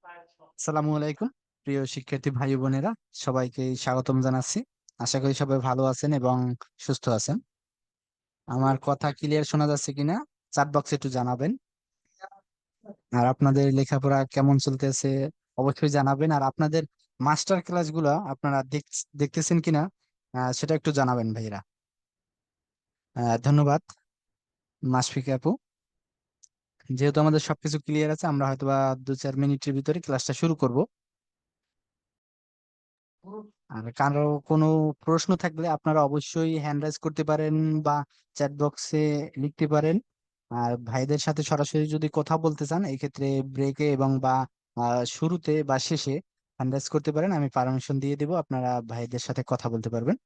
আসসালামু আলাইকুম। প্রিয় শিক্ষার্থী ভাই বোনেরা, সবাইকে স্বাগতম জানাচ্ছি। আশা করি সবাই ভালো আছেন এবং সুস্থ আছেন। আমার কথা ক্লিয়ার শোনা যাচ্ছে কিনা চ্যাট বক্সে একটু জানাবেন। আর আপনাদের লেখাপড়া কেমন চলতেছে অবশ্যই জানাবেন। আর আপনাদের মাস্টার ক্লাসগুলো আপনারা দেখতেছেন কিনা সেটা একটু জানাবেন ভাইরা। ধন্যবাদ মাশফিক আপু। যেহেতু আমাদের সবকিছু ক্লিয়ার আছে, আমরা হয়তোবা 2-4 মিনিটের ভিতরে ক্লাসটা শুরু করব। আর কারো কোনো প্রশ্ন থাকলে আপনারা অবশ্যই হ্যান্ড রাইজ করতে পারেন বা চ্যাট বক্সে লিখতে পারেন। আর ভাইদের সাথে সরাসরি যদি কথা বলতে চান, এই ক্ষেত্রে ব্রেকে এবং বা শুরুতে বা শেষে হ্যান্ড রাইজ করতে পারেন। আমি পারমিশন দিয়ে দিব, আপনারা ভাইদের সাথে কথা বলতে পারবেন।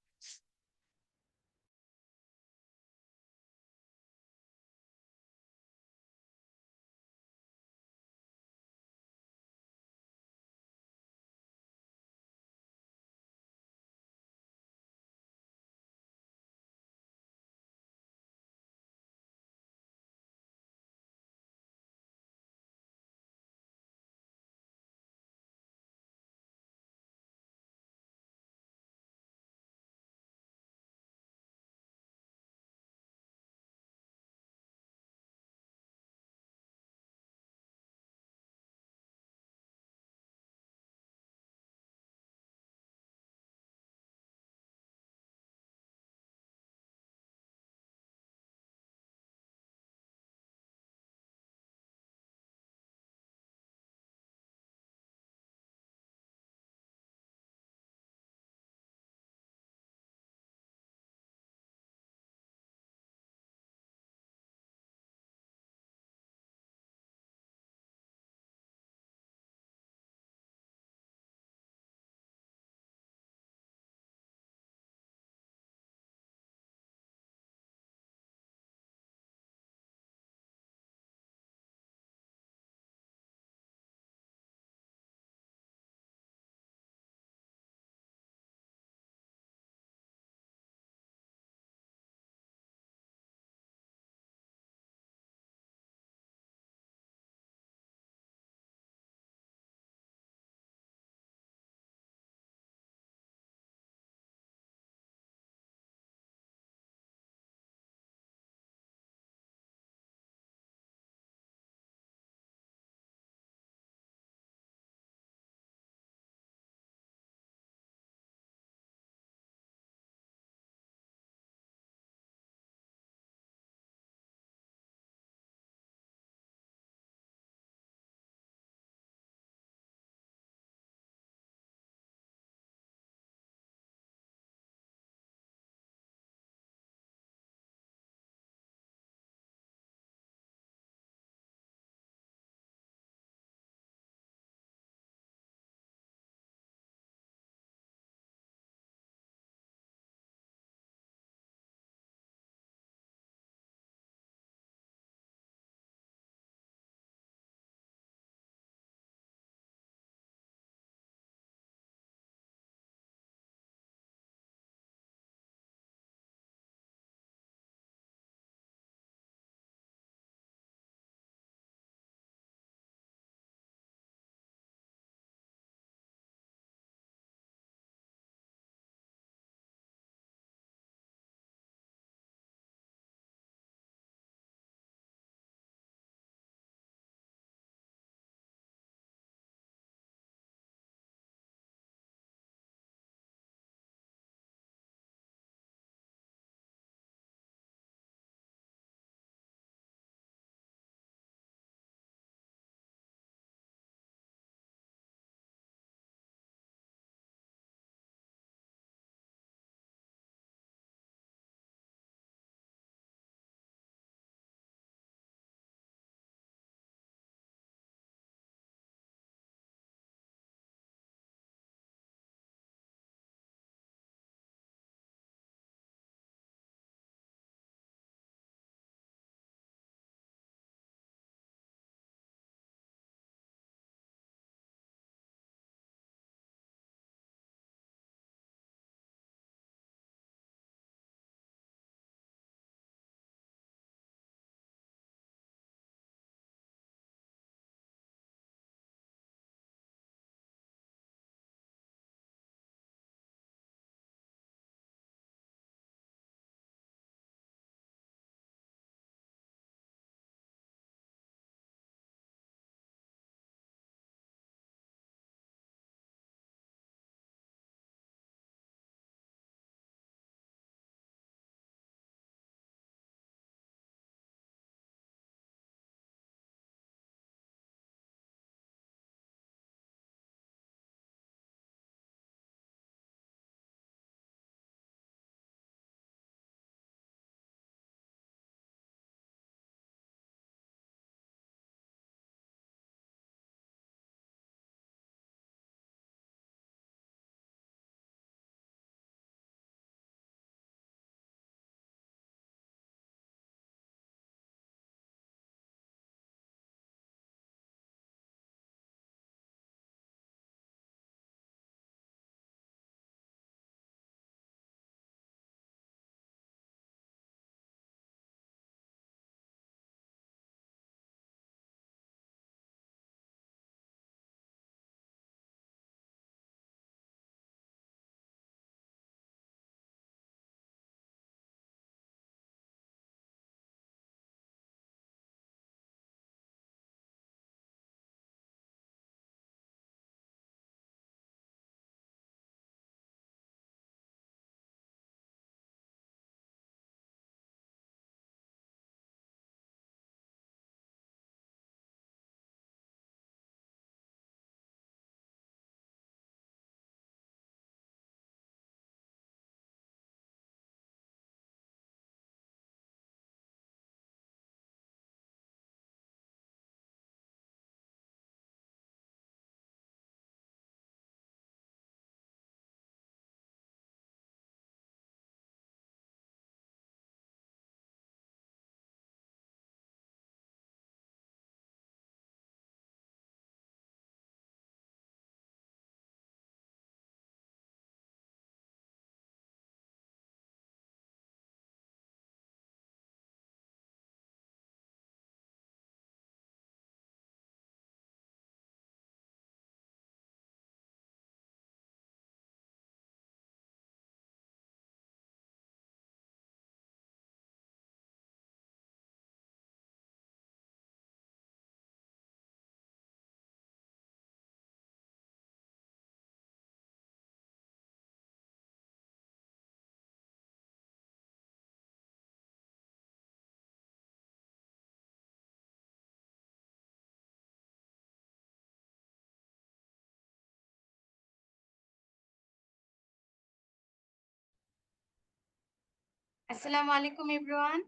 আসসালামু আলাইকুম এভরিওয়ান।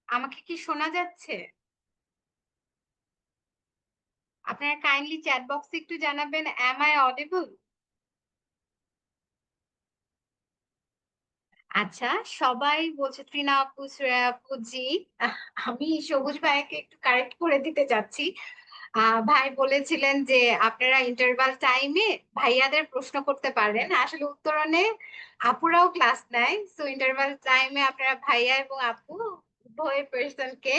আমাকে কি শোনা যাচ্ছে? আপনারা কাইন্ডলি চ্যাট বক্সে একটু জানাবেন, am I audible? আচ্ছা, সবাই বলছে ত্রিনা আপু, শ্রেয়া আপু জি। আমি সবুজ ভাইয়াকে একটু কারেক্ট করে দিতে চাচ্ছি। ভাই বলেছিলেন যে আপনারা ইন্টারভাল টাইমে ভাইয়াদের প্রশ্ন করতে পারেন। আসলে উত্তরণে আপুরাও ক্লাস নেয়। সো ইন্টারভাল টাইমে আপনারা ভাইয়া এবং আপু উভয় পারসনকে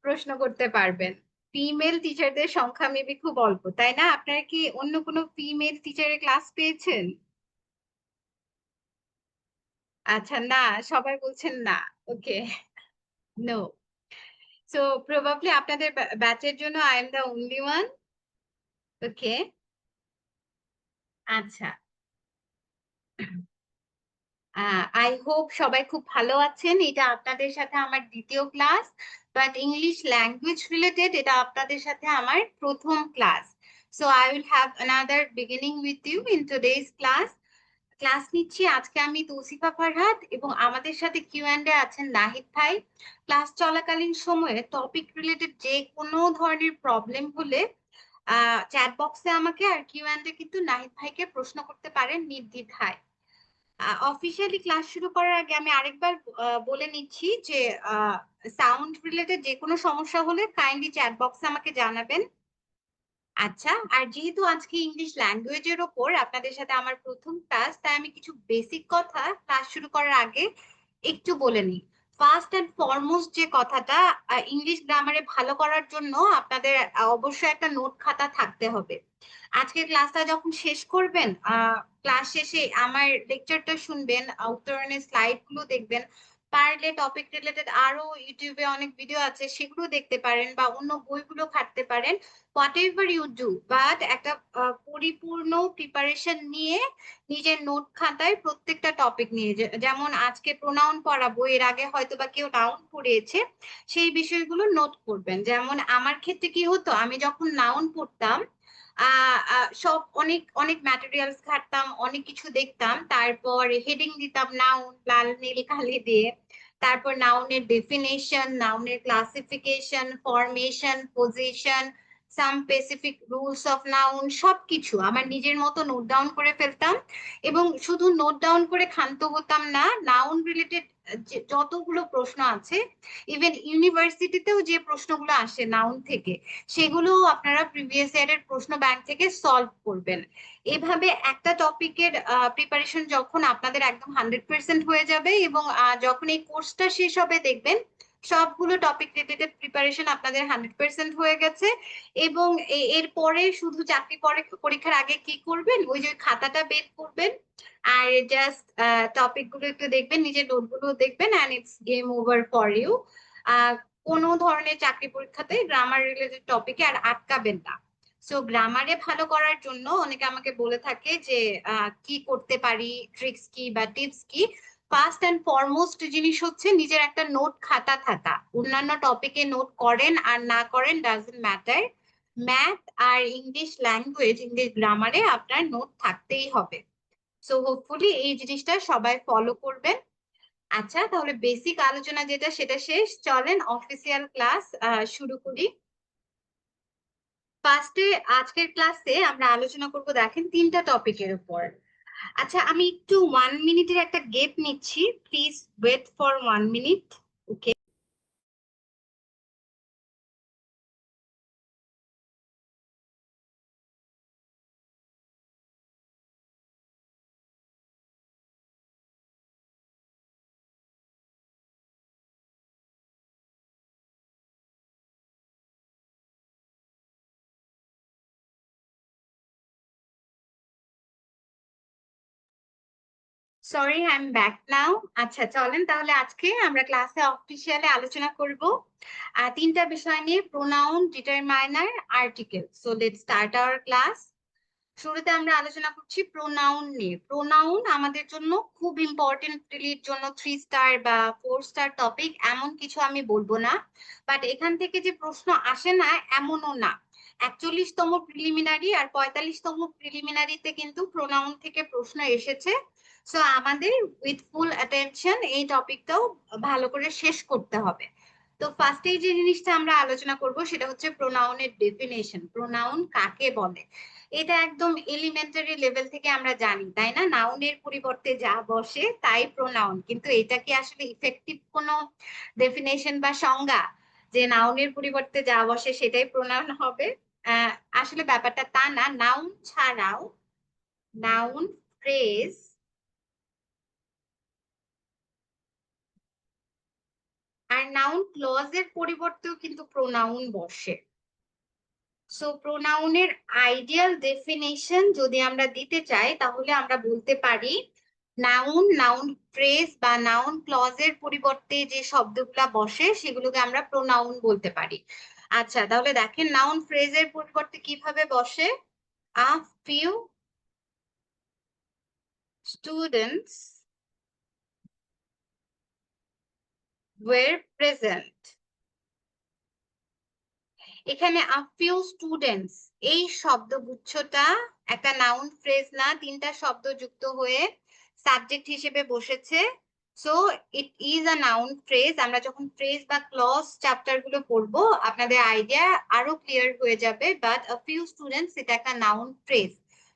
প্রশ্ন করতে পারবেন। ফিমেল টিচারদের সংখ্যা মেবি খুব অল্প, তাই না? আপনারা কি অন্য কোনো ফিমেল টিচারের ক্লাস পেয়েছেন? আচ্ছা, না, সবাই বলছেন না। ওকে, নো। সো প্রবাবলি আপনাদের ব্যাচের জন্য I am the only one. Okay, আচ্ছা। আই হোপ সবাই খুব ভালো আছেন। এটা আপনাদের সাথে আমার দ্বিতীয় class, but English language related এটা আপনাদের সাথে আমার প্রথম class. So I will have another beginning with you in today's class. Class নিচ্ছি আজকে আমি তৌসিফা ফারহাদ এবং আমাদের সাথে কিউ অ্যান্ড এ আছেন নাহিদ ভাই। ক্লাস চলাকালীন সময়ে টপিক রিলেটেড যে কোনো ধরনের প্রবলেম হলে চ্যাট বক্সে আমাকে আর কিউ অ্যান্ড এ কিন্তু নাহিদ ভাইকে প্রশ্ন করতে পারেন নির্দ্বিধায়। অফিসিয়ালি ক্লাস শুরু করার আগে আমি আরেকবার বলে নিচ্ছি যে সাউন্ড রিলেটেড যে কোনো সমস্যা হলে কাইন্ডলি চ্যাট বক্সে আমাকে জানাবেন। আচ্ছা, আর যেহেতু আজকে ইংলিশ ল্যাঙ্গুয়েজের ওপর আপনাদের সাথে আমার প্রথম ক্লাস, তাই আমি কিছু বেসিক কথা ক্লাস শুরু করার আগে একটু বলে নিই। ফার্স্ট এন্ড ফরমোস্ট যে কথাটা, ইংলিশ গ্রামারে ভালো করার জন্য আপনাদের অবশ্যই একটা নোট খাতা থাকতে হবে। আজকের ক্লাসটা যখন শেষ করবেন, ক্লাস শেষে আমার লেকচারটা শুনবেন, উত্তরণের স্লাইড গুলো দেখবেন। পারলে টপিক রিলেটেড আরো ইউটিউবে অনেক ভিডিও আছে, সেগুলো দেখতে পারেন বা অন্য বইগুলো ঘাঁটতে পারেন। Whatever you do, but একটা পরিপূর্ণ প্রিপারেশন নিয়ে নিজের নোট খাতায় প্রত্যেকটা টপিক নিয়ে, যেমন আজকে প্রোনাউন পড়াবো, এর আগে হয়তো বা কেউ নাউন পড়িয়েছে, সেই বিষয়গুলো নোট করবেন। যেমন আমার ক্ষেত্রে কি হতো, আমি যখন নাউন পড়তাম সব অনেক অনেক ম্যাটেরিয়ালস ঘাটতাম, অনেক কিছু দেখতাম, তারপর হেডিং দিতাম নাউন লাল নীল কালি দিয়ে। তারপর নাউনের ডেফিনেশন, নাউনের classification, formation, position, some specific rules of noun, সবকিছু আমার নিজের মতো নোট ডাউন করে ফেলতাম। এবং শুধু নোট ডাউন করে ক্ষান্ত হতাম না, নাউন রিলেটেড যতগুলো প্রশ্ন আছে, ইভেন ইউনিভার্সিটিতেও যে প্রশ্নগুলো আসে নাউন থেকে, সেগুলো আপনারা প্রিভিয়াস ইয়ারের প্রশ্ন ব্যাংক থেকে সলভ করবেন। এভাবে একটা টপিকের প্রিপারেশন যখন আপনাদের একদম 100% হয়ে যাবে এবং যখন এই কোর্সটা শেষ হবে দেখবেন সবগুলো টপিক রিলেটেড প্রিপারেশন আপনাদের 100% হয়ে গেছে। এবং এরপরে শুধু চাকরি পরীক্ষার আগে কি করবেন, ওই যে খাতাটা বের করবেন আর জাস্ট টপিক গুলো একটু দেখবেন, নিজের নোটগুলো দেখবেন, and it's game over for you. কোনো ধরনের চাকরি পরীক্ষাতে গ্রামার রিলেটেড টপিকে আর আটকাবেন না। সো গ্রামারে ভালো করার জন্য অনেকে আমাকে বলে থাকে যে কি করতে পারি, ট্রিক্স কি বা টিপস কি। ফার্স্ট এন্ড ফরমোস্ট জিনিস হচ্ছে নিজের একটা নোট খাতা থাকা। অন্যান্য টপিকে নোট করেন আর না করেন ডাজন্ট ম্যাটার, ম্যাথ আর ইংলিশ ল্যাঙ্গুয়েজ, ইংলিশ গ্রামারে আপনার নোট থাকতেই হবে। সো হোপফুলি এই জিনিসটা সবাই ফলো করবেন। আচ্ছা, তাহলে বেসিক আলোচনা যেটা সেটা শেষ, চলেন অফিসিয়াল ক্লাস শুরু করি। ফার্স্টে আজকের ক্লাসে আমরা আলোচনা করব, দেখেন, তিনটা টপিকের উপর। আচ্ছা, আমি একটু 1 মিনিটের একটা গেপ নিচ্ছি, please wait for 1 minute. Okay. Sorry, I am back now. আচ্ছা, চলেন তাহলে আজকে আমরা ক্লাসে অফিসিয়ালি আলোচনা করব তিনটা বিষয় নিয়ে, pronoun, determiner, article. So let's start our class. শুরুতে আমরা আলোচনা করছি প্রোনাউন নিয়ে। প্রোনাউন আমাদের জন্য খুব ইম্পর্টেন্ট, প্রিলির জন্য 3 স্টার বা 4 স্টার টপিক এমন কিছু আমি বলবো না, বাট এখান থেকে যে প্রশ্ন আসে না এমনও না। 41তম প্রিলিমিনারি আর 45তম প্রিলিমিনারিতে কিন্তু প্রোনাউন থেকে প্রশ্ন এসেছে। সো আমাদের উইথ ফুল অ্যাটেনশন এই টপিকটাও ভালো করে শেষ করতে হবে। তো ফার্স্টে যে জিনিসটা আমরা আলোচনা করব সেটা হচ্ছে প্রোনাউনের ডেফিনেশন। প্রোনাউন কাকে বলে? এটা একদম এলিমেন্টারি লেভেল থেকে আমরা জানি, তাই না? নাউনের পরিবর্তে যা বসে তাই প্রোনাউন। কিন্তু এটা কি আসলে ইফেক্টিভ কোনো ডেফিনেশন বা সংজ্ঞা, যে নাউনের পরিবর্তে যা বসে সেটাই প্রোনাউন হবে? আহ আসলে ব্যাপারটা তা না। নাউন ছাড়াও নাউন, ফ্রেজ আর নাউন ক্লজের পরিবর্তেও কিন্তু প্রোনাউন বসে। সো প্রোনাউনের আইডিয়াল ডেফিনেশন যদি আমরা দিতে চাই তাহলে আমরা বলতে পারি নাউন, নাউন ফ্রেজ বা নাউন ক্লজের পরিবর্তে যে শব্দগুলা বসে সেগুলোকে আমরা প্রোনাউন বলতে পারি। আচ্ছা, তাহলে দেখেন নাউন ফ্রেজের পরিবর্তে কিভাবে বসে। A few students were present. এখানে আ ফিউ স্টুডেন্টস এই শব্দগুচ্ছটা একটা নাউন ফ্রেজ না, তিনটা শব্দ যুক্ত হয়ে সাবজেক্ট হিসেবে বসেছে। So it is a noun phrase. আমরা যখন ফ্রেজ বা ক্লজ চ্যাপ্টার গুলো পড়বো আপনাদের আইডিয়া আরো ক্লিয়ার হয়ে যাবে। বাট আ ফিউ স্টুডেন্টস এটা একটা নাউন ফ্রেজ।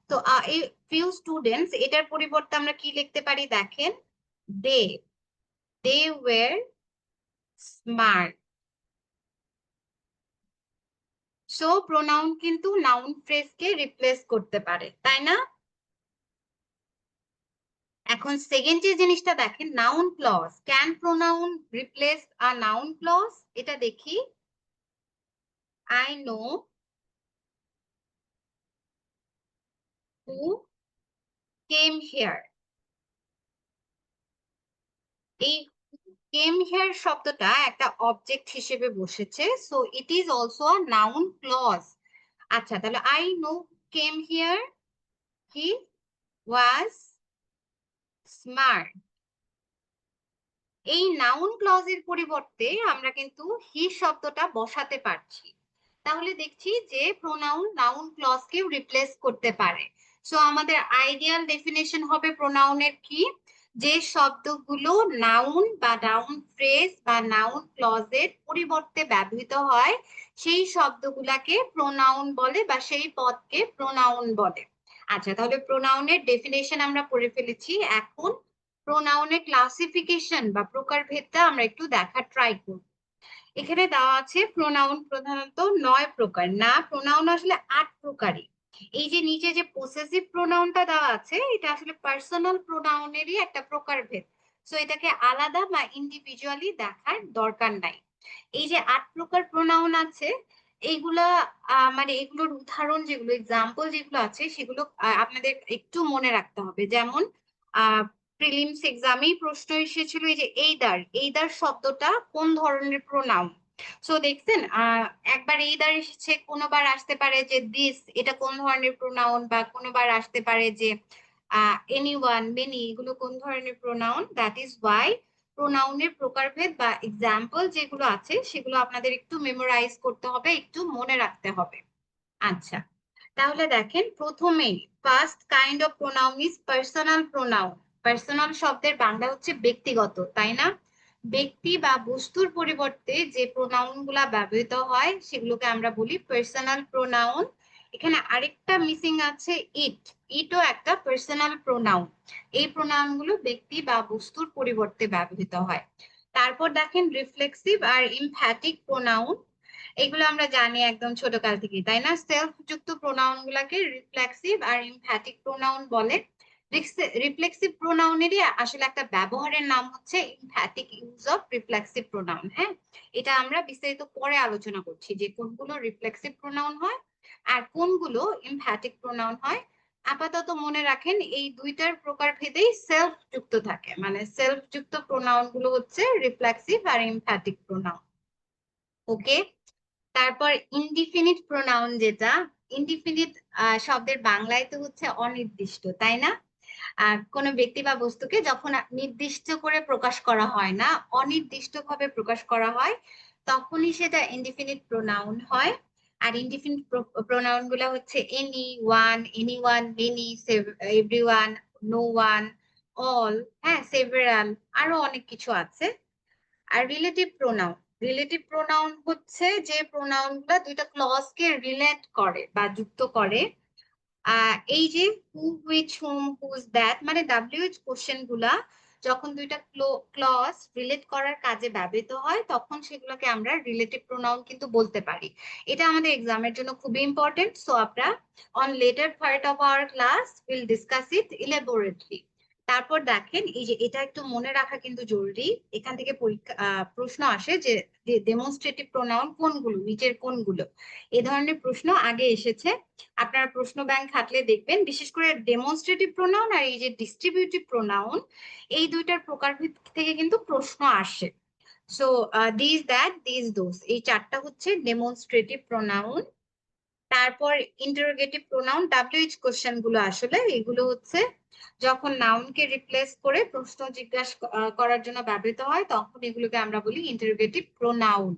তো এই ফিউ স্টুডেন্টস এটার পরিবর্তে আমরা কি লিখতে পারি দেখেন, they they were smart. So pronoun কিন্তু নাউন ফ্রেজকে রিপ্লেস করতে পারে, তাই না? এখন সেকেন্ড যে জিনিসটা দেখেন, noun clause. Can pronoun replace a noun clause? এটা দেখি। I know who came here. এই কেম হিয়ার শব্দটা একটা অবজেক্ট হিসেবে বসেছে, so it is also a noun clause. আচ্ছা, তাহলে I know came here, he was smart. এই নাউন ক্লজের পরিবর্তে আমরা কিন্তু হি শব্দটা বসাতে পারছি। তাহলে দেখছি যে প্রোনাউন নাউন ক্লজকেও রিপ্লেস করতে পারে। সো আমাদের আইডিয়াল ডেফিনেশন হবে প্রোনাউনের কি, যে শব্দগুলো নাউন বা নাউন ফ্রেজ বা নাউন ক্লজের পরিবর্তে ব্যবহৃত হয় সেই শব্দগুলাকে প্রোনাউন বলে বা সেই পদকে প্রোনাউন বলে। আচ্ছা, তাহলে প্রোনাউনের ডেফিনেশন আমরা পড়ে ফেলেছি। এখন প্রোনাউনের ক্লাসিফিকেশন বা প্রকারভেদটা আমরা একটু দেখার ট্রাই করব। এখানে দেওয়া আছে প্রোনাউন প্রধানত 9 প্রকার। না, প্রোনাউন আসলে 8 প্রকারই। এই যে নিচে যে পসেসিভ প্রোনাউনটা দেওয়া আছে এটা আসলে পার্সোনাল প্রোনাউনেরই একটা প্রকারভেদ। সো এটাকে আলাদা বা ইন্ডিভিজুয়ালি দেখার দরকার নাই। এই যে 8 প্রকার প্রোনাউন আছে এইগুলা মানে এগুলোর উদাহরণ যেগুলো, এক্সাম্পল যেগুলো আছে সেগুলো আপনাদের একটু মনে রাখতে হবে। যেমন প্রিলিমস এক্সামেই প্রশ্ন এসেছিল এই যে এইদার, এইদার শব্দটা কোন ধরনের প্রোনাউন। সো দেখছেন একবার এইদার এসেছে, কোনোবার আসতে পারে যে দিস, এটা কোন ধরনের প্রোনাউন, বা কোনোবার আসতে পারে যে এনিওয়ান, মেনি, এগুলো কোন ধরনের প্রোনাউন। দ্যাট ইজ ওয়াই প্রোনাউনের প্রকারভেদ বা এক্সাম্পল যেগুলো আছে সেগুলো আপনাদের একটু মেমোরাইজ করতে হবে, একটু মনে রাখতে হবে। আচ্ছা, তাহলে দেখেন প্রথমেই first kind of pronoun is personal pronoun. Personal শব্দের বাংলা হচ্ছে ব্যক্তিগত, তাই না? ব্যক্তি বা বস্তুর পরিবর্তে যে প্রোনাউন গুলা ব্যবহৃত হয় সেগুলোকে আমরা বলি পার্সোনাল প্রোনাউন। এখানে আরেকটা মিসিং আছে, ইট। ইটও একটা পার্সোনাল প্রোনাউন। এই প্রোনাউন গুলো ব্যক্তি বা বস্তুর পরিবর্তে ব্যবহৃত হয়। তারপর দেখেন রিফ্লেক্সিভ আর ইমফ্যাটিক প্রোনাউন। এগুলো আমরা জানি একদম ছোটকাল থেকে, তাই না? সেলফ যুক্ত প্রোনাউন গুলাকে রিফ্লেক্সিভ আর ইমফ্যাটিক প্রোনাউন বলে। রিফ্লেক্সিভ প্রোনাউনেরই আসলে একটা ব্যবহারের নাম হচ্ছে emphatic use of reflexive pronoun. হ্যাঁ, এটা আমরা বিস্তারিত পরে আলোচনা করছি যে কোনগুলো রিফ্লেক্সিভ প্রোনাউন হয় আর কোনগুলো ইমফ্যাটিক প্রোনাউন হয়। আপাতত মনে রাখেন এই দুইটার প্রকারভেদেই সেলফ যুক্ত থাকে, মানে সেলফ যুক্ত প্রোনাউন গুলো হচ্ছে রিফ্লেক্সিভ আর ইমফ্যাটিক প্রোনাউন। ওকে, তারপর ইনডিফিনিট প্রোনাউন, যেটা ইনডিফিনিট শব্দের বাংলায় তো হচ্ছে অনির্দিষ্ট, তাই না? কোনো ব্যক্তি বা বস্তুকে যখন নির্দিষ্ট করে প্রকাশ করা হয় না, অনির্দিষ্ট ভাবে প্রকাশ করা হয়, তখনই সেটা ইনডিফিনিট প্রোনাউন হয়। আর ইনডিফিনিট প্রোনাউন গুলো হচ্ছে anyone, many, everyone, no one, all, হ্যাঁ, সেভারাল, আরো অনেক কিছু আছে। আর রিলেটিভ প্রোনাউন, রিলেটিভ প্রোনাউন হচ্ছে যে প্রোনাউনগুলো দুইটা ক্লজকে রিলেট করে বা যুক্ত করে। এই যে হু, হুইচ, হুম, হুজ, দ্যাট, মানে WH কোশ্চেন গুলা যখন দুইটা ক্লজ রিলেট করার কাজে ব্যবহৃত হয় তখন সেগুলোকে আমরা রিলেটিভ প্রোনাউন কিন্তু বলতে পারি। এটা আমাদের এক্সামের জন্য খুবই ইম্পর্টেন্ট। সো আমরা on letter part of our class will discuss it elaborately. তারপর দেখেন, এই যে এটা একটু মনে রাখা কিন্তু জরুরি। এখান থেকে পরীক্ষা প্রশ্ন আসে যে ডেমনস্ট্রেটিভ প্রোনাউন কোনগুলো, নিচের কোনগুলো। এ ধরনের প্রশ্ন আগে এসেছে। আপনারা প্রশ্ন ব্যাংক ঘাটলে দেখবেন, বিশেষ করে ডেমনস্ট্রেটিভ প্রোনাউন আর এই যে ডিস্ট্রিবিউটিভ প্রোনাউন, এই দুইটার প্রকারভেদ থেকে কিন্তু প্রশ্ন আসে। সো দিস, দ্যাট, দিস, দোস, এই চারটা হচ্ছে ডেমনস্ট্রেটিভ প্রোনাউন। তারপর ইন্টারোগেটিভ প্রোনাউন, WH কোশ্চেন গুলো আসলে এগুলো হচ্ছে যখন নাউনকে রিপ্লেস করে প্রশ্ন জিজ্ঞাসা করার জন্য ব্যবহৃত হয় তখন এগুলোকে আমরা বলি ইন্টারোগেটিভ প্রোনাউন।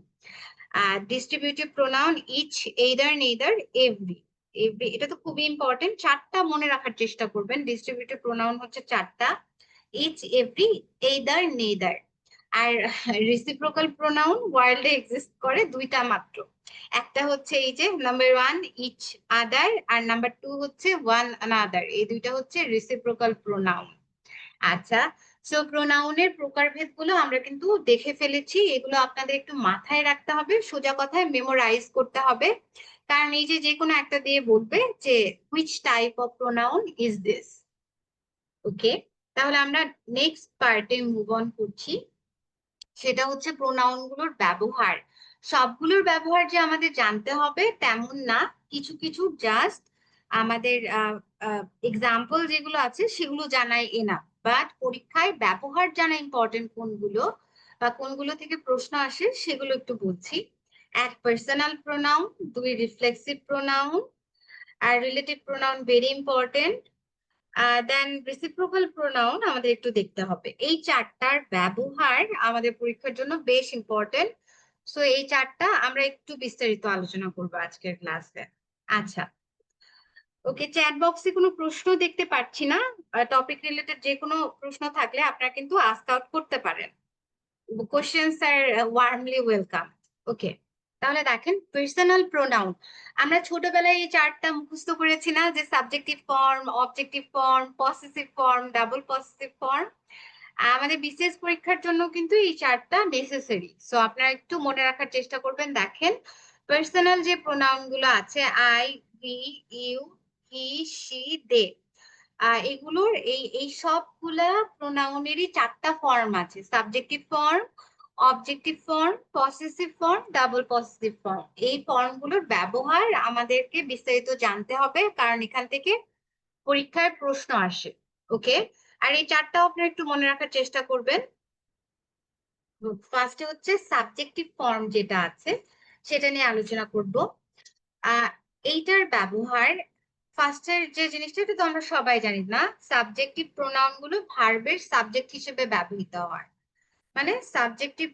আর distributive pronoun each, either, neither, every. Every এটা তো খুবই ইম্পর্টেন্ট, চারটা মনে রাখার চেষ্টা করবেন। ডিস্ট্রিবিউটিভ প্রোনাউন হচ্ছে চারটা, ইচ, এভরি, এইদার, নেইদার। আর রেসিপ্রোকাল প্রোনাউন ওয়ার্ল্ডে এক্সিস্ট করে দুইটা মাত্র। একটা হচ্ছে এই যে নাম্বার 1 ইচ আদার, আর নাম্বার 2 হচ্ছে ওয়ান আনাদার। এই দুইটা হচ্ছে রেসিপ্রোকাল প্রোনাউন। আচ্ছা, সো প্রোনাউনের প্রকারভেদ গুলো আমরা কিন্তু দেখে ফেলেছি। এগুলো আপনাদের একটু মাথায় রাখতে হবে, সোজা কথায় মেমোরাইজ করতে হবে। কারণ এই যে কোনো একটা দিয়ে বলবে যে which type of pronoun is this. Okay, তাহলে আমরা নেক্সট পার্টে মুভ অন করছি। সেটা হচ্ছে প্রোনাউন গুলোর ব্যবহার। সবগুলোর ব্যবহার যে আমাদের জানতে হবে তেমন না, কিছু কিছু জাস্ট আমাদের এক্সাম্পল যেগুলো আছে সেগুলো জানাই এনাফ। বাট পরীক্ষায় ব্যবহার জানা ইম্পর্টেন্ট কোনগুলো বা কোনগুলো থেকে প্রশ্ন আসে সেগুলো একটু বলছি। এক, পার্সোনাল প্রোনাউন। দুই, রিফ্লেক্সিভ প্রোনাউন। আর রিলেটিভ প্রোনাউন ভেরি ইম্পর্টেন্ট। দেন রেসিপ্রোকাল প্রোনাউন আমাদের একটু দেখতে হবে। এই চারটার ব্যবহার আমাদের পরীক্ষার জন্য বেশ ইম্পর্টেন্ট। সো এই চারটা আমরা একটু বিস্তারিত আলোচনা করবো আজকের ক্লাসে। আচ্ছা, ওকে, চ্যাট বক্সে কোনো প্রশ্ন দেখতে পাচ্ছি না। টপিক রিলেটেড যে কোনো প্রশ্ন থাকলে আপনারা কিন্তু আস্ক আউট করতে পারেন। কোশ্চেনস আর ওয়ার্মলি ওয়েলকাম। ওকে, তাহলে দেখেন পার্সোনাল প্রোনাউন। আমরা ছোটবেলায় এই চারটা মুখস্থ করেছি না, যে subjective form, objective form, possessive form, double possessive form. আমাদের বিসিএস পরীক্ষার জন্য কিন্তু এই চারটা নেসেসারি। সো আপনারা একটু মনে রাখার চেষ্টা করবেন। দেখেন, পার্সোনাল যে প্রোনাউন গুলো আছে, I, we, you, he, she, they, এগুলোর এই সবগুলা প্রোনাউনেরই চারটা ফর্ম আছে: subjective form, objective form, possessive form, double possessive form. এই ফর্মগুলোর ব্যবহার আমাদেরকে বিস্তারিত জানতে হবে, কারণ এখান থেকে পরীক্ষায় প্রশ্ন আসে। ওকে, আর এই চারটা আপনারা একটু মনে রাখার চেষ্টা করবেন। ফার্স্টে হচ্ছে সাবজেক্টিভ ফর্ম যেটা আছে সেটা নিয়ে আলোচনা করব। আহ এইটার ব্যবহার, ফার্স্টের যে জিনিসটা, এটা তো আমরা সবাই জানি না, সাবজেক্টিভ প্রোনাউন গুলো ভার্বের সাবজেক্ট হিসেবে ব্যবহৃত হয়। মানে সাবজেক্টিভ,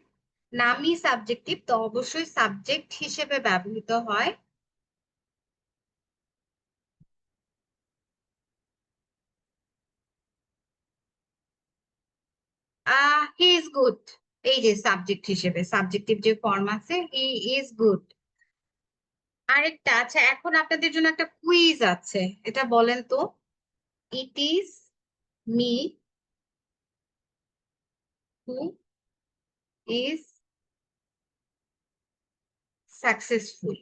নামই সাবজেক্টিভ, তো অবশ্যই সাবজেক্ট হিসেবে ব্যবহৃত হয়। হি ইজ গুড, এই যে সাবজেক্ট হিসেবে সাবজেক্টিভ যে ফর্ম আছে, হি ইজ গুড। আরেকটা, আচ্ছা, এখন আপনাদের জন্য একটা কুইজ আছে, এটা বলেন তো, it is me who is successful.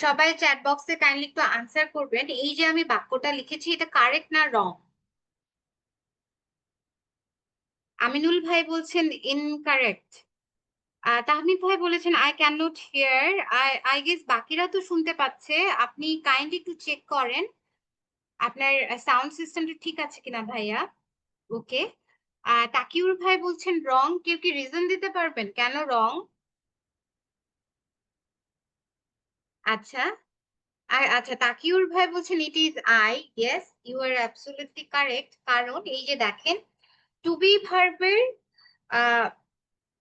সবাই চ্যাট বক্সে কাইন্ডলি একটু আনসার করবেন, এই যে আমি বাক্যটা লিখেছি এটা কারেক্ট না রং? আমিনুল ভাই বলছেন ইনকারেক্ট। তাহমিদ ভাই বলেছেন I can not here. I guess বাকিরা তো শুনতে পাচ্ছে, আপনি কাইন্ডলি একটু চেক করেন আপনার সাউন্ড সিস্টেমটা ঠিক আছে কিনা ভাইয়া। ওকে, তাকিউর ভাই বলছেন রং। কেউ কি রিজন দিতে পারবেন কেন রং? আচ্ছা, আচ্ছা, তাকিউর ভাই বলছেন it is I. Yes, you are absolutely correct. কারণ এই যে দেখেন, টু বি ভার্বের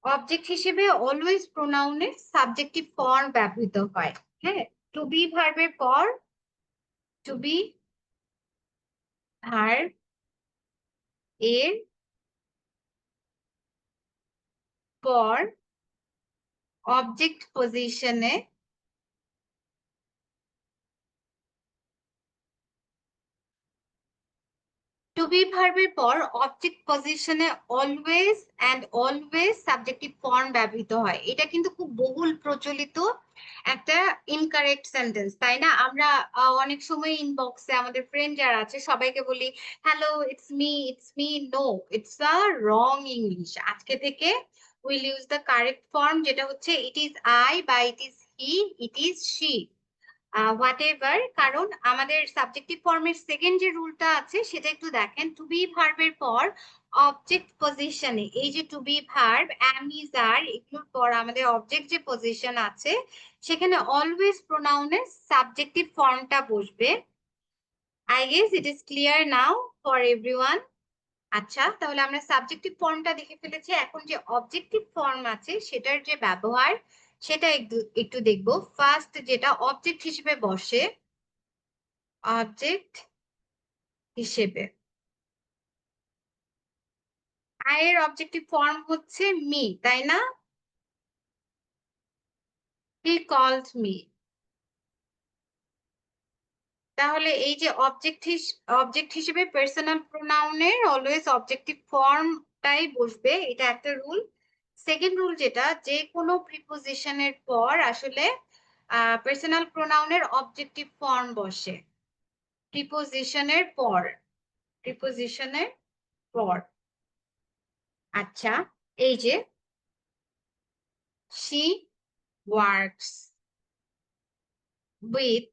অবজেক্ট হিসেবে অলওয়েজ প্রোনাউনের সাবজেক্টিভ ফর্ম ব্যবহৃত হয়। হ্যাঁ, টু বি ভার্বের পর টু বি ভার্ব এর পর অবজেক্ট পজিশনে টু বি ভার্বের পর অবজেক্ট পজিশনে always and always subjective form ব্যবহৃত হয়। এটা কিন্তু খুব বহুল প্রচলিত একটা ইনকারেক্ট সেন্টেন্স, তাই না? আমরা অনেক সময় ইনবক্সে আমাদের ফ্রেন্ড যারা আছে সবাইকে বলি hello it's me, no, it's a wrong English. আজকে থেকে will use the correct form, যেটা হচ্ছে ইট ইজ আই বা it is he, it is she, whatever. কারণ আমাদের সাবজেক্টিভ ফর্মের সেকেন্ড যে রুলটা আছে সেটা একটু দেখেন। টু বি ভার্বের পর অবজেক্ট পজিশনে, এই যে to be verb, am, is, are, এগুলোর পর আমাদের অবজেক্ট যে পজিশন আছে সেখানে অলওয়েজ প্রোনাউনের সাবজেক্টিভ ফর্মটা বসবে। I guess it is clear now for everyone. আচ্ছা, তাহলে আমরা সাবজেক্টিভ ফর্মটা দেখে ফেলেছি। এখন যে অবজেক্টিভ ফর্ম আছে সেটার যে ব্যবহার সেটা একটু একটু দেখবো। ফার্স্ট যেটা অবজেক্ট হিসেবে বসে, অবজেক্ট হিসেবে আয়ের অবজেক্টিভ ফর্ম হচ্ছে মি, তাই না? He called me. তাহলে এই যে অবজেক্ট হিসেবে পার্সোনাল প্রোনাউনের অলওয়েজ অবজেক্টিভ ফর্মটাই বসবে, এটা একটা রুল। সেকেন্ড রুল যেটা, যে কোনো প্রিপোজিশনের পর আসলে পার্সোনাল প্রোনাউনের অবজেক্টিভ ফর্ম বসে প্রিপোজিশনের পর, প্রিপোজিশনের পর। আচ্ছা, এই যে she works with,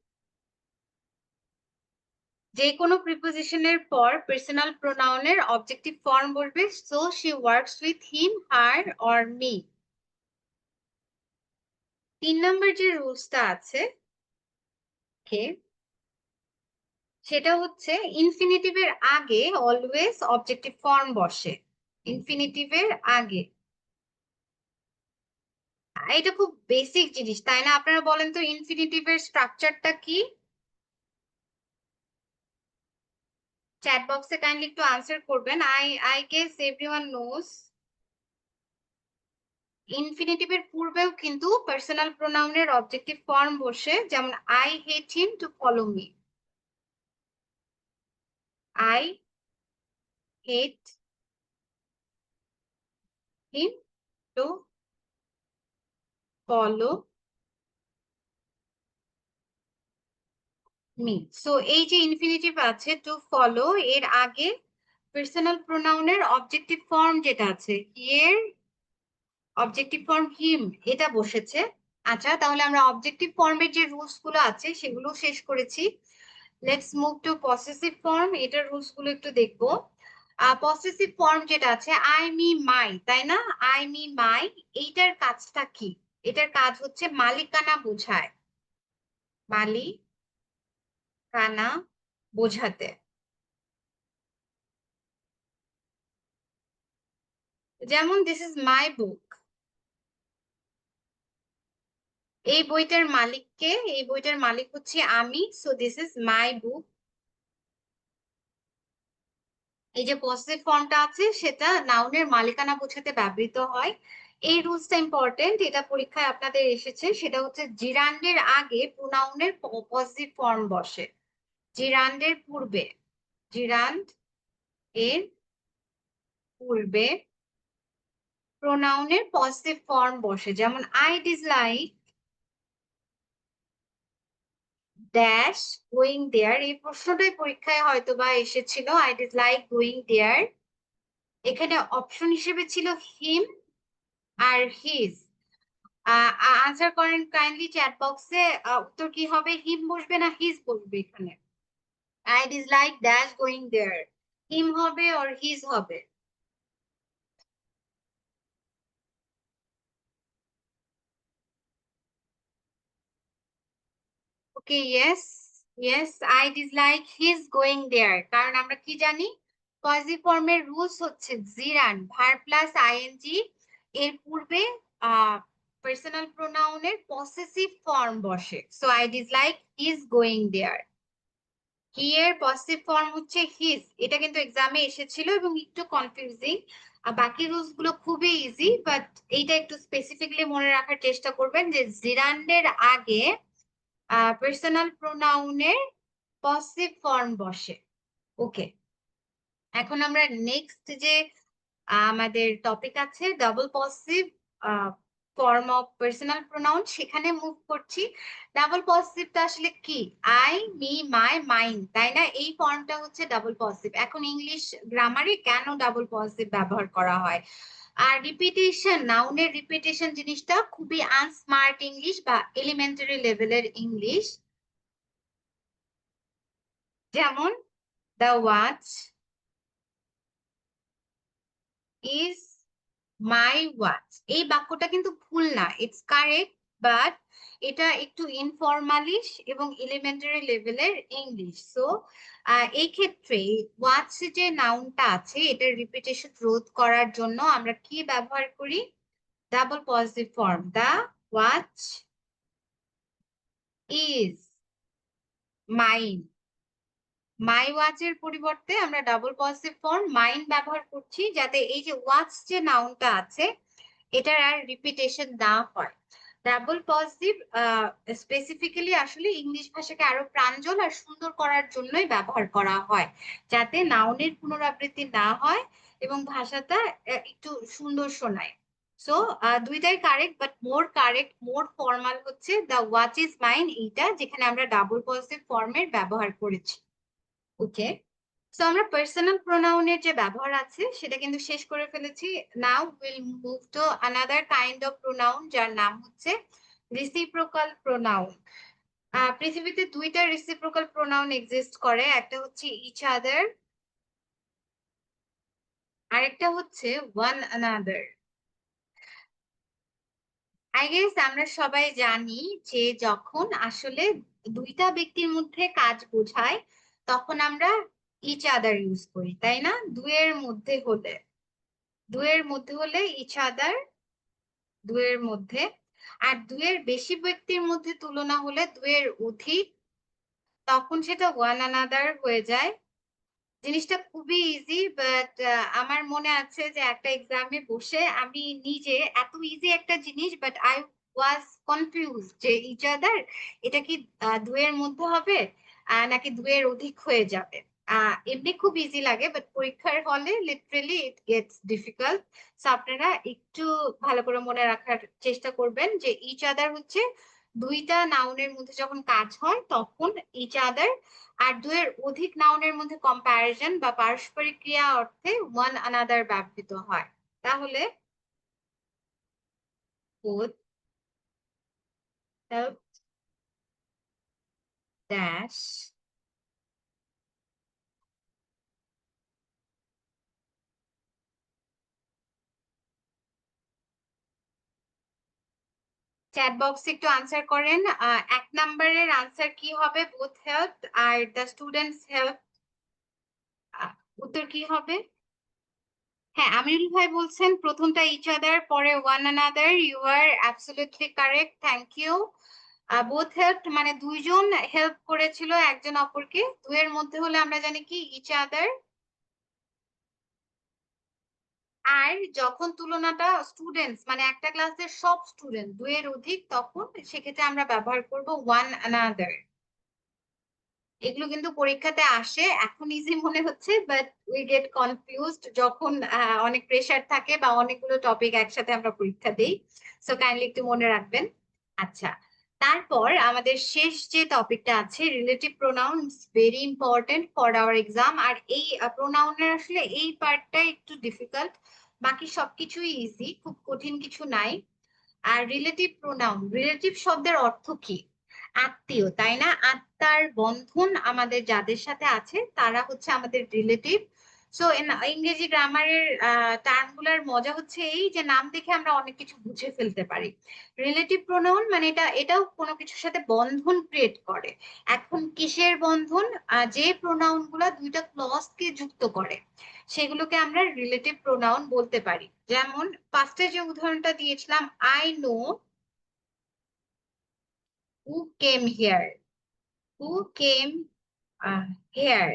যে কোনো প্রিপোজিশনের পর পার্সোনাল প্রোনাউনের অবজেক্টিভ ফর্ম বলবে, so she works with him, her or me. 3 নম্বর যে রুলসটা আছে সেটা হচ্ছে ইনফিনিটিভের আগে অলওয়েজ অবজেক্টিভ ফর্ম বসে। ইনফিনিটিভের আগে, এটা খুব বেসিক জিনিস, তাই না? আপনারা বলেন তো ইনফিনিটিভের স্ট্রাকচারটা কি? চ্যাট বক্সে কাইন্ডলি একটু আনসার করবেন। I guess everyone knows. ইনফিনিটিভের পূর্বেও কিন্তু পার্সোনাল প্রোনাউনের অবজেক্টিভ ফর্ম বসে, যেমন I hate him to follow me, I hate him to follow me. So এই যে ইনফিনিটিভ আছে টু ফলো, এর আগে পার্সোনাল প্রোনাউনের অবজেক্টিভ ফর্ম যেটা আছে, এর অবজেক্টিভ ফর্ম হিম, এটা বসেছে। আচ্ছা, তাহলে আমরা অবজেক্টিভ ফর্মের যে রুলস গুলো আছে সেগুলো শেষ করেছি। Let's move to possessive form, এটার রুলস গুলো একটু দেখবো। পসেসিভ ফর্ম যেটা আছে আই মি মাই, তাই না? আই মি মাই, এইটার কাজটা কি? এটার কাজ হচ্ছে মালিকানা বোঝায়, মালিকানা বোঝাতে। যেমন দিস ইজ মাই বুক, এই বইটার মালিক কে? এই বইটার মালিক হচ্ছে আমি, সো দিস ইজ মাই বুক। এই যে পসেসিভ ফর্মটা আছে সেটা নাউনের মালিকানা বোঝাতে ব্যবহৃত হয়। এই রুলসটা ইম্পর্টেন্ট, এটা পরীক্ষায় আপনাদের এসেছে। সেটা হচ্ছে জিরান্ডের আগে প্রোনাউনের পসেসিভ ফর্ম বসে, জিরান্ডের পূর্বে, জিরান্ড এর পূর্বে প্রোনাউনের পসেসিভ ফর্ম বসে। যেমন I dislike dash going there, এই প্রশ্নটাই পরীক্ষায় হয়তো বা এসেছিল, আই ডিসলাইক গোয়িং দেয়ার। এখানে অপশন হিসেবে ছিল হিম আর হিজ। আনসার করেন কাইন্ডলি চ্যাট বক্সে। উত্তর কি হবে? হিম বসবে না হিজ বসবে? এখানে I dislike dash going there, him হবে আর হিজ হবে? Okay, yes yes, I dislike his going there. কারণ আমরা কি জানি, পজিটিভ ফর্মের রুলস হচ্ছে জিরান ভার্ব প্লাস আইএনজি এর পূর্বে পার্সোনাল প্রোনাউনের পসেসিভ ফর্ম বসে। So I dislike his going there. He এর পজিটিভ ফর্ম হচ্ছে হিজ, এটা কিন্তু এক্সামে এসেছিল এবং একটু কনফিউজিং। আর বাকি রুলস গুলো খুবই ইজি, বাট এইটা একটু স্পেসিফিকলি মনে রাখার চেষ্টা করবেন যে জিরান্ডের আগে পার্সোনাল প্রোনাউনের পজিটিভ ফর্ম বসে। ওকে, এখন আমরা নেক্সট যে আমাদের টপিক আছে double positive form of personal pronoun, সেখানে মুভ করছি। ডাবল পজিটিভটা আসলে কি? আই, মি, মাই, মাইন, তাই না? এই ফর্মটা হচ্ছে ডাবল পজিটিভ। এখন ইংলিশ গ্রামারে কেন ডাবল পজিটিভ ব্যবহার করা হয়? আর রিপিটেশন, নাউনের রিপিটেশন জিনিসটা খুবই আনস্মার্ট ইংলিশ বা এলিমেন্টারি লেভেলের ইংলিশ। যেমন the watch is my watch, এই বাক্যটা কিন্তু ভুল না, ইটস কারেক্ট, বাট এটা একটু ইনফরমালিশ এবং এলিমেন্টারি লেভেলের ইংলিশ। সো এই ক্ষেত্রে ওয়াচ যে নাউনটা আছে এটার রিপিটেশন রোধ করার জন্য আমরা কি ব্যবহার করি? Double positive form, the watch is mine. My ওয়াচের পরিবর্তে আমরা ডাবল পজিটিভ ফর্ম মাইন ব্যবহার করছি, যাতে এই যে ওয়াচ যে নাউনটা আছে এটার আর রিপিটেশন না হয়। ডাবল পজিটিভ স্পেসিফিক্যালি আসলে ইংলিশ ভাষাকে আরো প্রাঞ্জল আর সুন্দর করার জন্যই ব্যবহার করা হয়, যাতে নাউনের পুনরাবৃত্তি না হয় এবং ভাষাটা একটু সুন্দর শোনায়। সো দুইটাই কারেক্ট, বাট মোর ফর্মাল হচ্ছে দ্য ওয়াচ ইজ মাইন, এইটা যেখানে আমরা ডাবল পজিটিভ ফর্মের ব্যবহার করেছি। ওকে, সো আমরা পার্সোনাল প্রোনাউনের যে ব্যবহার আছে সেটা কিন্তু শেষ করে ফেলেছি। Now will move to another kind of pronoun, যার নাম হচ্ছে রিসিপ্রোকাল প্রোনাউন। পৃথিবীতে দুইটা রিসিপ্রোকাল প্রোনাউন এক্সিস্ট করে, একটা হচ্ছে ইচ আদার, আরেকটা হচ্ছে ওয়ান আনাদার। আই গেস আমরা সবাই জানি যে যখন আসলে দুইটা ব্যক্তির মধ্যে কাজ বোঝায় তখন আমরা ইচ আদার ইউজ করি, তাই না? দুয়ের মধ্যে হলে ইচ আদার, দুয়ের মধ্যে। আর দুয়ের বেশি ব্যক্তির মধ্যে তুলনা হলে দুয়ের অধিক, তখন সেটা ওয়ান আনাদার হয়ে যায়। জিনিসটা খুবই ইজি, বাট আমার মনে আছে যে একটা এক্সামে বসে আমি নিজে, এত ইজি একটা জিনিস বাট আই ওয়াজ কনফিউজ যে ইচ আদার এটা কি দুয়ের মধ্যে হবে নাকি দুয়ের অধিক হয়ে যাবে। এমনি খুব ইজি লাগে, বাট পরীক্ষার হলে literally it gets difficult. So আপনারা একটু ভালো করে মনে রাখার চেষ্টা করবেন যে ইচ আদার হচ্ছে দুইটা নাউনের মধ্যে যখন কাজ হয় তখন ইচ আদার, আর দুয়ের অধিক নাউনের মধ্যে কম্প্যারিজন বা পারস্পরিক ক্রিয়া অর্থে ওয়ান আনাদার ব্যবহৃত হয়। তাহলে both help dash চ্যাট বক্সে একটু আনসার করেন। এক নাম্বারের আনসার কি হবে? both helped, R the students help উত্তর কি হবে? হ্যাঁ, আমিরুল ভাই বলছেন প্রথমটা ইচ আদার, পরে one another. You are absolutely correct, thank you. Both helped মানে দুইজন হেল্প করেছিল একজন অপরকে। দুয়ের মধ্যে হলে আমরা জানি কি ইচ আদার। আর যখন তুলনাটা স্টুডেন্টস মানে একটা ক্লাসের সব স্টুডেন্ট দুয়ের অধিক, তখন সেক্ষেত্রে আমরা ব্যবহার করব ওয়ান অ্যানাদার। এগুলো কিন্তু পরীক্ষাতে আসে, এখন ইজি মনে হচ্ছে বাট উই গেট কনফিউজড যখন অনেক প্রেসার থাকে বা অনেকগুলো টপিক একসাথে আমরা পরীক্ষা দেই। সো কাইন্ডলি একটু মনে রাখবেন। আচ্ছা, তারপর আমাদের শেষ যে টপিকটা আছে relative pronoun, very important for our exam. আর এই প্রোনাউনের আসলে এই পার্টটা একটু ডিফিকাল্ট, বাকি সবকিছুই ইজি, খুব কঠিন কিছু নাই। আর রিলেটিভ প্রোনাউন, রিলেটিভ শব্দের অর্থ কি? আত্মীয়, তাই না? আত্মার বন্ধন আমাদের যাদের সাথে আছে তারা হচ্ছে আমাদের রিলেটিভ। সো ইংরেজি গ্রামারের টার্মগুলোর মজা হচ্ছে এই যে নাম দেখে আমরা অনেক কিছু বুঝে ফেলতে পারি। রিলেটিভ প্রোনাউন মানে এটাও কোনো কিছুর সাথে বন্ধন ক্রিয়েট করে। এখন কিসের বন্ধন? যে প্রোনাউন গুলা দুইটা ক্লজ কে যুক্ত করে সেগুলোকে আমরা রিলেটিভ প্রোনাউন বলতে পারি। যেমন ফার্স্টে যে উদাহরণটা দিয়েছিলাম, I know who came here, who came here,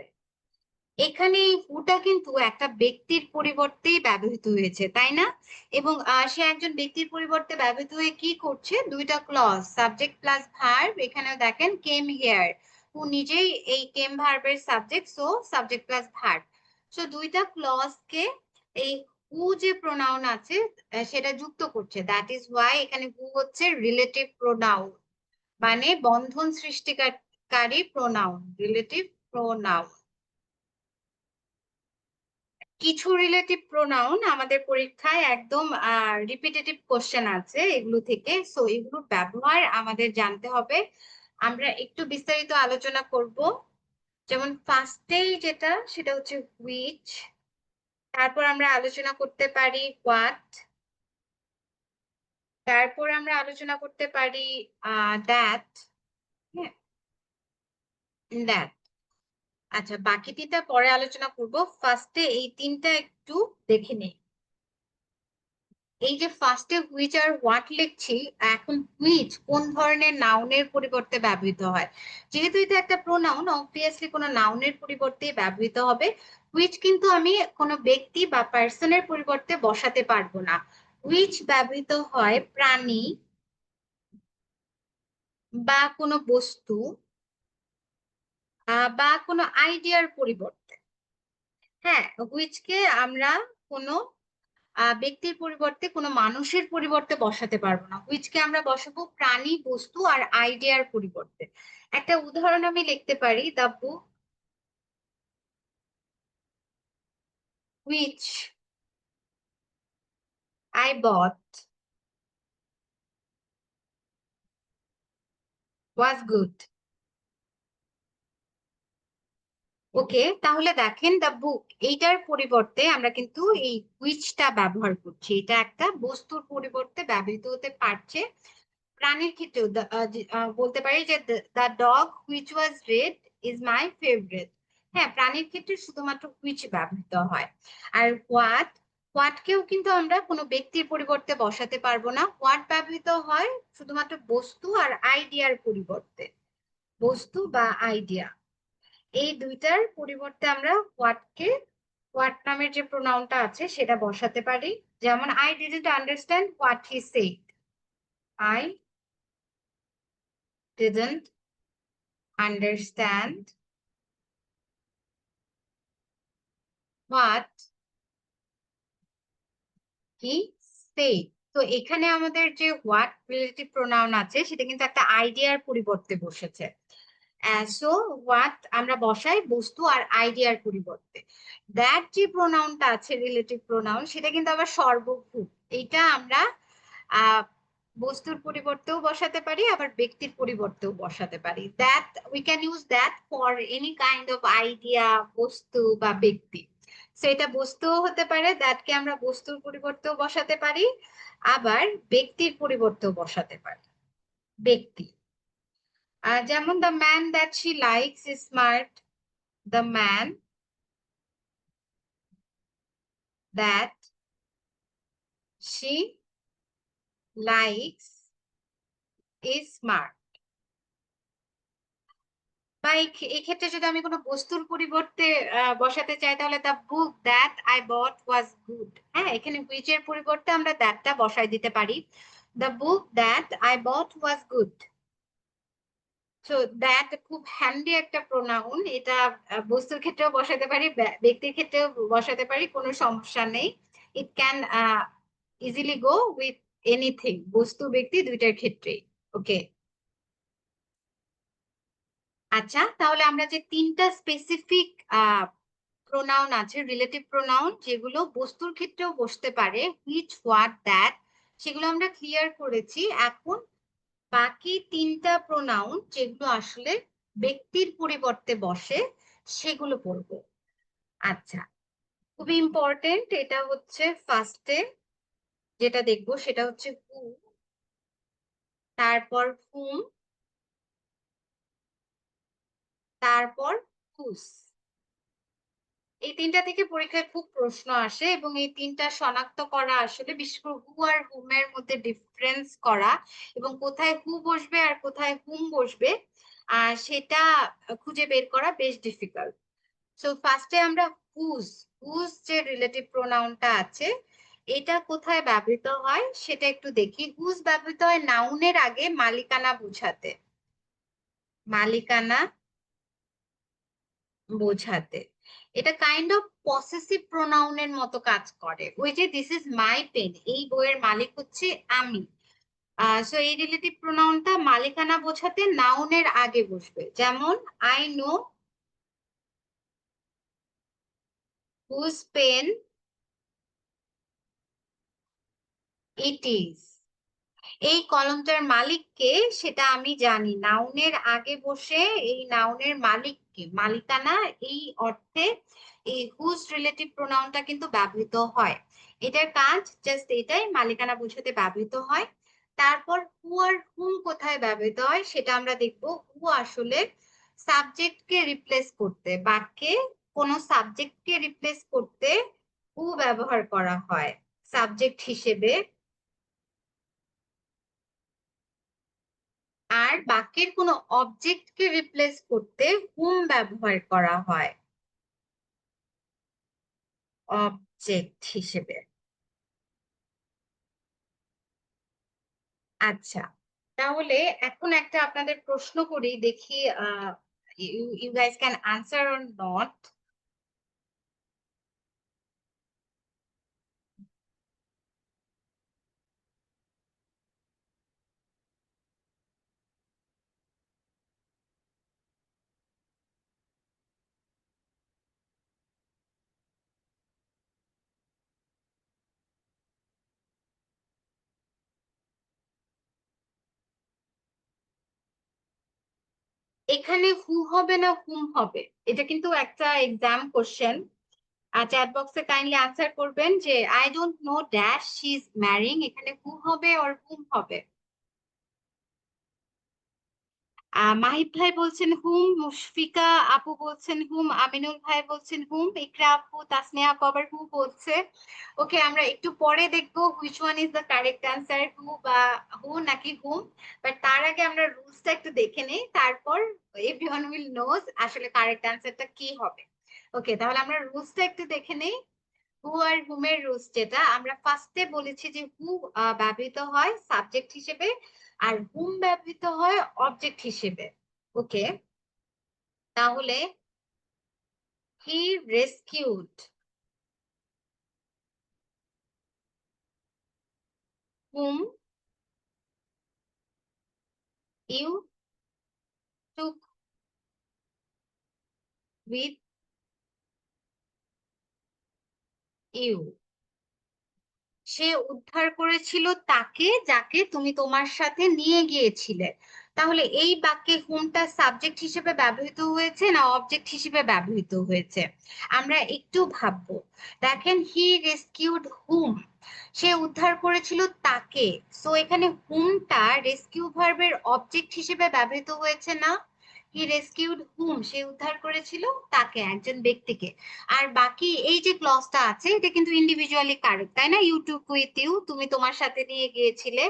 এখানে হুটা কিন্তু একটা ব্যক্তির পরিবর্তেই ব্যবহৃত হয়েছে, তাই না? এবং সে একজন ব্যক্তির পরিবর্তে ব্যবহৃত হয়ে কি করছে, দুইটা ক্লজ সাবজেক্ট প্লাস ভার্ব, এখানেও দেখেন কেম হিয়ার, হু নিজেই এই কেম ভার্বের subject, so subject plus verb, so দুইটা ক্লজকে এই হু যে প্রোনাউন আছে সেটা যুক্ত করছে, দ্যাট ইজ ওয়াই এখানে হু হচ্ছে রিলেটিভ প্রোনাউন, মানে বন্ধন সৃষ্টিকারী প্রোনাউন, রিলেটিভ প্রোনাউন। কিছু রিলেটিভ প্রোনাউন আমাদের পরীক্ষায় একদম রিপিটেটিভ কোশ্চেন আছে এগুলো থেকে, সো এগুলোর ব্যবহার আমাদের জানতে হবে। আমরা একটু বিস্তারিত আলোচনা করব। যেমন ফার্স্টেই যেটা সেটা হচ্ছে হুইচ, তারপর আমরা আলোচনা করতে পারি হোয়াট, তারপর আমরা আলোচনা করতে পারি দ্যাট, হ্যাঁ দ্যাট। আচ্ছা বাকি তিনটা পরে আলোচনা করব, ফার্স্টে এই তিনটা একটু দেখে নেই। এই যে ফার্স্টে হুইচ আর হোয়াট লিখছি, এখন হুইচ কোন ধরনের নাউনের পরিবর্তে ব্যবহৃত হয়, যেহেতু এটা একটা প্রোনাউন অবভিয়াসলি কোনো নাউনের পরিবর্তে ব্যবহৃত হবে। হুইচ কিন্তু আমি কোনো ব্যক্তি বা পার্সনের পরিবর্তে বসাতে পারবো না। হুইচ ব্যবহৃত হয় প্রাণী বা কোনো বস্তু বা কোনো আইডিয়ার পরিবর্তে। হ্যাঁ, হুইচকে আমরা কোনো ব্যক্তির পরিবর্তে কোনো মানুষের পরিবর্তে বসাতে পারবো না, হুইচকে আমরা বসাবো প্রাণী, বস্তু আর আইডিয়ার পরিবর্তে। একটা উদাহরণ আমি লিখতে পারি, the book which I bought was good. Okay, তাহলে দেখেন দ্য বুক এইটার পরিবর্তে আমরা কিন্তু এই হুইচটা ব্যবহার করছি, এটা একটা বস্তুর পরিবর্তে ব্যবহৃত হতে পারছে। প্রাণীর ক্ষেত্রেও বলতে পারি যে the dog which was red is my favourite. হ্যাঁ, প্রাণীর ক্ষেত্রে শুধুমাত্র হুইচ ব্যবহৃত হয়। আর হোয়াট, হোয়াটকেও কিন্তু আমরা কোনো ব্যক্তির পরিবর্তে বসাতে পারবো না, হোয়াট ব্যবহৃত হয় শুধুমাত্র বস্তু আর আইডিয়ার পরিবর্তে, বস্তু বা আইডিয়া এই দুইটার পরিবর্তে আমরা হোয়াটকে, হোয়াট নামের যে প্রোনাউনটা আছে সেটা বসাতে পারি। যেমন I didn't understand what he said, I didn't understand what he said. তো এখানে আমাদের যে হোয়াট রিলেটিভ প্রোনাউন আছে সেটা কিন্তু একটা আইডিয়ার পরিবর্তে বসেছে, সো হোয়াট আমরা বসাই বস্তু আর আইডিয়ার পরিবর্তে। দ্যাট যে প্রোনাউনটা আছে রিলেটিভ প্রোনাউন সেটা কিন্তু আবার সর্বভূক, এইটা আমরা আহ বস্তুর পরিবর্তেও বসাতে পারি আবার ব্যক্তির পরিবর্তেও বসাতে পারি। That we can use that for any kind of idea, বস্তু বা ব্যক্তি। সো এটা বস্তুও হতে পারে, দ্যাটকে আমরা বস্তুর পরিবর্তেও বসাতে পারি আবার ব্যক্তির পরিবর্তেও বসাতে পারি, ব্যক্তি। যেমন the man that she likes is smart, the man that she likes is smart. বা এই ক্ষেত্রে যদি আমি কোনো বস্তুর পরিবর্তে বসাতে চাই তাহলে the book that I bought was good. হ্যাঁ, এখানে হুইচ এর পরিবর্তে আমরা দ্যাটটা বসাই দিতে পারি, the book that I bought was good. So that খুব হ্যান্ডি একটা প্রোনাউন, এটা বস্তুর ক্ষেত্রেও বসাতে পারি ব্যক্তির ক্ষেত্রেও বসাতে পারি, কোনো সমস্যা নেই। It can easily go with anything, বস্তু ব্যক্তি দুইটার ক্ষেত্রেই। ওকে, আচ্ছা তাহলে আমরা যে তিনটা স্পেসিফিক প্রোনাউন আছে রিলেটিভ প্রোনাউন যেগুলো বস্তুর ক্ষেত্রেও বসতে পারে, হুইচ, হোয়াট, দ্যাট, সেগুলো আমরা ক্লিয়ার করেছি। এখন বাকি তিনটা প্রোনাউন যেগুলো আসলে ব্যক্তির পরিবর্তে বসে সেগুলো পড়বো। আচ্ছা, খুবই ইম্পর্টেন্ট, এটা হচ্ছে ফার্স্টে যেটা দেখবো সেটা হচ্ছে হু, তারপর হুম, তারপর হুস। এই তিনটা থেকে পরীক্ষায় খুব প্রশ্ন আসে এবং এই তিনটা শনাক্ত করা আসলে বিশেষ করে হু আর হুম এর মধ্যে ডিফারেন্স করা এবং কোথায় হু বসবে আর কোথায় হুম বসবে সেটা খুঁজে বের করা বেশ ডিফিকাল্ট। সো ফার্স্টে আমরা হুজ হুজ যে রিলেটিভ প্রোনাউনটা আছে এটা কোথায় ব্যবহৃত হয় সেটা একটু দেখি। হুজ ব্যবহৃত হয় নাউনের আগে মালিকানা বোঝাতে, মালিকানা বোঝাতে। এটা কাইন্ড অফ পসেসিভ প্রোনাউনের মতো কাজ করে। ওই যে দিস ইজ মাই পেন, এই বইয়ের মালিক হচ্ছে আমি। সো এই রিলেটিভ প্রোনাউনটা মালিকানা বোঝাতে নাউনের আগে বসবে। যেমন I know whose pen it is. এই কলমটার মালিক কে সেটা আমি জানি। নাউনের আগে বসে এই নাউনের মালিক কে, মালিকানা, এই অর্থে এই হুজ রিলেটিভ প্রোনাউনটা কিন্তু ব্যবহৃত হয়। এটার কাজ জাস্ট এটাই, মালিকানা বোঝাতে ব্যবহৃত হয়। তারপর হু আর হুম কোথায় ব্যবহৃত হয় সেটা আমরা দেখব। হু আসলে সাবজেক্টকে রিপ্লেস করতে, বাক্যে কোনো সাবজেক্টকে রিপ্লেস করতে হু ব্যবহার করা হয় সাবজেক্ট হিসেবে। আর বাক্যের কোনো অবজেক্টকে রিপ্লেস করতে হুম ব্যবহার করা হয় অবজেক্ট হিসেবে। আচ্ছা, তাহলে এখন একটা আপনাদের প্রশ্ন করি, দেখি you guys can answer or not. এখানে হু হবে না হুম হবে, এটা কিন্তু একটা এক্সাম কোশ্চেন। চ্যাট বক্সে কাইন্ডলি আনসার করবেন যে I don't know dash she is marrying, এখানে হু হবে অর হুম হবে। মাহিব ভাই বলছেন হুম, মুশফিকা আপু বলছেন হুম, আমিনুল ভাই বলছেন হুম, ইকরা আপু, তাসনিয়া আপু আবার হু বলছে। ওকে, আমরা একটু পরে দেখবো which one is the correct answer, who বা হু নাকি হুম। বাট তার আগে আমরা রুলসটা একটু দেখে নেই, তারপর এভরিওয়ান উইল নোজ আসলে কারেক্ট অ্যান্সারটা কি হবে। ওকে, তাহলে আমরা রুলসটা একটু দেখে নেই। হু আর হুমের রুলস যেটা আমরা ফার্স্টে বলেছি যে হু ব্যবহৃত হয় সাবজেক্ট হিসেবে আর হুম ব্যবহৃত হয় অবজেক্ট হিসেবে। ওকে, তাহলে he rescued, whom you took with you. সে উদ্ধার করেছিল তাকে যাকে তুমি তোমার সাথে নিয়ে গিয়েছিলে। তাহলে এই বাক্যে হুমটা সাবজেক্ট হিসেবে ব্যবহৃত হয়েছে না অবজেক্ট হিসেবে ব্যবহৃত হয়েছে, আমরা একটু ভাববো। দেখেন হি রেস্কিউড হুম, সে উদ্ধার করেছিল তাকে। সো এখানে হুমটা রেস্কিউ ভার্বের অবজেক্ট হিসেবে ব্যবহৃত হয়েছে না। হি রেস্কিউড হুম, সে উদ্ধার করেছিল তাকে, একজন ব্যক্তিকে। আর বাকি এই যে ক্লজটা আছে এটা কিন্তু ইন্ডিভিজুয়ালি কারেক্ট, তাই না? ইউ টুক উইথ ইউ, তুমি তোমার সাথে নিয়ে গিয়েছিলে।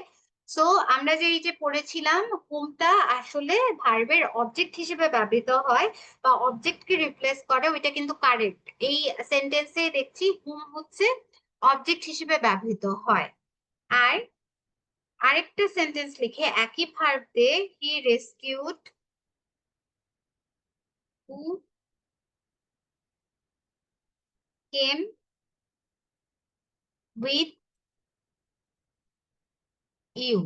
সো আমরা যে এই যে পড়েছিলাম হুমটা আসলে ভার্বের অবজেক্ট হিসেবে ব্যবহৃত হয় বা অবজেক্টকে রিপ্লেস করে, ওইটা কিন্তু কারেক্ট। এই সেন্টেন্সে দেখছি হুম হচ্ছে অবজেক্ট হিসেবে ব্যবহৃত হয়। আর আরেকটা সেন্টেন্স লিখে একই ভার্ব দিয়ে he rescued who came with you.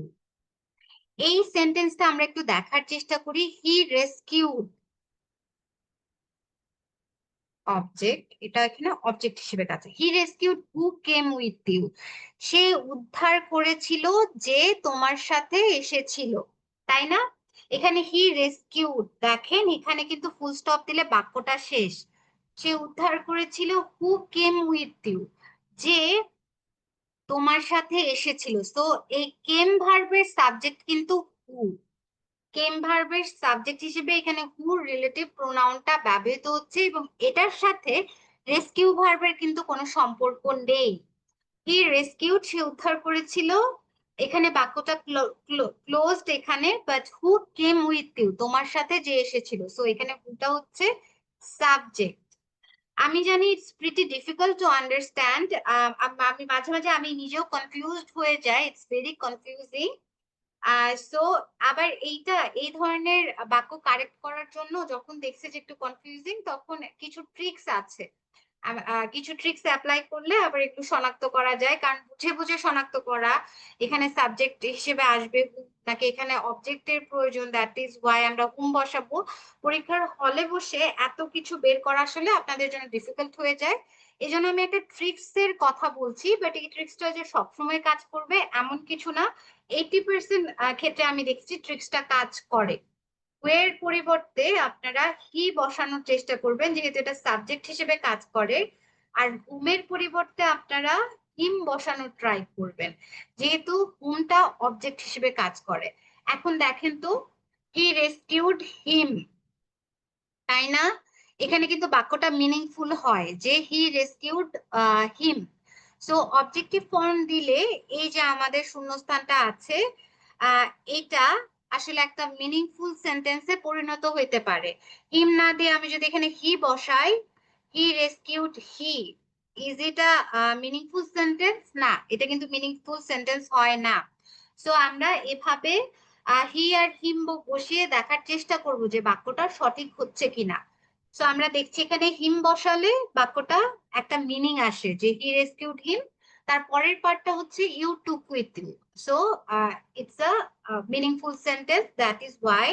এই সেন্টেন্সটা আমরা একটু দেখার চেষ্টা করি। হি রেস্কিউড অবজেক্ট, এটা এখানে অবজেক্ট হিসেবে কাছে। He rescued who came with you, সে উদ্ধার করেছিল যে তোমার সাথে এসেছিল, তাই না? এখানে হি রেস্কিউড, দেখেন এখানে কিন্তু ফুল স্টপ দিলে বাক্যটা শেষ। সে উদ্ধার করেছিল হু কেম উইথ ইউ, যে তোমার সাথে এসেছিল। তো এই কেম ভার্বের সাবজেক্ট কিন্তু হু, কেম ভার্বের সাবজেক্ট হিসেবে এখানে হু রিলেটিভ প্রোনাউনটা ব্যবহৃত হচ্ছে এবং এটার সাথে রেস্কিউ ভার্বের কিন্তু কোনো সম্পর্ক নেই। হি রেস্কিউড, সে উদ্ধার করেছিল, এখানে বাক্যটা ক্লোজড এখানে, but who came with you, তোমার সাথে যে এসেছিল, সো এখানে হুটা হচ্ছে সাবজেক্ট। আমি জানি it's pretty difficult to understand, আমি মাঝে মাঝে আমি নিজেও কনফিউজড হয়ে যাই, ইটস ভেরি কনফিউজিং। সো আবার এই ধরনের বাক্য কারেক্ট করার জন্য যখন দেখছে যে একটু কনফিউজিং, তখন কিছু ট্রিক্স আছে। কিছু ট্রিক্স অ্যাপ্লাই করলে আবার একটু শনাক্ত করা যায়, কারণ বুঝে বুঝে শনাক্ত করা, এখানে সাবজেক্ট হিসেবে আসবে who, নাকি এখানে অবজেক্টের প্রয়োজন, দ্যাট ইজ ওয়াই আমরা হুম বসাবো। পরীক্ষার হলে বসে এত কিছু বের করা আসলে আপনাদের জন্য ডিফিকাল্ট হয়ে যায়। এই জন্য আমি একটা ট্রিক্স এর কথা বলছি, বাট এই ট্রিক্সটা যে সবসময় কাজ করবে এমন কিছু না। 80% ক্ষেত্রে আমি দেখছি ট্রিক্সটা কাজ করে। ওয়ের পরিবর্তে আপনারা হি বসানোর চেষ্টা করবেন, যেহেতু এটা সাবজেক্ট হিসেবে কাজ করে। আর হুমের পরিবর্তে আপনারা হিম বসানোর ট্রাই করবেন, যেহেতু হুমটা অবজেক্ট হিসেবে কাজ করে। এখন দেখেন তো, হি রেস্কিউড হিম, তাই না? এখানে কিন্তু বাক্যটা মিনিংফুল হয় যে হি রেস্কিউড হিম। সো অবজেক্টিভ ফর্ম দিলে এই যে আমাদের শূন্যস্থানটা আছে, আহ এটা আসলে একটা মিনিংফুল সেন্টেন্সে পরিণত হইতে পারে। হিম না দিয়ে আমি যদি এখানে হি বসাই, হি রেস্কিউড হি, ইজ এটা মিনিংফুল সেন্টেন্স? না, এটা কিন্তু মিনিংফুল সেন্টেন্স হয় না। সো আমরা এভাবে হি আর হিম বসিয়ে দেখার চেষ্টা করব যে বাক্যটা সঠিক হচ্ছে কিনা। সো আমরা দেখছি এখানে হিম বসালে বাক্যটা একটা মিনিং আসে, যে হি রেস্কিউড হিম, তার পরের পার্টটা হচ্ছে you took with you. So it's a meaningful sentence, that is why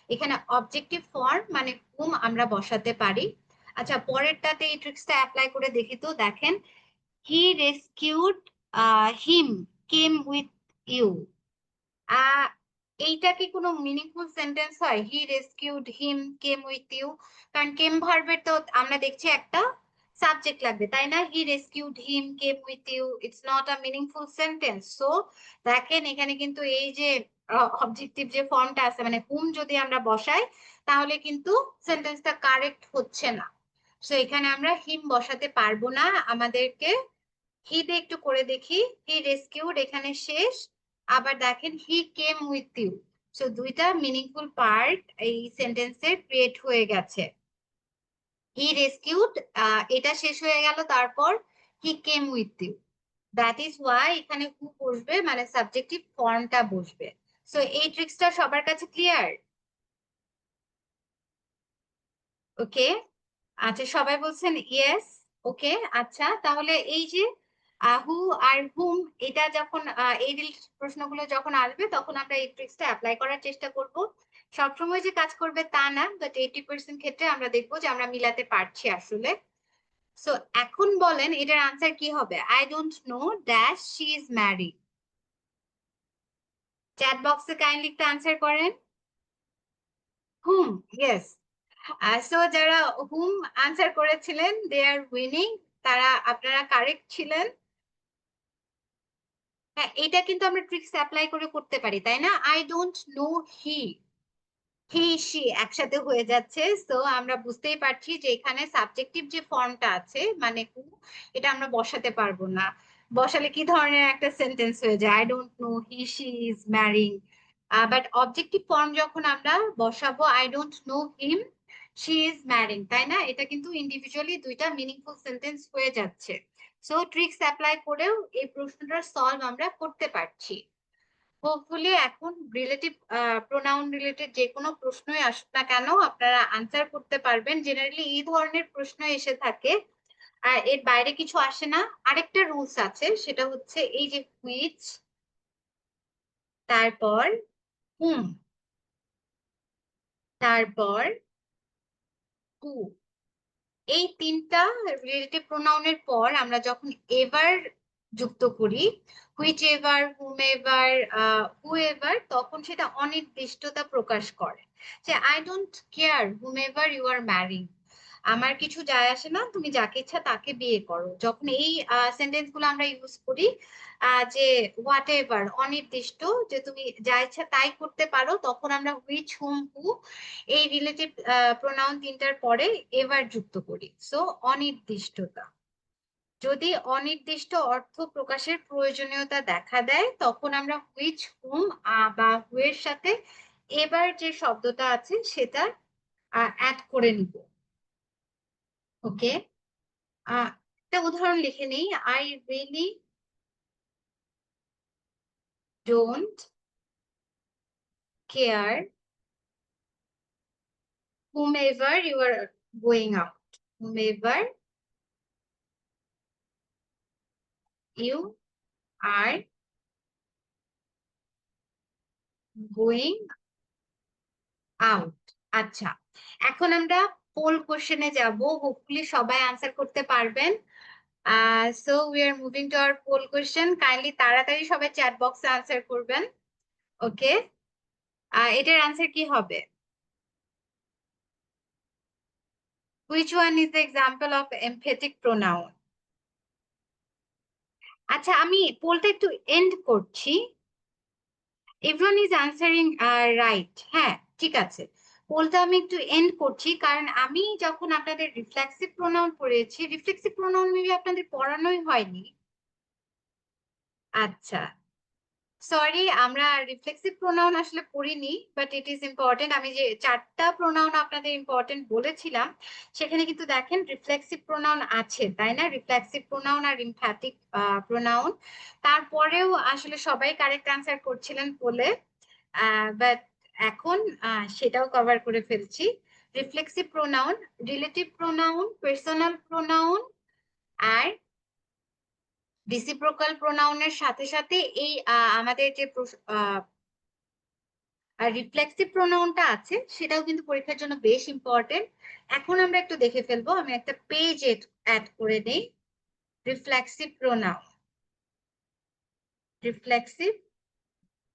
এখানে অবজেক্টিভ ফর্ম মানে হুম আমরা বসাতে পারি। আচ্ছা, পরেরটাতে এই ট্রিক্সটা অ্যাপ্লাই করে দেখি তো। দেখেন, he rescued him came with you. Ah এইটা কি কোনো মিনিংফুল সেন্টেন্স হয়? He rescued him came with you, কারণ কেম ভার্বের তো আমরা দেখছি একটা সাবজেক্ট লাগবে, তাই না? He rescued him came with you, it's not a meaningful sentence. So দেখেন এখানে কিন্তু এই যে অবজেক্টিভ যে ফর্মটা আছে, মানে হুম যদি আমরা বসাই, তাহলে কিন্তু সেন্টেন্সটা কারেক্ট হচ্ছে না। সো এখানে আমরা হিম বসাতে পারবো না, আমাদেরকে হি দিয়ে একটু করে দেখি। হি রেস্কিউড এখানে শেষ, আবার দেখেন হি কেম উইথ ইউ। সো দুইটা মিনিংফুল পার্ট এই সেন্টেন্সে ক্রিয়েট হয়ে গেছে। হি রেস্কিউড, এটা শেষ হয়ে গেল, তারপর he came with you, that is why এখানে হু বসবে, মানে সাবজেক্টিভ ফর্মটা বসবে। সো এই ট্রিক্সটা সবার কাছে ক্লিয়ার? ওকে, আচ্ছা সবাই বলছেন ইয়েস। ওকে, আচ্ছা তাহলে এই যে হু আর হুম, এটা যখন এই রিলেটেড প্রশ্নগুলো যখন আসবে, তখন আমরা এই ট্রিক্সটা অ্যাপ্লাই করার চেষ্টা করব। সবসময় যে কাজ করবে তা না, বাট 80% ক্ষেত্রে আমরা দেখবো যে আমরা মিলাতে পারছি আসলে। সো এখন বলেন এটার আনসার কি হবে? I don't know dash she is married. Chat বক্সে কাইন্ডলি একটা আনসার করেন। হুম, ইয়েস। সো যারা হুম আনসার করেছিলেন দে আর উইনিং, তারা আপনারা কারেক্ট ছিলেন। হ্যাঁ, এটা কিন্তু আমরা ট্রিক্স অ্যাপ্লাই করে করতে পারি, তাই না? I don't no he, he she একসাথে হয়ে যাচ্ছে। সো আমরা বুঝতেই পারছি যে এখানে সাবজেক্টিভ যে ফর্মটা আছে মানে হু, এটা আমরা বসাতে পারবো না। বসালে কি ধরনের একটা সেন্টেন্স হয়ে যায়? I don't no he she is ম্যারিং। But objective form যখন আমরা বসাবো, I don't know him she is ম্যারিং, তাই না? এটা কিন্তু ইন্ডিভিজুয়ালি দুইটা মিনিংফুল সেন্টেন্স হয়ে যাচ্ছে। সো ট্রিক্স অ্যাপ্লাই করেও এই প্রশ্নটার সলভ আমরা করতে পারছি। হোপফুলি এখন রিলেটিভ প্রোনাউন রিলেটেড যে কোনো প্রশ্নই আসুক না কেন, আপনারা আনসার করতে পারবেন। জেনারেলি এই ধরনের প্রশ্ন এসে থাকে, আর এর বাইরে কিছু আসে না। আরেকটা রুলস আছে, সেটা হচ্ছে এই যে হুইচ, তারপর হুম, তারপর হু, এই তিনটা রিলেটিভ প্রোনাউনের পর আমরা যখন এভার যুক্ত করি, whichever, whomever, whoever, তখন সেটা অনির্দিষ্টতা প্রকাশ করে। যে I don't care whomever you are marrying, আমার কিছু যায় আসে না, তুমি যাকে ইচ্ছা তাকে বিয়ে করো। যখন এই সেন্টেন্স গুলো আমরা ইউজ করি, যে হোয়াট এভার, অনির্দিষ্ট, যে তুমি যা ইচ্ছা তাই করতে পারো, তখন আমরা হুইচ, হুম, হু এই রিলেটিভ প্রোনাউন তিনটার পরে এভার যুক্ত করি। সো অনির্দিষ্টতা। যদি অনির্দিষ্ট অর্থ প্রকাশের প্রয়োজনীয়তা দেখা দেয়, তখন আমরা হুইচ, হুম বা হু এর সাথে এবার যে শব্দটা আছে সেটা অ্যাড করে নিব। ওকে, একটা উদাহরণ লিখে নেই। I really don't care whomever you are going out, whomever you are going out। আচ্ছা, এখন আমরা পোল কোশ্চেনে যাব, হোপফুলি সবাই আনসার করতে পারবেন। So we are moving to our poll question. Kindly তাড়াতাড়ি সবাই চ্যাট বক্সে আনসার করবেন। ওকে, এটার আনসার কি হবে? Which one is the example of emphatic pronoun? আচ্ছা, আমি পোলটা একটু এন্ড করছি। Everyone is answering right. হ্যাঁ, ঠিক আছে। পোলটা আমি একটু এন্ড করছি, কারণ আমি যখন আপনাদের রিফ্লেক্সিভ প্রোনাউন পড়িয়েছি, রিফ্লেক্সিভ প্রোনাউন মেবি আপনাদের পড়ানোই হয়নি। আচ্ছা, সরি, আমরা রিফ্লেক্সিভ প্রোনাউন আসলে পড়িনি, বাট ইট ইজ ইম্পর্টেন্ট। আমি যে চারটা প্রোনাউন আপনাদের ইম্পর্টেন্ট বলেছিলাম, সেখানে কিন্তু দেখেন রিফ্লেক্সিভ প্রোনাউন আছে, তাই না? রিফ্লেক্সিভ প্রোনাউন আর এমফ্যাটিক প্রোনাউন। তারপরেও আসলে সবাই কারেক্ট আনসার করছিলেন বলে, বাট এখন সেটাও কভার করে ফেলছি। Reflexive pronoun, relative pronoun, personal pronoun আর রিসিপ্রোকাল প্রোনাউনের সাথে সাথে এই আমাদের যে রিফ্লেক্সিভ প্রোনাউনটা আছে, সেটাও কিন্তু পরীক্ষার জন্য বেশ ইম্পর্টেন্ট। এখন আমরা একটু দেখে ফেলবো। আমি একটা পেজ অ্যাড করে নেই। Reflexive pronoun, reflexive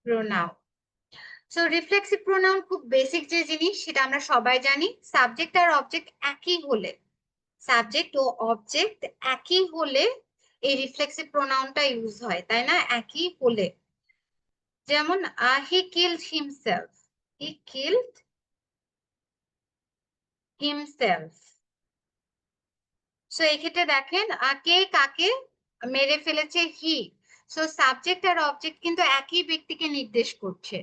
pronoun. So reflexive pronoun খুব বেসিক যে জিনিস, সেটা আমরা সবাই জানি। সাবজেক্ট আর অবজেক্ট একই হলে, সাবজেক্ট ও অবজেক্ট একই হলে এই রিফ্লেক্সিভ প্রোনাউনটা ইউজ হয়, তাই না? একই হলে, যেমন হি কিলড হিমসেলফ, হি কিলড হিমসেলফ। সো এক্ষেত্রে দেখেন কে কাকে মেরে ফেলেছে, হি। সো সাবজেক্ট আর অবজেক্ট কিন্তু একই ব্যক্তিকে নির্দেশ করছে।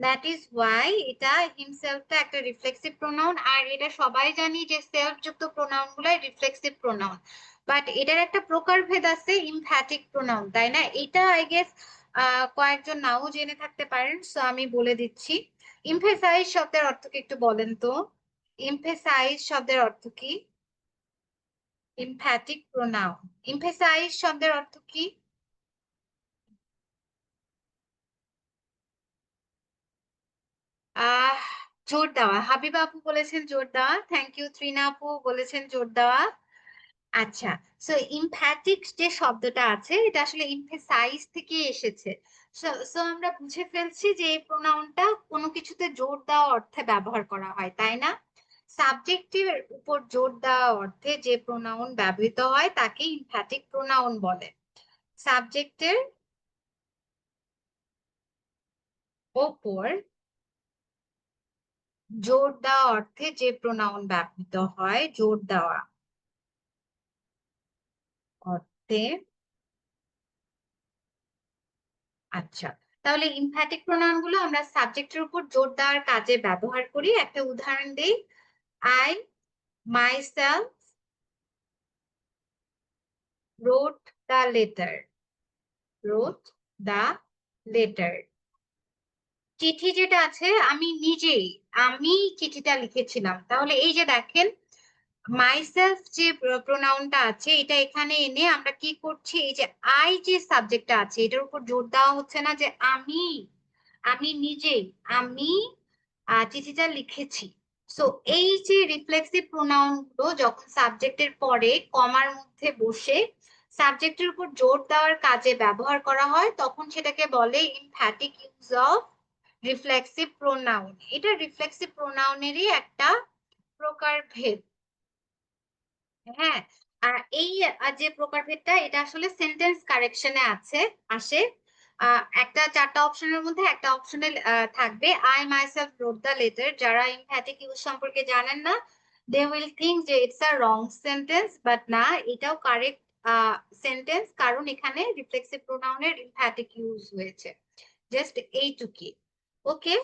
দ্যাট ইজ ওয়াই এটা হিমসেলফটা একটা রিফ্লেক্সিভ প্রোনাউন। আর এটা সবাই জানি যে সেলফ যুক্ত প্রোনাউন গুলাই রিফ্লেক্সিভ প্রোনাউন। বাট এটার একটা প্রকারভেদ আছে, ইমফ্যাটিক প্রোনাউন, তাই না? এটা আই গেস কয়েকজন নাও জেনে থাকতে পারেন, সো আমি বলে দিচ্ছি। ইমফেসাইজ শব্দের অর্থ কি একটু বলেন তো? ইমফেসাইজ শব্দের অর্থ কি? Emphatic pronoun. এমফেসাইজ শব্দের অর্থ কি? আহ জোর দেওয়া। হাবিবা আপু বলেছেন জোর দেওয়া। Thank you. ত্রিনা আপু বলেছেন জোর দেওয়া। আচ্ছা, সো ইমফ্যাটিক যে শব্দটা আছে, এটা আসলে এমফেসাইজ থেকে এসেছে। সো আমরা বুঝে ফেলছি যে এই প্রোনাউনটা কোনো কিছুতে জোর দেওয়া অর্থে ব্যবহার করা হয়, তাই না? সাবজেক্টের উপর জোর দেওয়া অর্থে যে প্রোনাউন ব্যবহৃত হয় তাকে ইমফ্যাটিক প্রোনাউন বলে। সাবজেক্টের ওপর জোর দেওয়া অর্থে যে প্রোনাউন ব্যবহৃত হয়, জোর দেওয়া অর্থে। আচ্ছা, তাহলে ইমফ্যাটিক প্রোনাউন গুলো আমরা সাবজেক্টের উপর জোর দেওয়ার কাজে ব্যবহার করি। একটা উদাহরণ দেই। I myself wrote the letter, wrote the letter. চিঠি যেটা আছে, আমি চিঠিটা লিখেছিলাম। তাহলে এই যে দেখেন, মাইসেলফ যে প্রোনাউনটা আছে, এটা এখানে এনে আমরা কি করছি, এই যে আই যে সাবজেক্টটা আছে এটার উপর জোর দেওয়া হচ্ছে না যে আমি নিজেই, আমি চিঠিটা লিখেছি। সো এই যে রিফ্লেক্সিভ প্রোনাউন গুলো যখন সাবজেক্টের পরে কমার মধ্যে বসে সাবজেক্টের উপর জোর দেওয়ার কাজে ব্যবহার করা হয়, তখন সেটাকে বলে emphatic use of reflexive pronoun. এটা রিফ্লেক্সিভ প্রোনাউনেরই একটা প্রকারভেদ। হ্যাঁ, এই যে প্রকারভেদটা এটা আসলে সেন্টেন্স কারেকশনে আসে। একটা 4টা অপশনের মধ্যে একটা অপশনে থাকবে I myself wrote the letter. যারা এমফ্যাটিক ইউজ সম্পর্কে জানেন না, দে উইল থিংক যে it's a wrong sentence, but না, এটাও কারেক্ট সেন্টেন্স, কারণ এখানে রিফ্লেক্সিভ প্রোনাউনের এমফ্যাটিক ইউজ হয়েছে। জাস্ট এইটুকি। ওকে,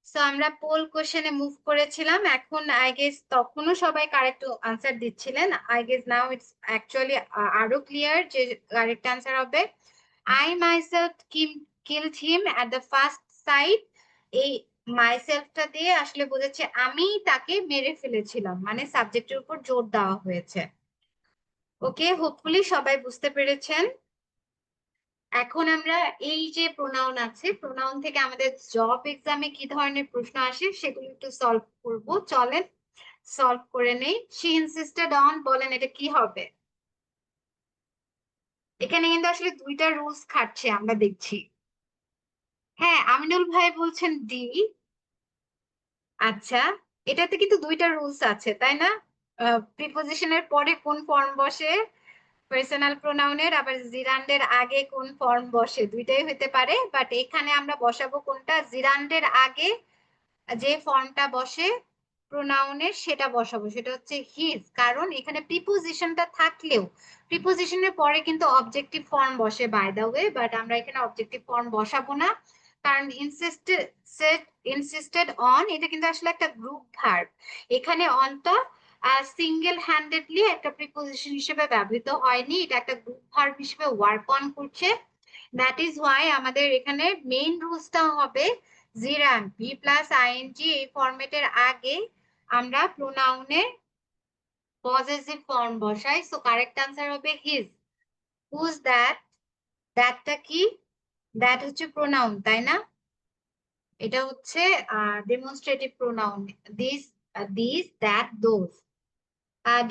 সো আমরা পোল কোশ্চেনে মুভ করেছিলাম। এখন আই গেস তখনও সবাই কারেক্ট আনসার দিচ্ছিলেন। I guess now it's actually আরো ক্লিয়ার যে কারেক্ট আনসার হবে I myself killed him at the first sight. এই মাইসেলফটা দিয়ে আসলে বোঝাচ্ছে আমি তাকে মেরে ফেলেছিলাম, মানে সাবজেক্টের উপর জোর দেওয়া হয়েছে। ওকে, হোপফুলি সবাই বুঝতে পেরেছেন। এখন আমরা এই যে প্রোনাউন আছে, প্রোনাউন থেকে আমাদের জব এক্সামে কি ধরনের প্রশ্ন আসে সেগুলো একটু সলভ করব। চলেন সলভ করে নেই। শি ইনসিস্টেড অন, বলেন এটা কি হবে? এখানে কিন্তু আসলে দুইটা রুলস খাটছে আমরা দেখছি। হ্যাঁ, আমিনুল ভাই বলছেন ডি। আচ্ছা, এটাতে কিন্তু দুইটা রুলস আছে, তাই না? প্রিপোজিশনের পরে কোন ফর্ম বসে, পার্সোনাল প্রোনাউনের, আবার জিরান্ডের আগে কোন ফর্ম বসে, দুইটাই হতে পারে। বাট এখানে আমরা বসাবো কোনটা, জিরান্ডের আগে যে ফর্মটা বসে প্রোনাউনের সেটা বসাবো, সেটা হচ্ছে হিজ। কারণ এখানে প্রিপোজিশনটা থাকলেও প্রিপোজিশনের পরে কিন্তু অবজেক্টিভ ফর্ম বসে বাই দা ওয়ে, বাট আমরা এখানে অবজেক্টিভ ফর্ম বসাবো না। কারণ ইনসিস্টেড অন এটা কিন্তু আসলে একটা গ্রুপ ভার্ব। এখানে অনটা সিঙ্গেল হ্যান্ডেডলি একটা প্রিপোজিশন হিসেবে ব্যবহৃত হয়নি, এটা একটা গ্রুপ ভার্ব হিসেবে ওয়ার্ক অন করছে। দ্যাট ইজ ওয়াই আমাদের এখানে মেইন রুলসটা হবে জিরান ভি প্লাস আইএনজি এই ফরম্যাটের আগে আমরা প্রোনাউনের পজেসিভ ফর্ম বসাই। সো কারেক্ট আনসার হবে হিজ। হুজ দ্যাট, দ্যাটটা কি? দ্যাট হচ্ছে প্রোনাউন, তাই না? এটা হচ্ছে demonstrative pronoun. This, this, that, those.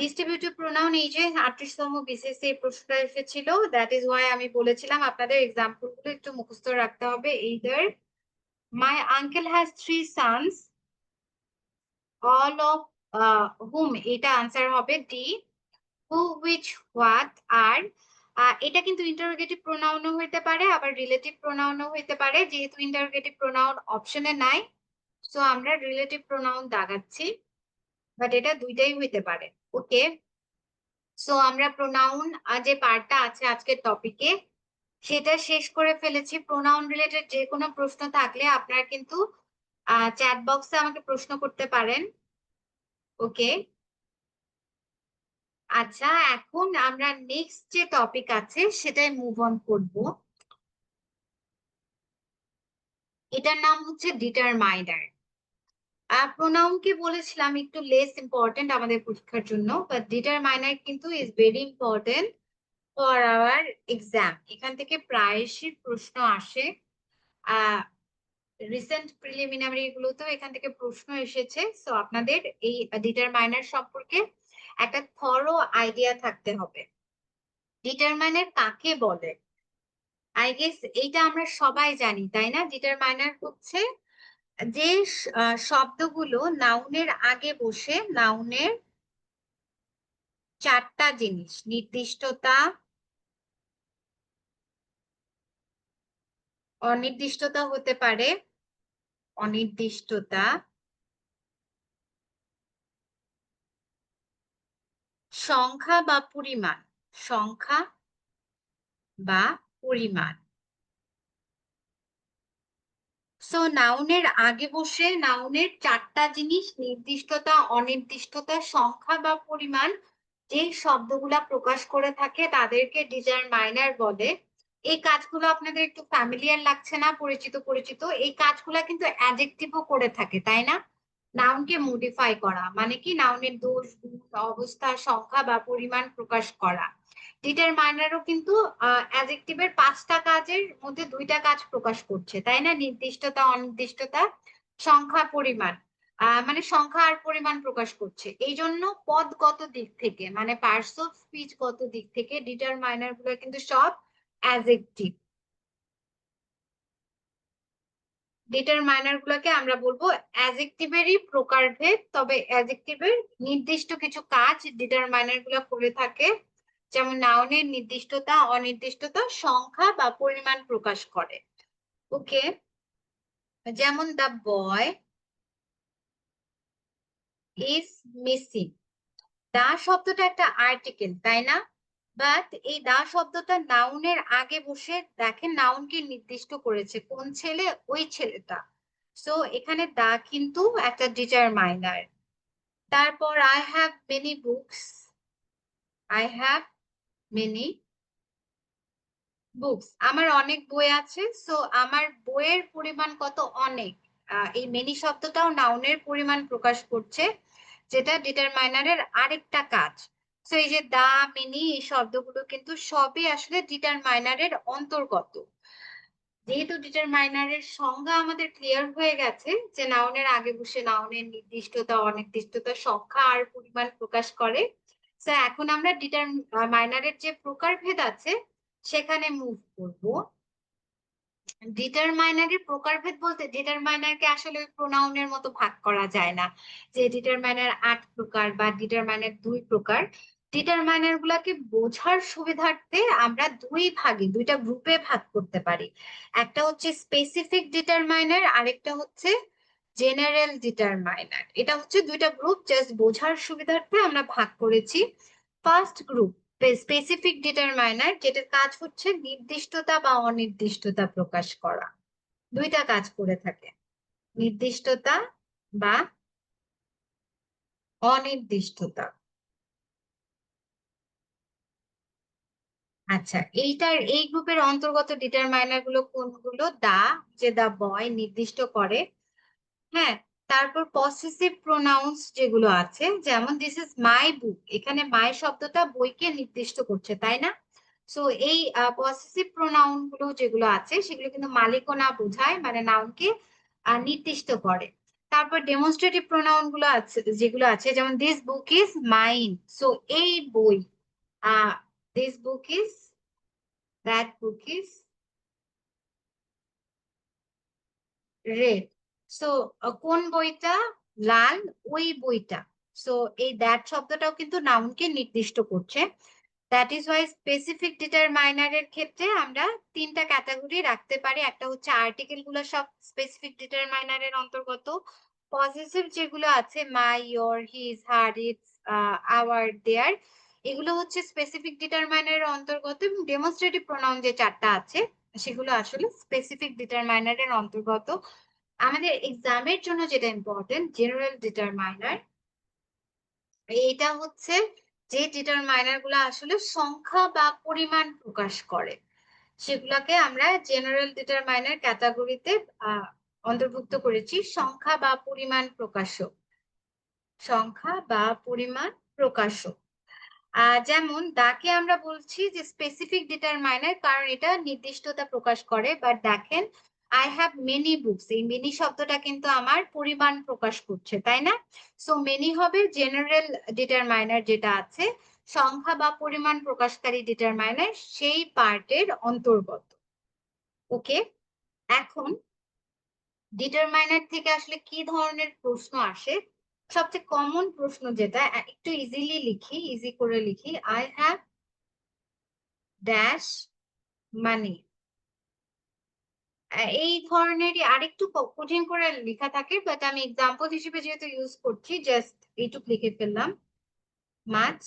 Distributive pronoun এই যে 38তম বিসিএস এই প্রশ্নটা এসেছিল, দ্যাট ইজ ওয়াই আমি বলেছিলাম আপনাদের এক্সাম্পল গুলো একটু মুখস্থ রাখতে হবে। either my uncle has 3 sons, all of whom, এটা আনসার হবে ডি। who, which, what, আর এটা কিন্তু ইন্টারোগেটিভ প্রোনাউনও হইতে পারে, আবার রিলেটিভ প্রোনাউনও হইতে পারে। যেহেতু ইন্টারোগেটিভ প্রোনাউন অপশনে নাই, সো আমরা রিলেটিভ প্রোনাউন দাগাচ্ছি, বাট এটা দুইটাই হইতে পারে। ওকে, সো আমরা প্রোনাউন যে পার্টটা আছে আজকের টপিকে সেটা শেষ করে ফেলেছি। প্রোনাউন রিলেটেড যে কোনো প্রশ্ন থাকলে আপনারা কিন্তু চ্যাট বক্সে আমাকে প্রশ্ন করতে পারেন। ওকে, আচ্ছা, এখন আমরা নেক্সট যে টপিক আছে সেটাই মুভ অন করব। এটার নাম হচ্ছে ডিটারমাইনার। প্রোনাউনকে বলেছিলাম একটু লেস ইম্পর্টেন্ট আমাদের পরীক্ষার জন্য, বাট ডিটারমাইনার কিন্তু is very important for our exam. এখান থেকে প্রায়শই প্রশ্ন আসে। আহ রিসেন্ট প্রিলিমিনারি গুলোতেও এখান থেকে প্রশ্ন এসেছে। সো আপনাদের এই ডিটারমাইনার সম্পর্কে একটা থরো আইডিয়া থাকতে হবে। ডিটারমাইনার কাকে বলে? আই গেস এইটা আমরা সবাই জানি, তাই না? ডিটারমাইনার হচ্ছে যে শব্দগুলো নাউনের আগে বসে নাউনের 4টা জিনিস, নির্দিষ্টতা, অনির্দিষ্টতা হতে পারে, অনির্দিষ্টতা, সংখ্যা বা পরিমাণ, সংখ্যা বা পরিমাণ। সো নাউনের আগে বসে নাউনের 4টা জিনিস, নির্দিষ্টতা, অনির্দিষ্টতা, সংখ্যা বা পরিমাণ, যে শব্দগুলা প্রকাশ করে থাকে তাদেরকে ডিটারমাইনার বলে। এই কাজগুলো আপনাদের একটু ফ্যামিলিয়ার লাগছে না? পরিচিত পরিচিত এই কাজগুলা কিন্তু অ্যাডজেক্টিভও করে থাকে, তাই না? নাউনকে মডিফাই করা মানে কি, নাউনের দোষ, গুণ, অবস্থা, সংখ্যা বা পরিমাণ প্রকাশ করা। ডিটারমাইনারও কিন্তু অ্যাডজেক্টিভের 5টা কাজের মধ্যে 2টা কাজ প্রকাশ করছে, তাই না? নির্দিষ্টতা, অনির্দিষ্টতা, সংখ্যা, পরিমাণ। মানে সংখ্যা আর পরিমাণ প্রকাশ করছে। এই জন্য পদগত দিক থেকে মানে পার্টস অফ স্পিচ গত দিক থেকে ডিটারমাইনার গুলো কিন্তু সব অ্যাডজেক্টিভ। ডিটারমাইনার গুলোকে আমরা বলবো অ্যাডজেক্টিভেরই প্রকারভেদ, তবে অ্যাডজেক্টিভের নির্দিষ্ট কিছু কাজ ডিটারমাইনার গুলো করে থাকে, যেমন নাউনের নির্দিষ্টতা, অনির্দিষ্টতা, সংখ্যা বা পরিমাণ প্রকাশ করে। ওকে, যেমন দ্য বয় ইজ মিসিং। দা শব্দটা একটা আর্টিকেল, তাই না? বাট এই দা শব্দটা নাউনের আগে বসে দেখেন নাউনকে নির্দিষ্ট করেছে কোন ছেলে, ওই ছেলেটা। সো এখানে দা কিন্তু একটা ডিটারমাইনার। তারপর I have many books, I have many books, আমার অনেক বই আছে। সো আমার বইয়ের পরিমাণ কত, অনেক। এই মেনি শব্দটাও নাউনের পরিমাণ প্রকাশ করছে, যেটা ডিটারমাইনারের আরেকটা কাজ। সো এই যে দা, মেনি, এই শব্দগুলো কিন্তু সবই আসলে ডিটারমাইনারের অন্তর্গত। যেহেতু ডিটারমাইনারের সংজ্ঞা আমাদের ক্লিয়ার হয়ে গেছে যে নাউনের আগে বসে নাউনের নির্দিষ্টতা, অনির্দিষ্টতা, সংখ্যা আর পরিমাণ প্রকাশ করে, তো এখন আমরা ডিটারমাইনারের যে প্রকারভেদ আছে সেখানে মুভ করব। ডিটারমাইনারের প্রকারভেদ বলতে ডিটারমাইনারকে আসলে ওই প্রোনাউনের মতো ভাগ করা যায় না যে ডিটারমাইনার 8 প্রকার বা ডিটারমাইনার 2 প্রকার। ডিটারমাইনার গুলাকে বোঝার সুবিধার্থে আমরা দুইটা গ্রুপে ভাগ করতে পারি। একটা হচ্ছে স্পেসিফিক ডিটারমাইনার, আরেকটা হচ্ছে জেনারেল ডিটারমাইনার। এটা হচ্ছে দুইটা গ্রুপ, জাস্ট বোঝার সুবিধার্থে আমরা ভাগ করেছি। ফার্স্ট গ্রুপ স্পেসিফিক ডিটারমাইনার, যেটার কাজ হচ্ছে নির্দিষ্টতা বা অনির্দিষ্টতা প্রকাশ করা। দুইটা কাজ করে থাকে, নির্দিষ্টতা বা অনির্দিষ্টতা। আচ্ছা, এই গ্রুপের অন্তর্গত ডিটারমাইনার গুলো কোনগুলো? দা, যে দা বয় নির্দিষ্ট করে। হ্যাঁ, তারপর পসেসিভ প্রোনাউন্স যেগুলো আছে, যেমন দিস ইজ মাই বুক, এখানে মাই শব্দটা বইকে নির্দিষ্ট করছে, তাই না? সো এই পসেসিভ প্রোনাউন গুলো যেগুলো আছে সেগুলো কিন্তু মালিকানা বোঝায়, মানে নাউনকে নির্দিষ্ট করে। তারপর ডেমনস্ট্রেটিভ প্রোনাউন গুলো আছে, যেগুলো আছে, যেমন this book is mine, so এই বই, this book is, that book is red. So কোন বইটা লাল, ওই বইটা। সো এই দ্যাট শব্দটাও কিন্তু নাউনকে নির্দিষ্ট করছে। দ্যাট ইজ ওয়াই স্পেসিফিক ডিটারমাইনারের ক্ষেত্রে আমরা তিনটা ক্যাটাগরি রাখতে পারি। একটা হচ্ছে আর্টিকেল গুলো সব স্পেসিফিক ডিটারমাইনারের অন্তর্গত। পজিটিভ যেগুলো আছে my, your, his, her, its, our, their, এগুলো হচ্ছে স্পেসিফিক ডিটারমাইনারের অন্তর্গত। এবং ডেমনস্ট্রেটিভ প্রোনাউন যে চারটা আছে সেগুলো আসলে স্পেসিফিক ডিটারমাইনারের অন্তর্গত। আমাদের এক্সামের জন্য যেটা ইম্পর্টেন্ট, জেনারেল ডিটারমাইনার, এটা হচ্ছে যে ডিটারমাইনার গুলো আসলে সংখ্যা বা পরিমাণ প্রকাশ করে, সেগুলাকে আমরা জেনারেল ডিটারমাইনার ক্যাটাগরিতে অন্তর্ভুক্ত করেছি। সংখ্যা বা পরিমাণ প্রকাশক, সংখ্যা বা পরিমাণ প্রকাশক। যেমন দাকে আমরা বলছি যে স্পেসিফিক ডিটারমাইনার, কারণ এটা নির্দিষ্টতা প্রকাশ করে। বাট দেখেন আই হ্যাভ মেনি বুকস, এই মেনি শব্দটা কিন্তু আমার পরিমাণ প্রকাশ করছে, তাই না? সো মেনি হবে জেনারেল ডিটারমাইনার, যেটা আছে সংখ্যা বা পরিমাণ প্রকাশকারী ডিটারমাইনার সেই পার্টের অন্তর্গত। ওকে, এখন ডিটারমাইনার থেকে আসলে কি ধরনের প্রশ্ন আসে? সবচেয়ে কমন প্রশ্ন যেটা, একটু ইজিলি লিখি, ইজি করে লিখি, আই হ্যাভ ড্যাশ মানি। এই ধরনেরই আরেকটু কঠিন করে লেখা থাকে, বাট আমি এক্সাম্পল হিসেবে যেহেতু ইউজ করছি, জাস্ট এইটুক লিখে ফেললাম, মাছ,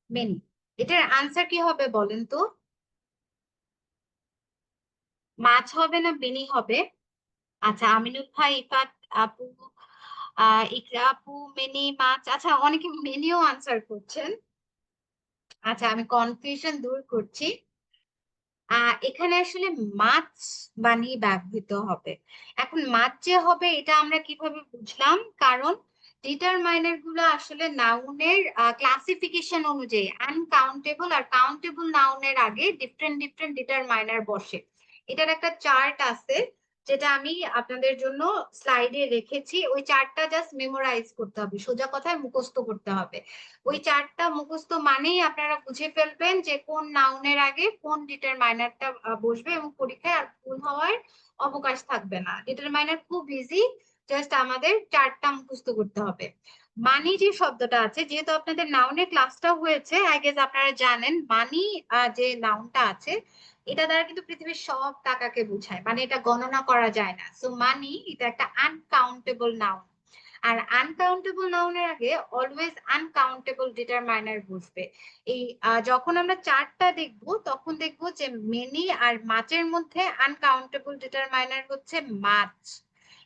মেনি। এটার আনসার কি হবে বলেন তো? মাছ হবে না মেনি হবে? আচ্ছা, আমিনুল ভাই, ইফাত আপু, ইকরা আপু, মেনি, মাছ। আচ্ছা, অনেকে মেনিও আনসার করছেন। আচ্ছা, আমি কনফিউশন দূর করছি। এখানে আসলে মাছ বানিয়ে ব্যবহৃত হবে। এখন মাছ যে হবে এটা আমরা কিভাবে বুঝলাম? কারণ ডিটারমাইনার গুলো আসলে নাউনের ক্লাসিফিকেশন অনুযায়ী আনকাউন্টেবল আর কাউন্টেবল নাউনের আগে ডিফারেন্ট ডিফারেন্ট ডিটারমাইনার বসে। এটার একটা চার্ট আছে, যেটা আমি আপনাদের জন্য স্লাইডে রেখেছি। ওই চার্টটা জাস্ট মেমোরাইজ করতে হবে, সোজা কথায় মুখস্থ করতে হবে। ওই চার্টটা মুখস্থ মানেই আপনারা বুঝে ফেলবেন যে কোন নাউনের আগে কোন ডিটারমাইনারটা বসবে, এবং পরীক্ষায় আর ভুল হওয়ার অবকাশ থাকবে না। ডিটারমাইনার খুব ইজি, জাস্ট আমাদের চারটা মুখস্থ করতে হবে। মানি যে শব্দটা আছে, যেহেতু আপনাদের নাউনের ক্লাসটা হয়েছে, আই গেস আপনারা জানেন মানি যে নাউনটা আছে, এটা দ্বারা কিন্তু পৃথিবীর সব টাকাকে বোঝায়, মানে এটা গণনা করা যায় না। সো মানি এটা একটা আনকাউন্টেবল নাউন। আর আনকাউন্টেবল নাউনের আগে অলওয়েজ আনকাউন্টেবল ডিটারমাইনার বসবে। এই যখন আমরা চার্টটা দেখব তখন দেখব যে মেনি আর মাচের মধ্যে আনকাউন্টেবল ডিটারমাইনার হচ্ছে মাচ।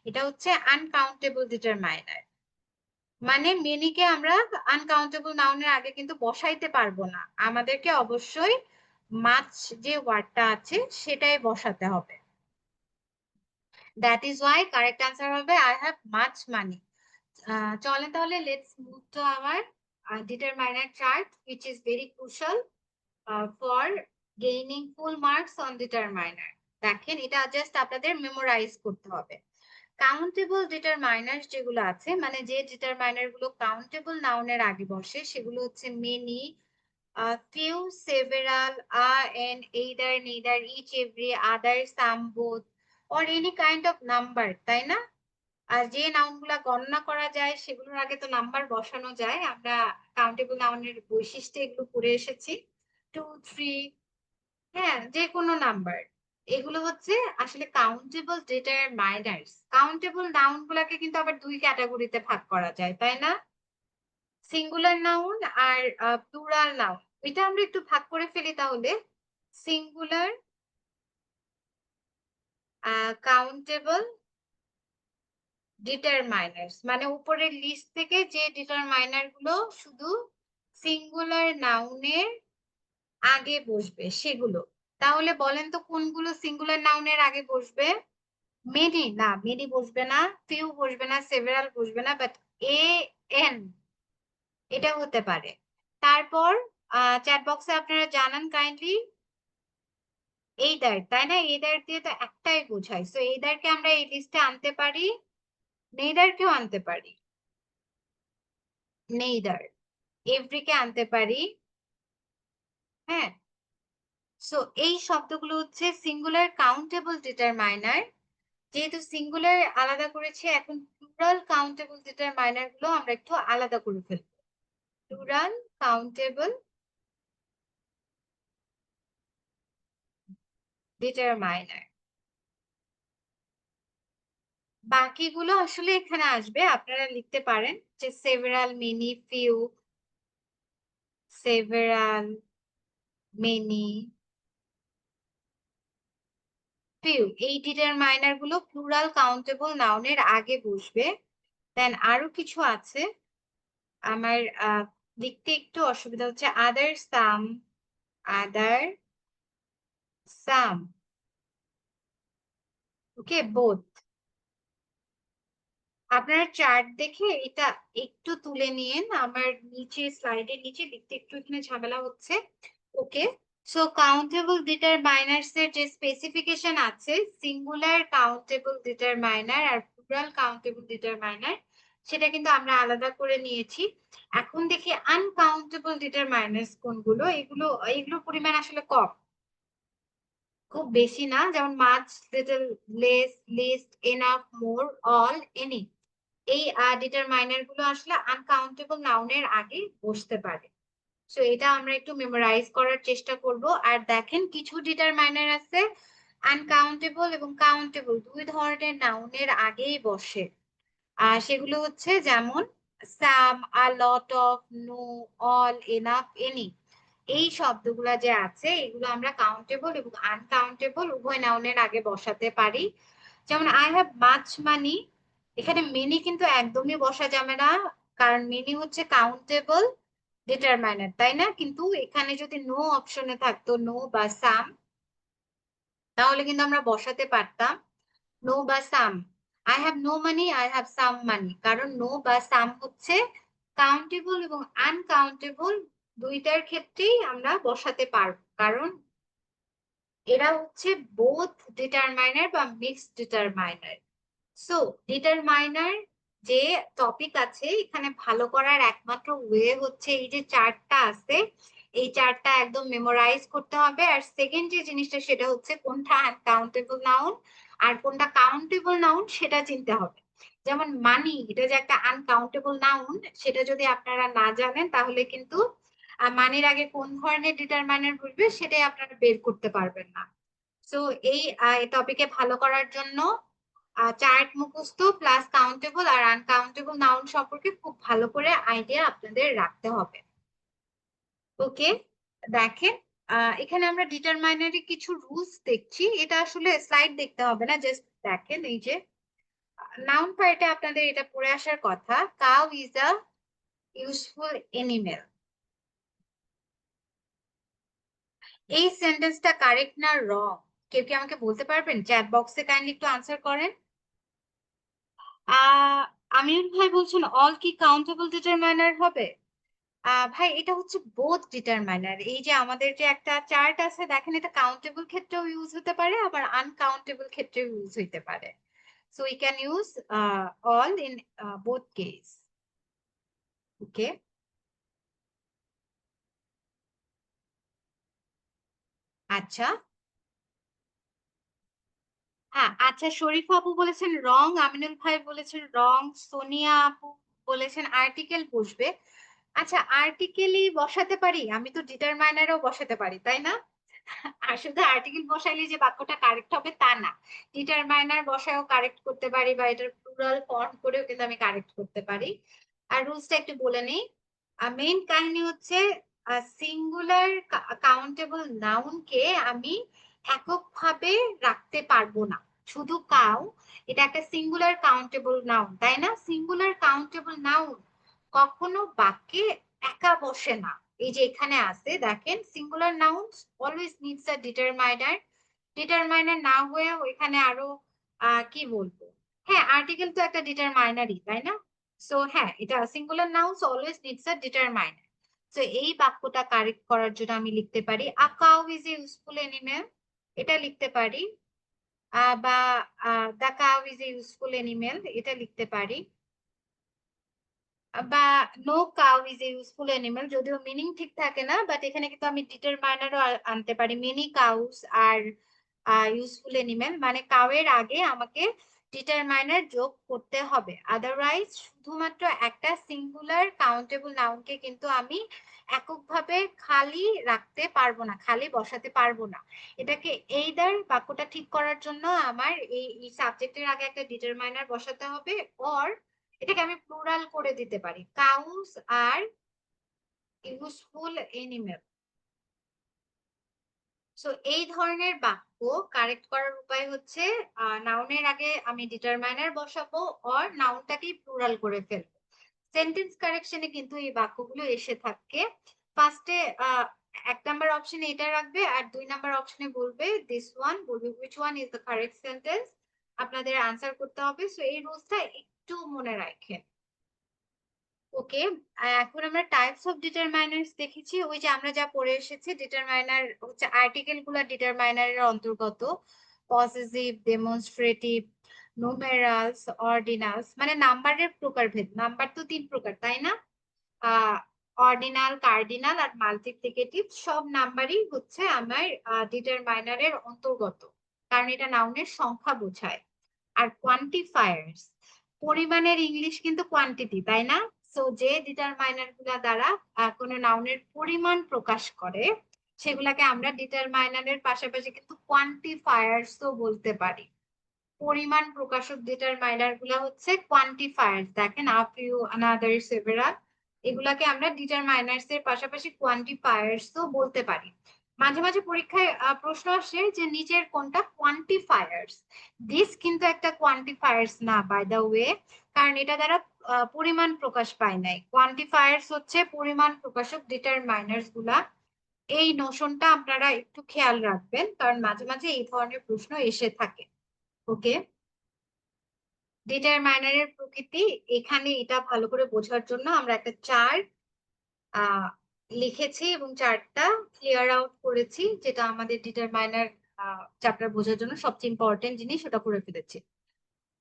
এটা হচ্ছে আনকাউন্টেবল ডিটারমাইনার। মানে মেনিকে আমরা আনকাউন্টেবল নাউনের আগে কিন্তু বসাইতে পারবো না, আমাদেরকে অবশ্যই মাছ যে ওয়ার্ডটা আছে সেটাই বসাতে হবে। That is Y correct answer হবে আই হ্যাভ মাচ মানি। চলেন তাহলে let's move to our determiner chart which is very crucial for gaining full marks on determiner. দেখেন এটা জাস্ট আপনাদের মেমোরাইজ করতে হবে। কাউন্টেবল ডিটারমাইনার যেগুলো আছে, মানে যে ডিটারমাইনার গুলো কাউন্টেবল নাউনের আগে বসে, সেগুলো হচ্ছে many, few, several, and either, neither, each, every, other, some, both, or any kind of number, তাই না? আর যে নাউন গুলা গণনা করা যায় সেগুলোর আগে তো নাম্বার বসানো যায়, আমরা কাউন্টেবল নাউনের বৈশিষ্ট্য এগুলো পড়ে এসেছি। 2, 3, হ্যাঁ, যে কোনো নাম্বার। এগুলো হচ্ছে আসলে কাউন্টেবল ডিটারমাইনার্স। কাউন্টেবল নাউন গুলাকে কিন্তু আবার দুই ক্যাটাগরিতে ভাগ করা যায়, তাই না? সিঙ্গুলার নাউন আর প্লুরাল নাউন। এটা আমরা একটু ভাগ করে ফেলি তাহলে। সিঙ্গুলার কাউন্টেবল ডিটারমাইনার্স, মানে উপরের লিস্ট থেকে যে ডিটারমাইনার গুলো শুধু সিঙ্গুলার নাউনের আগে বসবে সেগুলো। তাহলে বলেন তো কোনগুলো সিঙ্গুলার নাউনের আগে বসবে? মেনি না, মেনি বসবে না, ফিউ বসবে না, সেভারাল বসবে না, বাট এ এন এটা হতে পারে। তারপর চ্যাট বক্সে আপনারা জানান কাইন্ডলি এইদার, তাই না? এইদার দিয়ে তো একটাই বোঝায়, সো এইদারকে আমরা এই লিস্টে আনতে পারি, নেইদারকেও আনতে পারি, নেইদার, এভরিকে আনতে পারি, হ্যাঁ। সো এই শব্দগুলো হচ্ছে সিঙ্গুলার কাউন্টেবল ডিটারমাইনার। যেহেতু সিঙ্গুলার আলাদা করেছি, এখন প্লুরাল কাউন্টেবল ডিটারমাইনার গুলো আমরা একটু আলাদা করে ফেলবো। প্লুরাল কাউন্টেবল ডিটারমাইনার, বাকিগুলো আসলে এখানে আসবে, আপনারা লিখতে পারেন যে several, many, few, several, many, few, এই ডিটারমাইনার গুলো প্লুরাল কাউন্টেবল নাউনের আগে বসবে। দেন আরো কিছু আছে, আমার লিখতে একটু অসুবিধা হচ্ছে। আদার, সাম, আদার, সাম, ওকে, বোথ। আপনারা চার্ট দেখে এটা একটু তুলে নিয়েন, আমার নিচে স্লাইডের নিচে লিখতে একটু এখানে ঝামেলা হচ্ছে। ওকে, সো কাউন্টেবল ডিটারমাইনার্স এর যে স্পেসিফিকেশন আছে, সিঙ্গুলার কাউন্টেবল ডিটারমাইনার আর প্লুরাল কাউন্টেবল ডিটারমাইনার, সেটা কিন্তু আমরা আলাদা করে নিয়েছি। এখন দেখি আনকাউন্টেবল ডিটারমাইনার্স কোনগুলো। এগুলো এগুলোর পরিমাণ আসলে কম, খুব বেশি না, যেমন much, little, less, least, enough, more, all, any. এই ডিটারমাইনার গুলো আসলে আনকাউন্টেবল নাউনের আগে বসতে পারে। সো এটা আমরা একটু মেমোরাইজ করার চেষ্টা করব। আর দেখেন কিছু ডিটারমাইনার আছে আনকাউন্টেবল এবং কাউন্টেবল দুই ধরনের নাউনের আগেই বসে। সেগুলো হচ্ছে যেমন some, a lot of, no, all, enough, any. এই শব্দগুলা যে আছে এগুলো আমরা কাউন্টেবল এবং আনকাউন্টেবল উভয় নাউনের আগে বসাতে পারি। যেমন আই হ্যাভ মাচ মানি, এখানে মেনি কিন্তু একদমই বসা যাবে না, কারণ মেনি হচ্ছে কাউন্টেবল ডিটারমাইনার, তাই না? কিন্তু এখানে যদি নো অপশনে থাকতো, নো বা সাম, তাহলে কিন্তু আমরা বসাতে পারতাম নো বা some. I have no money, I have some money, কারণ নো বা সাম হচ্ছে কাউন্টেবল এবং আনকাউন্টেবল দুইটার ক্ষেত্রেই আমরা বসাতে পারবো, কারণ এরা হচ্ছে বোথ ডিটারমাইনার বা মিক্সড ডিটারমাইনার। সো ডিটারমাইনার যে টপিক আছে এখানে ভালো করার একমাত্র ওয়ে হচ্ছে এই যে চার্টটা আছে, এই চারটা একদম মেমোরাইজ করতে হবে। আর সেকেন্ড যে জিনিসটা সেটা হচ্ছে কোনটা আনকাউন্টেবল নাউন আর কোনটা কাউন্টেবল নাউন সেটা চিনতে হবে। যেমন মানি, এটা যে একটা আনকাউন্টেবল নাউন, সেটা যদি আপনারা না জানেন তাহলে কিন্তু মানির আগে কোন ধরনের ডিটারমাইনার বসবে সেটাই আপনারা বের করতে পারবেন না। সো এই টপিকে ভালো করার জন্য চার্ট মুখস্থ প্লাস কাউন্টেবল আর আনকাউন্টেবল নাউন সম্পর্কে খুব ভালো করে আইডিয়া আপনাদের রাখতে হবে। ওকে, দেখেন এখানে আমরা ডিটারমাইনারি কিছু রুলস দেখছি। এটা আসলে স্লাইড দেখতে হবে না, জাস্ট দেখেন। এই যে নাউন পার্টে আপনাদের এটা পড়ে আসার কথা, cow is a useful animal. এই সেন্টেন্সটা কারেক্ট না রং? কেউ কি আমাকে বলতে পারবেন? চ্যাট বক্সে কাইন্ডলি একটু আনসার করেন। আমিনুল ভাই বলছেন অল কি কাউন্টেবল ডিটারমাইনার হবে? ভাই এটা হচ্ছে বোথ ডিটারমাইনার। এই যে আমাদের যে একটা চার্ট আছে দেখেন, এটা কাউন্টেবল ক্ষেত্রেও ইউজ হতে পারে আবার আনকাউন্টেবল ক্ষেত্রেও ইউজ হইতে পারে। So we can use all in both case. Okay, আচ্ছা। হ্যাঁ, আচ্ছা, শরীফ আপু বলেছেন রং, আমিনুল ভাই বলেছেন রং, সোনিয়া আপু বলেছেন আর্টিকেল বসবে। আচ্ছা, আর্টিকেলই বসাতে পারি, আমি তো ডিটারমাইনারও বসাতে পারি, তাই না? আর শুধু আর্টিকেল বসাইলে যে বাক্যটা কারেক্ট হবে তা না, ডিটারমাইনার বসায়ও কারেক্ট করতে পারি বা এটার প্লুরাল ফর্ম করেও কিন্তু আমি কারেক্ট করতে পারি। আর রুলসটা একটু বলে নেই। মেইন কাহিনী হচ্ছে সিঙ্গুলার কাউন্টেবল নাউনকে আমি এককভাবে রাখতে পারবো না। শুধু কাউ, এটা একটা সিঙ্গুলার কাউন্টেবল নাউন, তাই না? সিঙ্গুলার কাউন্টেবল নাউন কখনো বাক্যে একা বসে না। এই যে এখানে আছে দেখেন, singular nouns always needs a determiner. Determiner না হয়েও এখানে আরো কি বলবো, হ্যাঁ আর্টিকেল তো একটা ডিটারমাইনারই, তাই না? সো হ্যাঁ, এটা singular nouns always needs a determiner. So এই বাক্যটা কারেক্ট করার জন্য আমি লিখতে পারি a cow is a useful animal, এটা লিখতে পারি। বা the cow is a useful animal, এটা লিখতে পারি। বা no cow is a useful animal, যদিও মিনিং ঠিক থাকে না, বাট এখানে কিন্তু আমি ডিটারমাইনারও আনতে পারি। Many cows are useful animal, মানে কাউ এর আগে আমাকে ডিটারমাইনার যোগ করতে হবে, আদারওয়াইজ শুধুমাত্র একটা সিঙ্গুলার কাউন্টেবল নাউনকে কিন্তু আমি এককভাবে খালি রাখতে পারবো না, খালি বসাতে পারবো না। এটাকে এইদার বাক্যটা ঠিক করার জন্য আমার এই সাবজেক্টের আগে একটা ডিটারমাইনার বসাতে হবে, অর এটাকে আমি প্লুরাল করে দিতে পারি, cows are useful animal. So এই ধরনের বাক্য কারেক্ট করার উপায় হচ্ছে নাউনের আগে আমি ডিটারমাইনার বসাবো অর নাউনটাকেই প্লুরাল করে ফেলবো। সেন্টেন্স কারেকশনে কিন্তু এই বাক্যগুলো এসে থাকে। ফার্স্টে এক নাম্বার অপশনে এটা রাখবে আর দুই নাম্বার অপশনে বলবে দিস ওয়ান, বলবে which one is the correct sentence. আপনাদের আনসার করতে হবে। সো এই রুলসটা একটু মনে রাখেন। ওকে, এখন আমরা টাইপস অফ ডিটারমাইনার্স দেখেছি। ওই যে আমরা যা পড়ে এসেছি, ডিটারমাইনার হচ্ছে আর্টিকেল গুলা ডিটারমাইনারের অন্তর্গত, পসেসিভ, ডেমনস্ট্রেটিভ, নুমেরালস, অর্ডিনালস, মানে নাম্বারের প্রকারভেদ। নাম্বার তো তিন প্রকার, তাই না? অর্ডিনাল, কার্ডিনাল আর মাল্টিপ্লিকেটিভ, সব নাম্বারই হচ্ছে আমার ডিটারমাইনারের অন্তর্গত, কারণ এটা নাউনের সংখ্যা বোঝায়। আর কোয়ান্টিফায়ার্স, পরিমাণের ইংলিশ কিন্তু কোয়ান্টিটি, তাই না? সো যে ডিটারমাইনার গুলা দ্বারা কোনো নাউনের পরিমাণ প্রকাশ করে সেগুলাকে আমরা ডিটারমাইনারের পাশাপাশি কিন্তু কোয়ান্টিফায়ার্সও বলতে পারি। পরিমাণ প্রকাশক ডিটারমাইনার গুলা হচ্ছে কোয়ান্টিফায়ার্স। দেখেন আ ফিউ, আনাদার, সেভারাল, এগুলাকে আমরা ডিটারমাইনার্স এর পাশাপাশি কোয়ান্টিফায়ার্সও বলতে পারি। মাঝে মাঝে পরীক্ষায় প্রশ্ন আসে যে নিচের কোনটা কোয়ান্টিফায়ার্স। দিস কিন্তু একটা কোয়ান্টিফায়ার্স না, বাই দ্য ওয়ে, কারণ এটা দ্বারা পরিমাণ প্রকাশ পায় নাই। কোয়ান্টিফায়ার্স হচ্ছে পরিমাণ প্রকাশক ডিটারমাইনার্স গুলা। এই নোশনটা আপনারা একটু খেয়াল রাখবেন, কারণ মাঝে মাঝে এই ধরনের প্রশ্ন এসে থাকে। ওকে, ডিটারমাইনারের প্রকৃতি এখানে এটা ভালো করে বোঝার জন্য আমরা একটা চার্ট লিখেছি এবং চার্টটা ক্লিয়ার আউট করেছি, যেটা আমাদের ডিটারমাইনার চ্যাপ্টার বোঝার জন্য সবচেয়ে ইম্পর্টেন্ট জিনিস, ওটা করে ফেলেছি।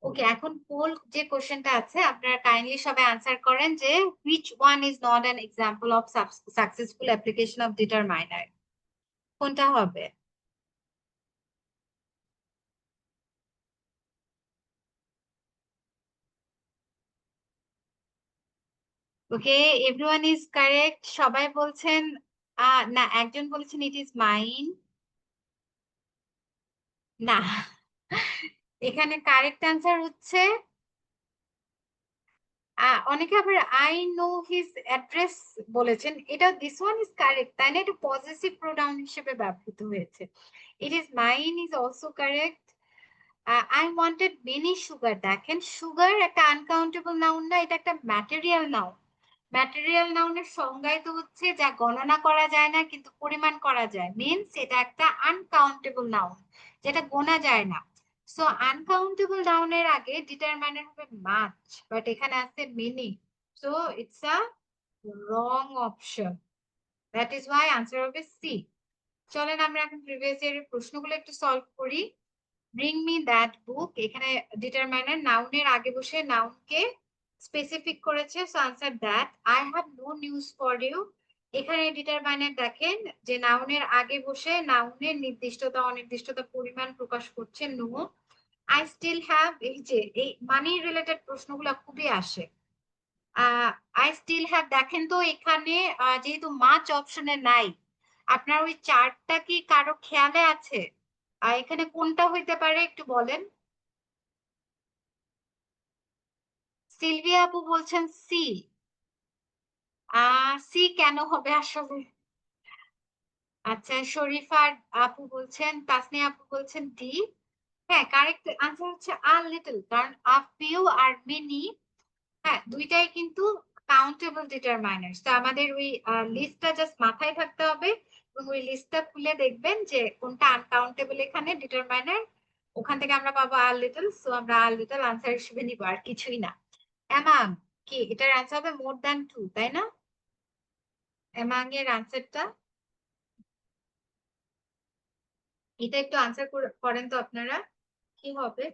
ওকে, এখন পোল যে কোশ্চেনটা আছে আপনারা কাইন্ডলি সবাই আনসার করেন যে which one is not an example of successful application of determiner, কোনটা হবে? ওকে, এভরিওয়ান ইজ কারেক্ট, সবাই বলছেন না, একজন বলেছেন ইট ইজ মাইন। না, এখানে কারেক্ট আনসার হচ্ছে অনেকে আবার আই নো হিজ অ্যাড্রেস বলেছেন, এটা দিস ওয়ান ইজ কারেক্ট, তাই না? এটা পজিটিভ প্রোনাউন হিসেবে ব্যবহৃত হয়েছে। It is mine is also correct. I wanted many sugar, দেখেন সুগার একটা আনকাউন্টেবল নাউন না, এটা একটা ম্যাটেরিয়াল নাউন। ম্যাটেরিয়াল নাউনের সংজ্ঞায় তো হচ্ছে যা গণনা করা যায় না কিন্তু পরিমাণ করা যায়, মিনস এটা একটা আনকাউন্টেবল নাউন, যেটা গোনা যায় না। সো আনকাউন্টেবল নাউনের আগে ডিটারমাইনার হবে মাচ, বাট এখানে আছে many, so it's a wrong option. That is Y answer হবে সি। চলেন আমরা এখন প্রিভিয়াস ইয়ারের প্রশ্নগুলো একটু সলভ করি। ব্রিং মি দ্যাট বুক, এখানে ডিটারমাইনার নাউনের আগে বসে নাউনকে স্পেসিফিক করেছে, so answer that. I have no news for you, এখানে ডিটারমাইনার দেখেন যে নাউনের আগে বসে নাউনের নির্দিষ্টতা অনির্দিষ্টতা পরিমাণ প্রকাশ করছে, নো। আই স্টিল হ্যাভ, এই যে এই মানি রিলেটেড প্রশ্নগুলো খুবই আসে। আই স্টিল হ্যাভ, দেখেন তো এখানে যেহেতু মাছ অপশনে নাই, আপনার ওই চারটা কি কারো খেয়ালে আছে? এখানে কোনটা হইতে পারে একটু বলেন। সিলভিয়া আপু বলছেন সি। সি কেন হবে আসলে? আচ্ছা, শরীফা আপু বলছেন, তাসনিয়া আপু বলছেন ডি। হ্যাঁ, কারেক্ট আনসার হচ্ছে আর লিটল, কারণ আ ফিউ আর মেনি, হ্যাঁ দুইটাই কিন্তু কাউন্টেবল ডিটারমাইনার। তো আমাদের ওই লিস্টটা জাস্ট মাথায় থাকতে হবে, এবং ওই লিস্টটা খুলে দেখবেন যে কোনটা আনকাউন্টেবল এখানে ডিটারমাইনার, ওখান থেকে আমরা পাবো আর লিটল, সো আমরা আর লিটল আনসার হিসেবে নিবো, আর কিছুই না। অ্যামাং, কি এটার আনসার হবে মোর দ্যান টু, তাই না? অ্যামাং এর আনসারটা এটা একটু আনসার করেন তো আপনারা, কি হবে?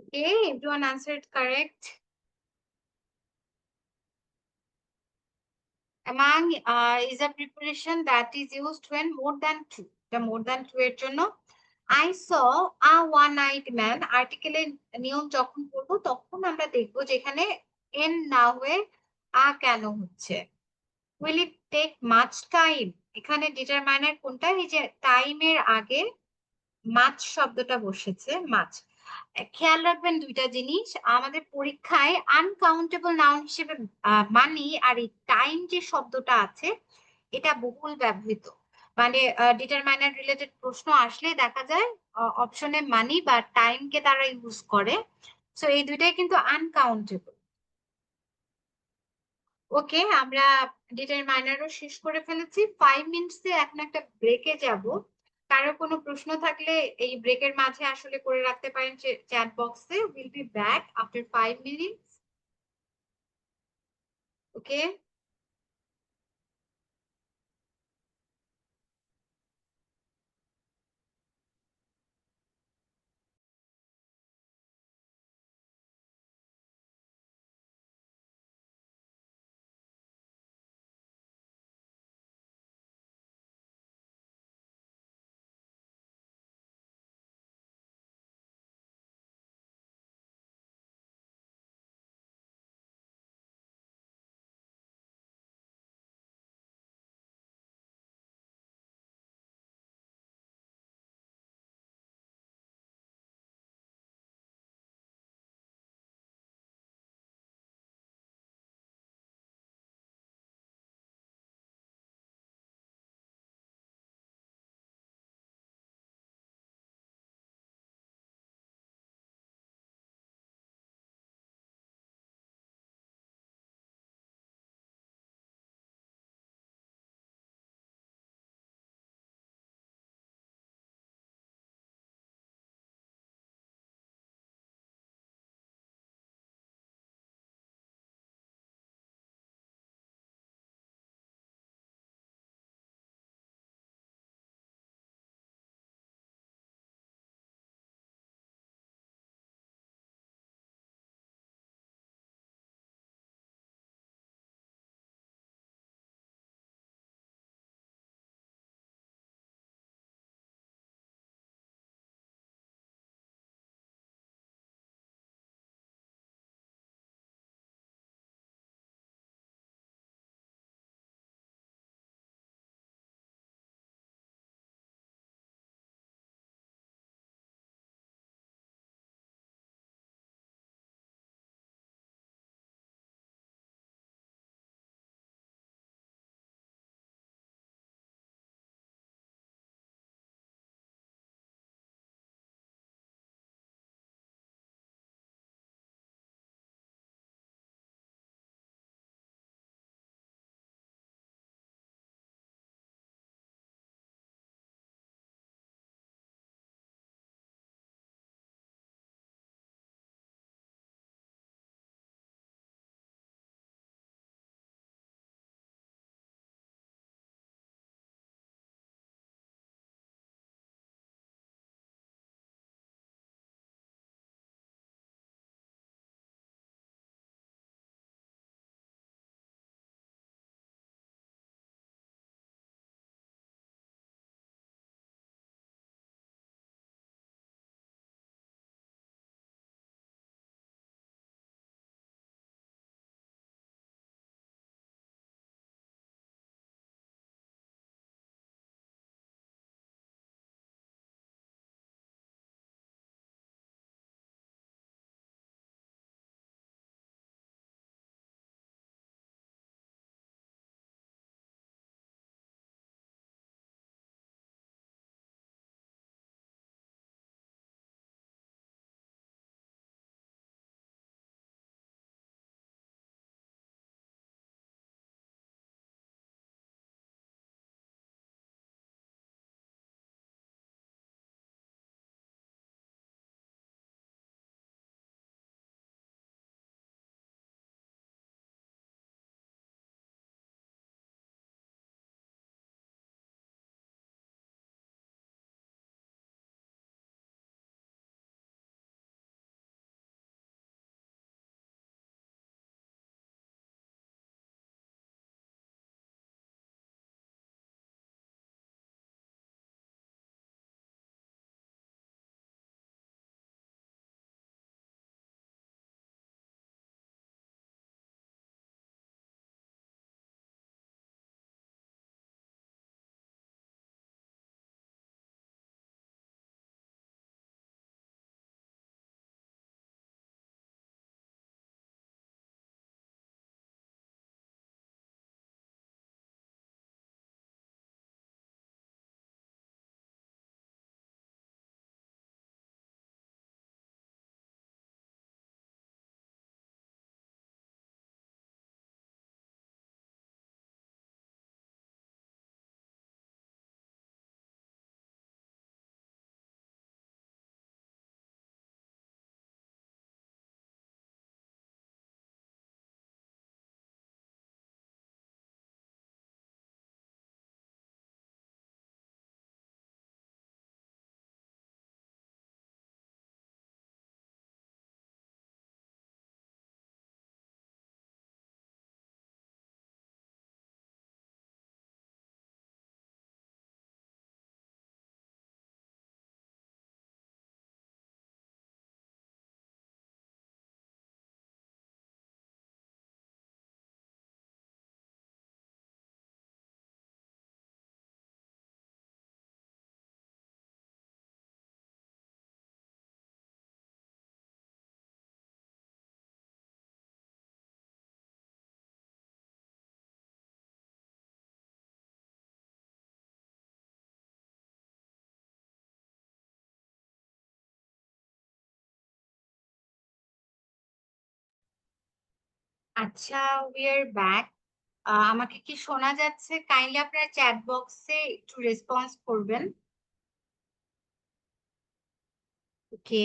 Okay, everyone answered correct. Among is a preparation that is used when more than two. The more than two এর জন্য I saw a one-eyed man article এর নিয়ম যখন পড়বো তখন আমরা দেখবো যেখানে n না হয়ে a কেন হচ্ছে। Will it take much time? এখানে ডিটারমাইনার কোনটা? এই যে টাইমের আগে মাছ শব্দটা বসেছে, মাছ। খেয়াল রাখবেন দুইটা জিনিস, আমাদের পরীক্ষায় আনকাউন্টেবল নাউন হিসেবে মানি আর এই টাইম যে শব্দটা আছে এটা বহুল ব্যবহৃত। মানে ডিটারমাইনার রিলেটেড প্রশ্ন আসলে দেখা যায় অপশনে মানি বা টাইমকে তারা ইউজ করে, সো এই দুইটাই কিন্তু আনকাউন্টেবল। ওকে, আমরা ডিটারমাইনারও শেষ করে ফেলেছি। 5 মিনিটসে এখন একটা ব্রেকে যাব। কারো কোনো প্রশ্ন থাকলে এই ব্রেকের মাঝে আসলে করে রাখতে পারেন চ্যাট বক্সে। Will be back after 5 minutes. Okay. আচ্ছা, we are back. আমাকে কি শোনা যাচ্ছে? কাইন্ডলি আপনারা চ্যাট বক্সে একটু রেসপন্স করবেন। ওকে,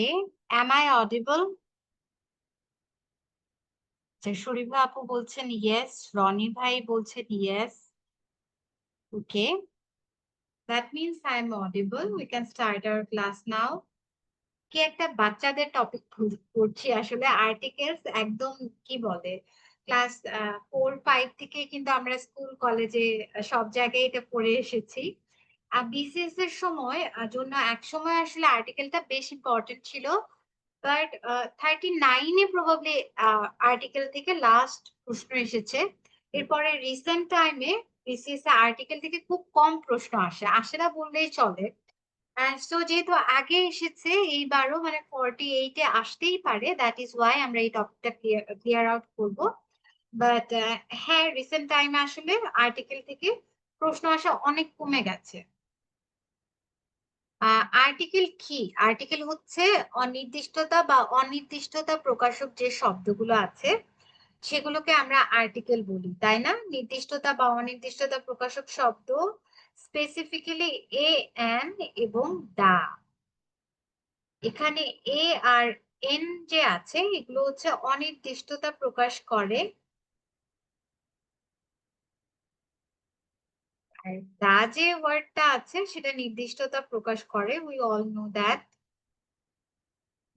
am I audible? আচ্ছা, শরীফা আপু বলছেন ইয়েস, রনি ভাই বলছেন yes. Okay, that means I'm audible. We can start our class now. কি একটা বাচ্চাদের টপিক পড়ছি আসলে, আর্টিকেলস একদম কি বলে ক্লাস 4-5 থেকে কিন্তু আমরা স্কুল কলেজে সব জায়গায় এটা পড়ে এসেছি। আর বিসিএস এর সময় জন্য এক সময় আসলে আর্টিকেলটা বেশ ইম্পর্টেন্ট ছিল, বাট 39-এ প্রবাবলি আর্টিকেল থেকে লাস্ট প্রশ্ন এসেছে। এরপরে রিসেন্ট টাইমে বিসিএস এ আর্টিকেল থেকে খুব কম প্রশ্ন আসে না বললেই চলে। সো যেহেতু আগে এসেছে এইবারও মানে 48-এ আসতেই পারে, দ্যাট ইজ ওয়াই আমরা এই টপিকটা ক্লিয়ার আউট করবো। বাট হ্যাঁ, রিসেন্ট টাইমে আসলে আর্টিকেল থেকে প্রশ্ন আসা অনেক কমে গেছে। আর্টিকেল কি? আর্টিকেল হচ্ছে অনির্দিষ্টতা বা অনির্দিষ্টতা প্রকাশক যে শব্দগুলো আছে সেগুলোকে আমরা আর্টিকেল বলি, তাই না? নির্দিষ্টতা বা অনির্দিষ্টতা প্রকাশক শব্দ স্পেসিফিক্যালি এ, এন এবং দা। এখানে এ আর এন যে আছে এগুলো হচ্ছে অনির্দিষ্টতা প্রকাশ করে, আর দা যে ওয়ার্ডটা আছে সেটা নির্দিষ্টতা প্রকাশ করে। উই অল নো দ্যাট,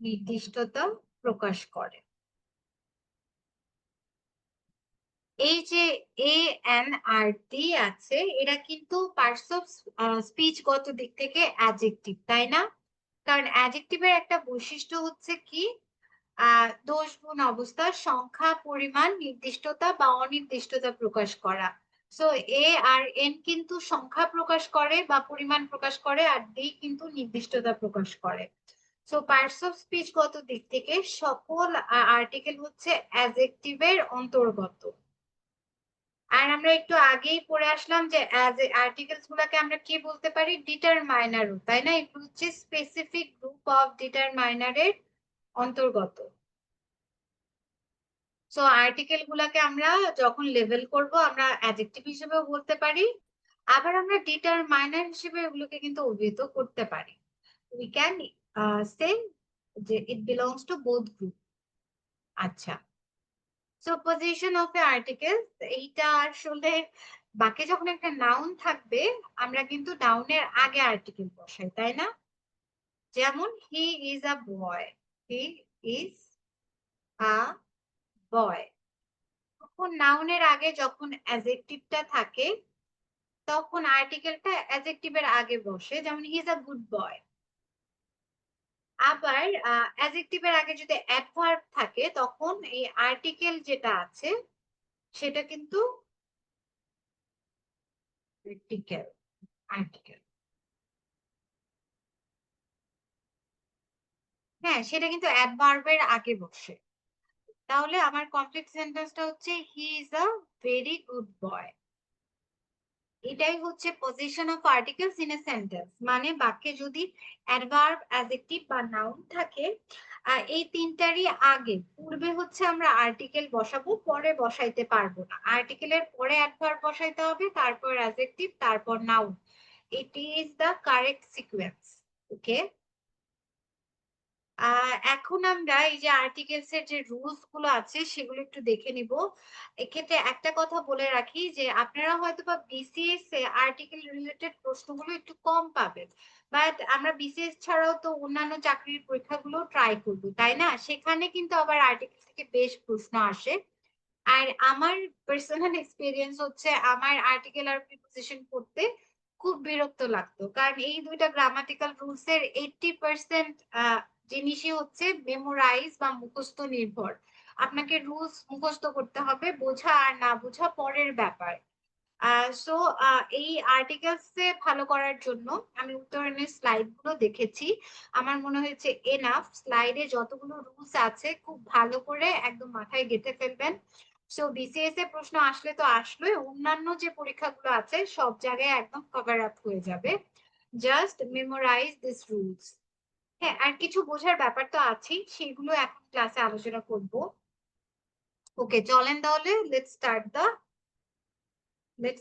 নির্দিষ্টতা প্রকাশ করে। এই যে এ এন আর ডি আছে এরা কিন্তু পার্টস অফ স্পিচ গত দিক থেকে অ্যাডজেক্টিভ, তাই না? কারণ অ্যাডজেক্টিভের একটা বৈশিষ্ট্য হচ্ছে কি, দোষ গুণ অবস্থা, সংখ্যা, পরিমাণ, নির্দিষ্টতা বা অনির্দিষ্টতা প্রকাশ করা। সো এ আর এন কিন্তু সংখ্যা প্রকাশ করে বা পরিমাণ প্রকাশ করে, আর ডি কিন্তু নির্দিষ্টতা প্রকাশ করে। সো পার্টস অফ স্পিচ গত দিক থেকে সকল আর্টিকেল হচ্ছে অ্যাডজেক্টিভের অন্তর্গত। আর আমরা একটু আগেই পড়ে আসলাম যে আর্টিকেলস গুলাকে আমরা কি বলতে পারি, ডিটারমাইনারও, তাই না? এগুলো হচ্ছে স্পেসিফিক গ্রুপ অফ ডিটারমাইনারের অন্তর্গত। সো আর্টিকেল গুলাকে আমরা যখন লেভেল করব আমরা অ্যাডজেক্টিভ হিসেবেও বলতে পারি, আবার আমরা ডিটারমাইনার হিসেবে এগুলোকে কিন্তু অভিহিত করতে পারি। উই ক্যান সে যে ইট বিলংস টু বোথ গ্রুপ। আচ্ছা, so position of A article, এইটা আসলে বাকি যখন একটা নাউন থাকবে আমরা কিন্তু নাউনের আগে আর্টিকেল বসাই, তাই না? যেমন he is a boy, he is a বয়। তখন নাউনের আগে যখন অ্যাডজেক্টিভটা থাকে তখন আর্টিকেলটা অ্যাডজেক্টিভের আগে বসে, যেমন he is a good boy. আবার অ্যাডজেক্টিভের আগে যদি অ্যাডভার্ব থাকে তখন এই আর্টিকেল যেটা আছে সেটা কিন্তু আর্টিকেল, আর্টিকেল, হ্যাঁ সেটা কিন্তু অ্যাডভার্বের আগে বসে। তাহলে আমার কমপ্লিট সেন্টেন্সটা হচ্ছে he is a very good boy. এটাই হচ্ছে position of articles in a sentence, মানে বাক্যে যদি অ্যাডভার্ব, অ্যাডজেক্টিভ বা নাউন থাকে এই তিনটারই আগে পূর্বে হচ্ছে আমরা আর্টিকেল বসাবো, পরে বসাইতে পারবো না। আর্টিকেলের পরে অ্যাডভার্ব বসাইতে হবে, তারপর অ্যাডজেক্টিভ, তারপর noun. It is the correct sequence. Okay, এখন আমরা এই যে আর্টিকেলস এর যে রুলস গুলো আছে সেগুলো একটু দেখে নিব। এক্ষেত্রে একটা কথা বলে রাখি যে আপনারা হয়তোবা বিসিএস এ আর্টিকেল রিলেটেড প্রশ্নগুলো একটু কম পাবেন, বাট আমরা বিসিএস ছাড়াও তো অন্যান্য চাকরির পরীক্ষাগুলো ট্রাই করবো, তাই না? সেখানে কিন্তু আবার আর্টিকেল থেকে বেশ প্রশ্ন আসে। আর আমার পার্সোনাল এক্সপেরিয়েন্স হচ্ছে আমার আর্টিকেল আর প্রিপোজিশন পড়তে খুব বিরক্ত লাগতো, কারণ এই দুইটা গ্রামাটিক্যাল রুলস এর 80% জিনিসই হচ্ছে মেমোরাইজ বা মুখস্থ নির্ভর। আপনাকে রুলস মুখস্থ করতে হবে, বোঝা আর না বোঝা পরের ব্যাপার। সো এই আর্টিকেলস এ ভালো করার জন্য আমি উত্তরণের স্লাইড গুলো দেখেছি, আমার মনে হয়েছে এনাফ। স্লাইডে যতগুলো রুলস আছে খুব ভালো করে একদম মাথায় গেঁথে ফেলবেন। সো বিসিএস এ প্রশ্ন আসলে তো আসলে, অন্যান্য যে পরীক্ষাগুলো আছে সব জায়গায় একদম কভার আপ হয়ে যাবে। Just memorize this rules. হ্যাঁ, আর কিছু বোঝার ব্যাপার তো আছেই, সেগুলো এখন ক্লাসে আলোচনা করব। ওকে, চলেন তাহলে let's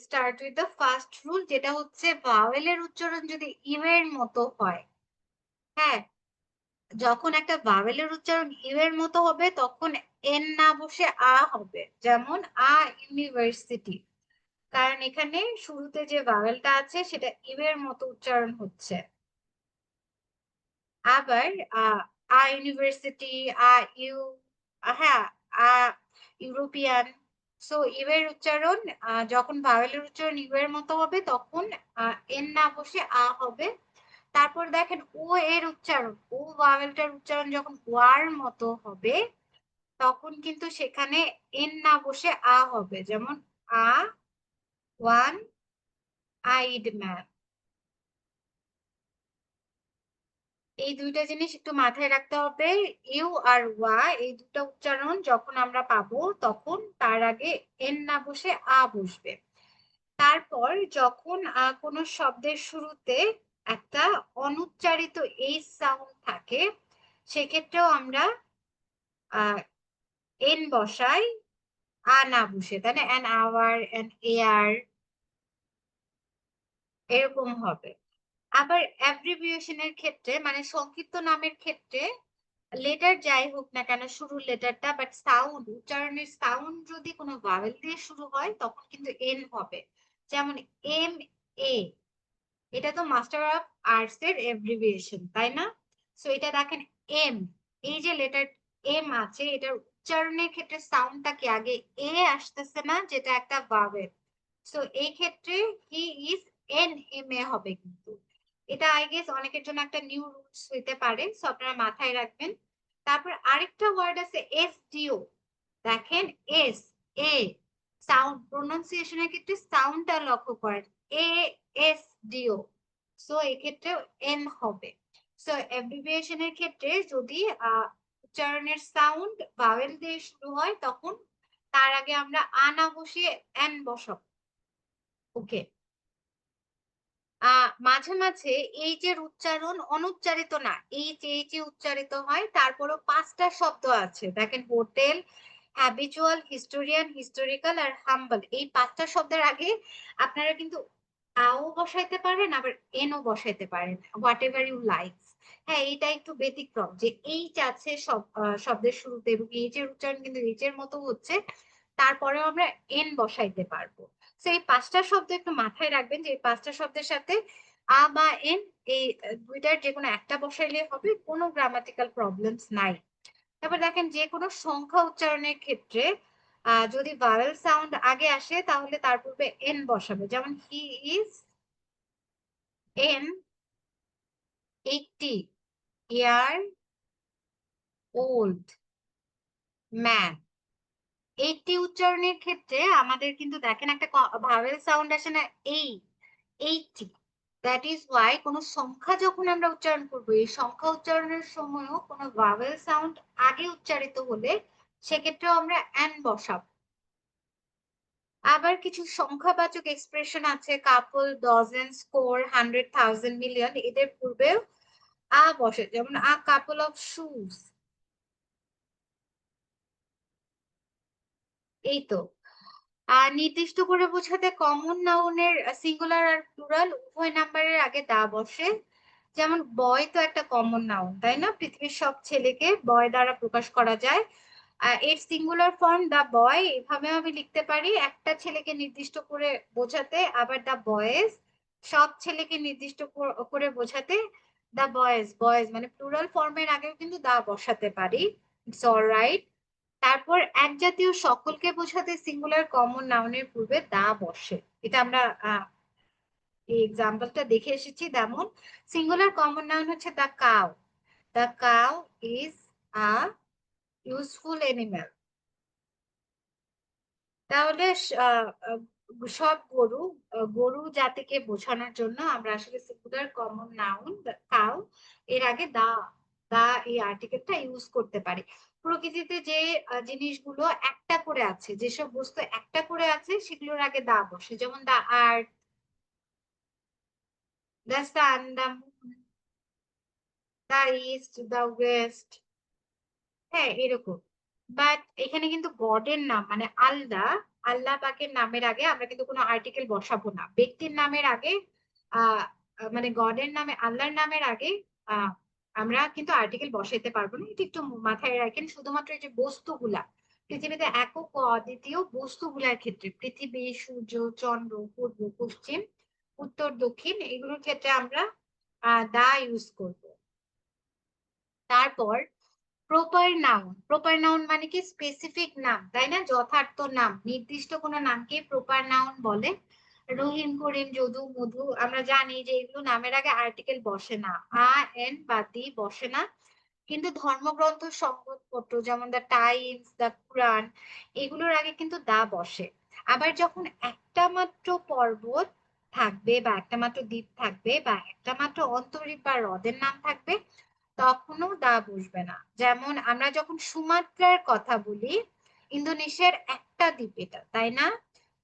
start with the first rule, যেটা হচ্ছে ভাওয়েলের উচ্চারণ যদি ইউ এর মতো হয়, হ্যাঁ, যখন একটা ভাওয়েলের উচ্চারণ ইউ এর মতো হবে তখন এন না বসে আ হবে, যেমন আ ইউনিভার্সিটি, কারণ এখানে শুরুতে যে ভাওয়েলটা আছে সেটা ইউ এর মতো উচ্চারণ হচ্ছে। আবার ইউনিভার্সিটি, ইউ, হ্যাঁ, আ ইউরোপিয়ান। সো ইউ এর উচ্চারণ যখন ভাওয়েলের উচ্চারণ ইউ এর মতো হবে তখন এন না বসে আ হবে। তারপর দেখেন ও এর উচ্চারণ, ও ভাওয়েলটার উচ্চারণ যখন ওয়ার মতো হবে তখন কিন্তু সেখানে এন না বসে আ হবে, যেমন আ ওয়ান আইড ম্যান। এই দুইটা জিনিস একটু মাথায় রাখতে হবে। ইউ আর ওয়া এই দুটো উচ্চারণ যখন আমরা পাবো তখন তার আগে এন না বসে আ বসবে। তারপর যখন কোনো শব্দের শুরুতে একটা অনুচ্চারিত এইচ সাউন্ড থাকে সেক্ষেত্রেও আমরা এন বসাই, আ না বসে, তাই না? অ্যান আওয়ার, অ্যান এয়ার, এরকম হবে। আবার অ্যাব্রিভিয়েশনের ক্ষেত্রে মানে সংক্ষিপ্ত নামের ক্ষেত্রে লেটার যাই হোক না কেন শুরুর লেটারটা, বাট সাউন্ড, উচ্চারণের সাউন্ড যদি কোনো ভাওয়েল দিয়ে শুরু হয় তখন কিন্তু এন হবে, যেমন এম এ, এটা তো মাস্টার অফ আর্টস এর অ্যাব্রিভিয়েশন, তাই না? সো এটা দেখেন এম, এই যে লেটার এম আছে এটার উচ্চারণের ক্ষেত্রে সাউন্ডটা কি আগে এ আসতেছে না, যেটা একটা ভাওয়েল। সো এই ক্ষেত্রে he is an M A হবে কিন্তু। এটা আই গেস অনেকের জন্য একটা নিউ রুলস হইতে পারে, সো আপনারা মাথায় রাখবেন। তারপর আরেকটা ওয়ার্ড আছে এস ডিও, দেখেন এস, এ, সাউন্ড প্রোনাউন্সিয়েশনের ক্ষেত্রে সাউন্ডটা লক্ষ্য করেন, এ এস ডিও। সো এক্ষেত্রে এন হবে। সো অ্যাব্রিভিয়েশনের ক্ষেত্রে যদি উচ্চারণের সাউন্ড ভাওয়েল দিয়ে শুরু হয় তখন তার আগে আমরা আ না বসিয়ে এন বসাবো। ওকে, মাঝে মাঝে এইচের উচ্চারণ অনুচ্চারিত না, এইচ উচ্চারিত হয়। তারপরও পাঁচটা শব্দ আছে, দেখেন হোটেল, হ্যাবিচুয়াল, হিস্টোরিয়ান, হিস্টোরিক্যাল আর হাম্বল। এই পাঁচটা শব্দের আগে আপনারা কিন্তু আও বসাইতে পারেন আবার এনও বসাইতে পারেন, হোয়াট এভার ইউ লাইকস। হ্যাঁ, এটা একটু ব্যতিক্রম যে এইচ আছে সব শব্দের শুরুতে এবং এইচ এর উচ্চারণ কিন্তু এইচ এর মতো হচ্ছে, তারপরেও আমরা এন বসাইতে পারবো। তো এই পাঁচটা শব্দ একটু মাথায় রাখবেন যে এই পাঁচটা শব্দের সাথে আ বা এন, এই দুইটার যে কোনো একটা বসাইলে হবে, কোনো গ্রামাটিক্যাল প্রবলেমস নাই। তারপর দেখেন যে কোনো সংখ্যা উচ্চারণের ক্ষেত্রে যদি ভাওয়েল সাউন্ড আগে আসে তাহলে তার পূর্বে এন বসাবে, যেমন he is an 80 year old man. 80 উচ্চারণের ক্ষেত্রে আমাদের কিন্তু দেখেন একটা ভাওয়েল সাউন্ড আসে না, এই 80। দ্যাট ইজ ওয়াই কোনো সংখ্যা যখন আমরা উচ্চারণ করবো এই সংখ্যা উচ্চারণের সময়ও কোনো ভাওয়েল সাউন্ড আগে উচ্চারিত হলে সেক্ষেত্রেও আমরা অ্যান বসাবো। আবার কিছু সংখ্যাবাচক এক্সপ্রেশন আছে, কাপল, ডজন, স্কোর, 100, 1000, মিলিয়ন, এদের পূর্বেও আ বসে, যেমন আ কাপল অফ শুজ। এই তো নির্দিষ্ট করে বোঝাতে কমন নাউনের সিঙ্গুলার আর প্লুরাল উভয় নাম্বারের আগে দা বসে, যেমন বয় তো একটা কমন নাউন, তাই না? পৃথিবীর সব ছেলেকে বয় দ্বারা প্রকাশ করা যায়। এর সিঙ্গুলার ফর্ম দা বয়, এভাবে আমি লিখতে পারি একটা ছেলেকে নির্দিষ্ট করে বোঝাতে, আবার দা বয়েজ সব ছেলেকে নির্দিষ্ট করে বোঝাতে, দা বয়েজ, বয়েজ মানে প্লুরাল ফর্মের আগেও কিন্তু দা বসাতে পারি, ইটস অলরাইট। তারপর এক জাতীয় সকলকে বোঝাতে সিঙ্গুলার কমন নাউনের পূর্বে দা বসে, এটা আমরা এই এক্সাম্পলটা দেখে এসেছি। যেমন সিঙ্গুলার কমন নাউন হচ্ছে the cow, the cow is a useful animal. তাহলে সব গরু, গরু জাতিকে বোঝানোর জন্য আমরা আসলে সিঙ্গুলার কমন নাউন কাউ এর আগে দা, দা এই আর্টিকেলটা ইউজ করতে পারি। প্রকৃতিতে যে জিনিসগুলো একটা করে আছে, যেসব বস্তু একটা করে আছে সেগুলোর আগে দা বসে, যেমন the earth, the sun, the moon, the east, the west. হ্যাঁ, এরকম। বাট এখানে কিন্তু গডের নাম মানে আল্লাহ, আল্লাহ পাকের নামের আগে আমরা কিন্তু কোনো আর্টিকেল বসাবো না। ব্যক্তির নামের আগে আহ মানে গডের নামে, আল্লাহর নামের আগে আহ আমরা কিন্তু আর্টিকেল বসাইতে পারবো না। এটা একটু মাথায় রাখেন। শুধুমাত্র এই যে বস্তুগুলা, পৃথিবীতে একক ও অদ্বিতীয় বস্তুগুলার ক্ষেত্রে, পৃথিবী, সূর্য, চন্দ্র, পূর্ব, পশ্চিম, উত্তর, দক্ষিণ, এগুলোর ক্ষেত্রে আমরা দা ইউজ করব। তারপর প্রপার নাউন, প্রপার নাউন মানে কি স্পেসিফিক নাম, তাই না? যথার্থ নাম, নির্দিষ্ট কোনো নামকে প্রপার নাউন বলে। রহিম, করিম, যদু, মধু, আমরা জানি যে এগুলো নামের আগে আর্টিকেল বসে না, এন বা দি বসে না। কিন্তু ধর্মগ্রন্থ, সংবাদপত্র যেমন দ্য টাইমস, দ্য কুরআন, এগুলোর আগে কিন্তু দা বসে। আবার যখন একটা মাত্র পর্বত থাকবে বা একটা মাত্র দ্বীপ থাকবে বা একটা মাত্র অন্তরীপ বা হ্রদের নাম থাকবে, তখনও দা বসবে না। যেমন আমরা যখন সুমাত্রার কথা বলি, ইন্দোনেশিয়ার একটা দ্বীপ এটা, তাই না?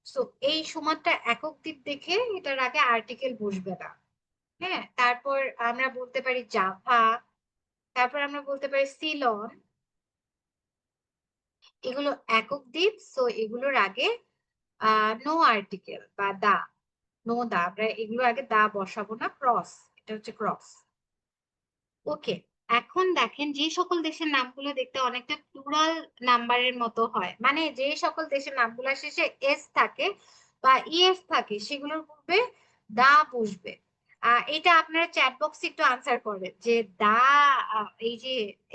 সো এই সুমাত্রা একক দ্বীপ দেখে এটার আগে আর্টিকেল বসবে না। হ্যাঁ, তারপর আমরা বলতে পারি জাভা, তারপর আমরা বলতে পারি সিলন, এগুলো একক দ্বীপ। সো এগুলোর আগে নো আর্টিকেল বা দা, নো দা, আমরা এগুলোর আগে দা বসাবো না। ক্রস, এটা হচ্ছে ক্রস। ওকে, এখন দেখেন যে সকল দেশের নামগুলো দেখতে অনেকটা প্লুরাল নাম্বারের মতো হয়, মানে যে সকল দেশের নামগুলো শেষে এস থাকে বা ইএস থাকে, সেগুলোর পূর্বে দা বসবে। এটা আপনারা চ্যাট বক্সে একটু আনসার করেন যে দা, এই যে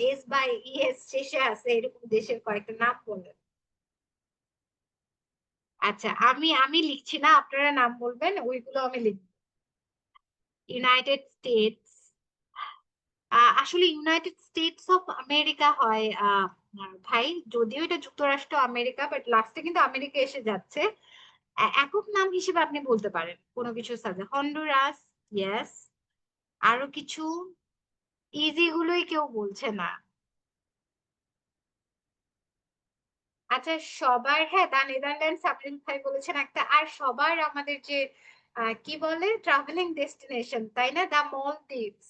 এস বা ইএস শেষে আছে এরকম দেশের কয়েকটা নাম বলেন। আচ্ছা, আমি আমি লিখছি না, আপনারা নাম বলবেন, ওইগুলো আমি লিখব। ইউনাইটেড স্টেটস, আসলে ইউনাইটেড স্টেটস অফ আমেরিকা হয় ভাই, যদিও এটা যুক্তরাষ্ট্র আমেরিকা, বাট লাস্টে কিন্তু আমেরিকা এসে যাচ্ছে। একক নাম হিসেবে আপনি বলতে পারেন কোনো কিছু সাজে, হন্ডুরাস, ইয়েস। আরো কিছু ইজি গুলোই কেউ বলছে না। আচ্ছা, সবার, হ্যাঁ, দা নেদারল্যান্ডস সাবরিন ভাই বলেছেন একটা। আর সবার আমাদের যে কি বলে ট্রাভেলিং ডেস্টিনেশন, তাই না? দা মলদ্বীপস,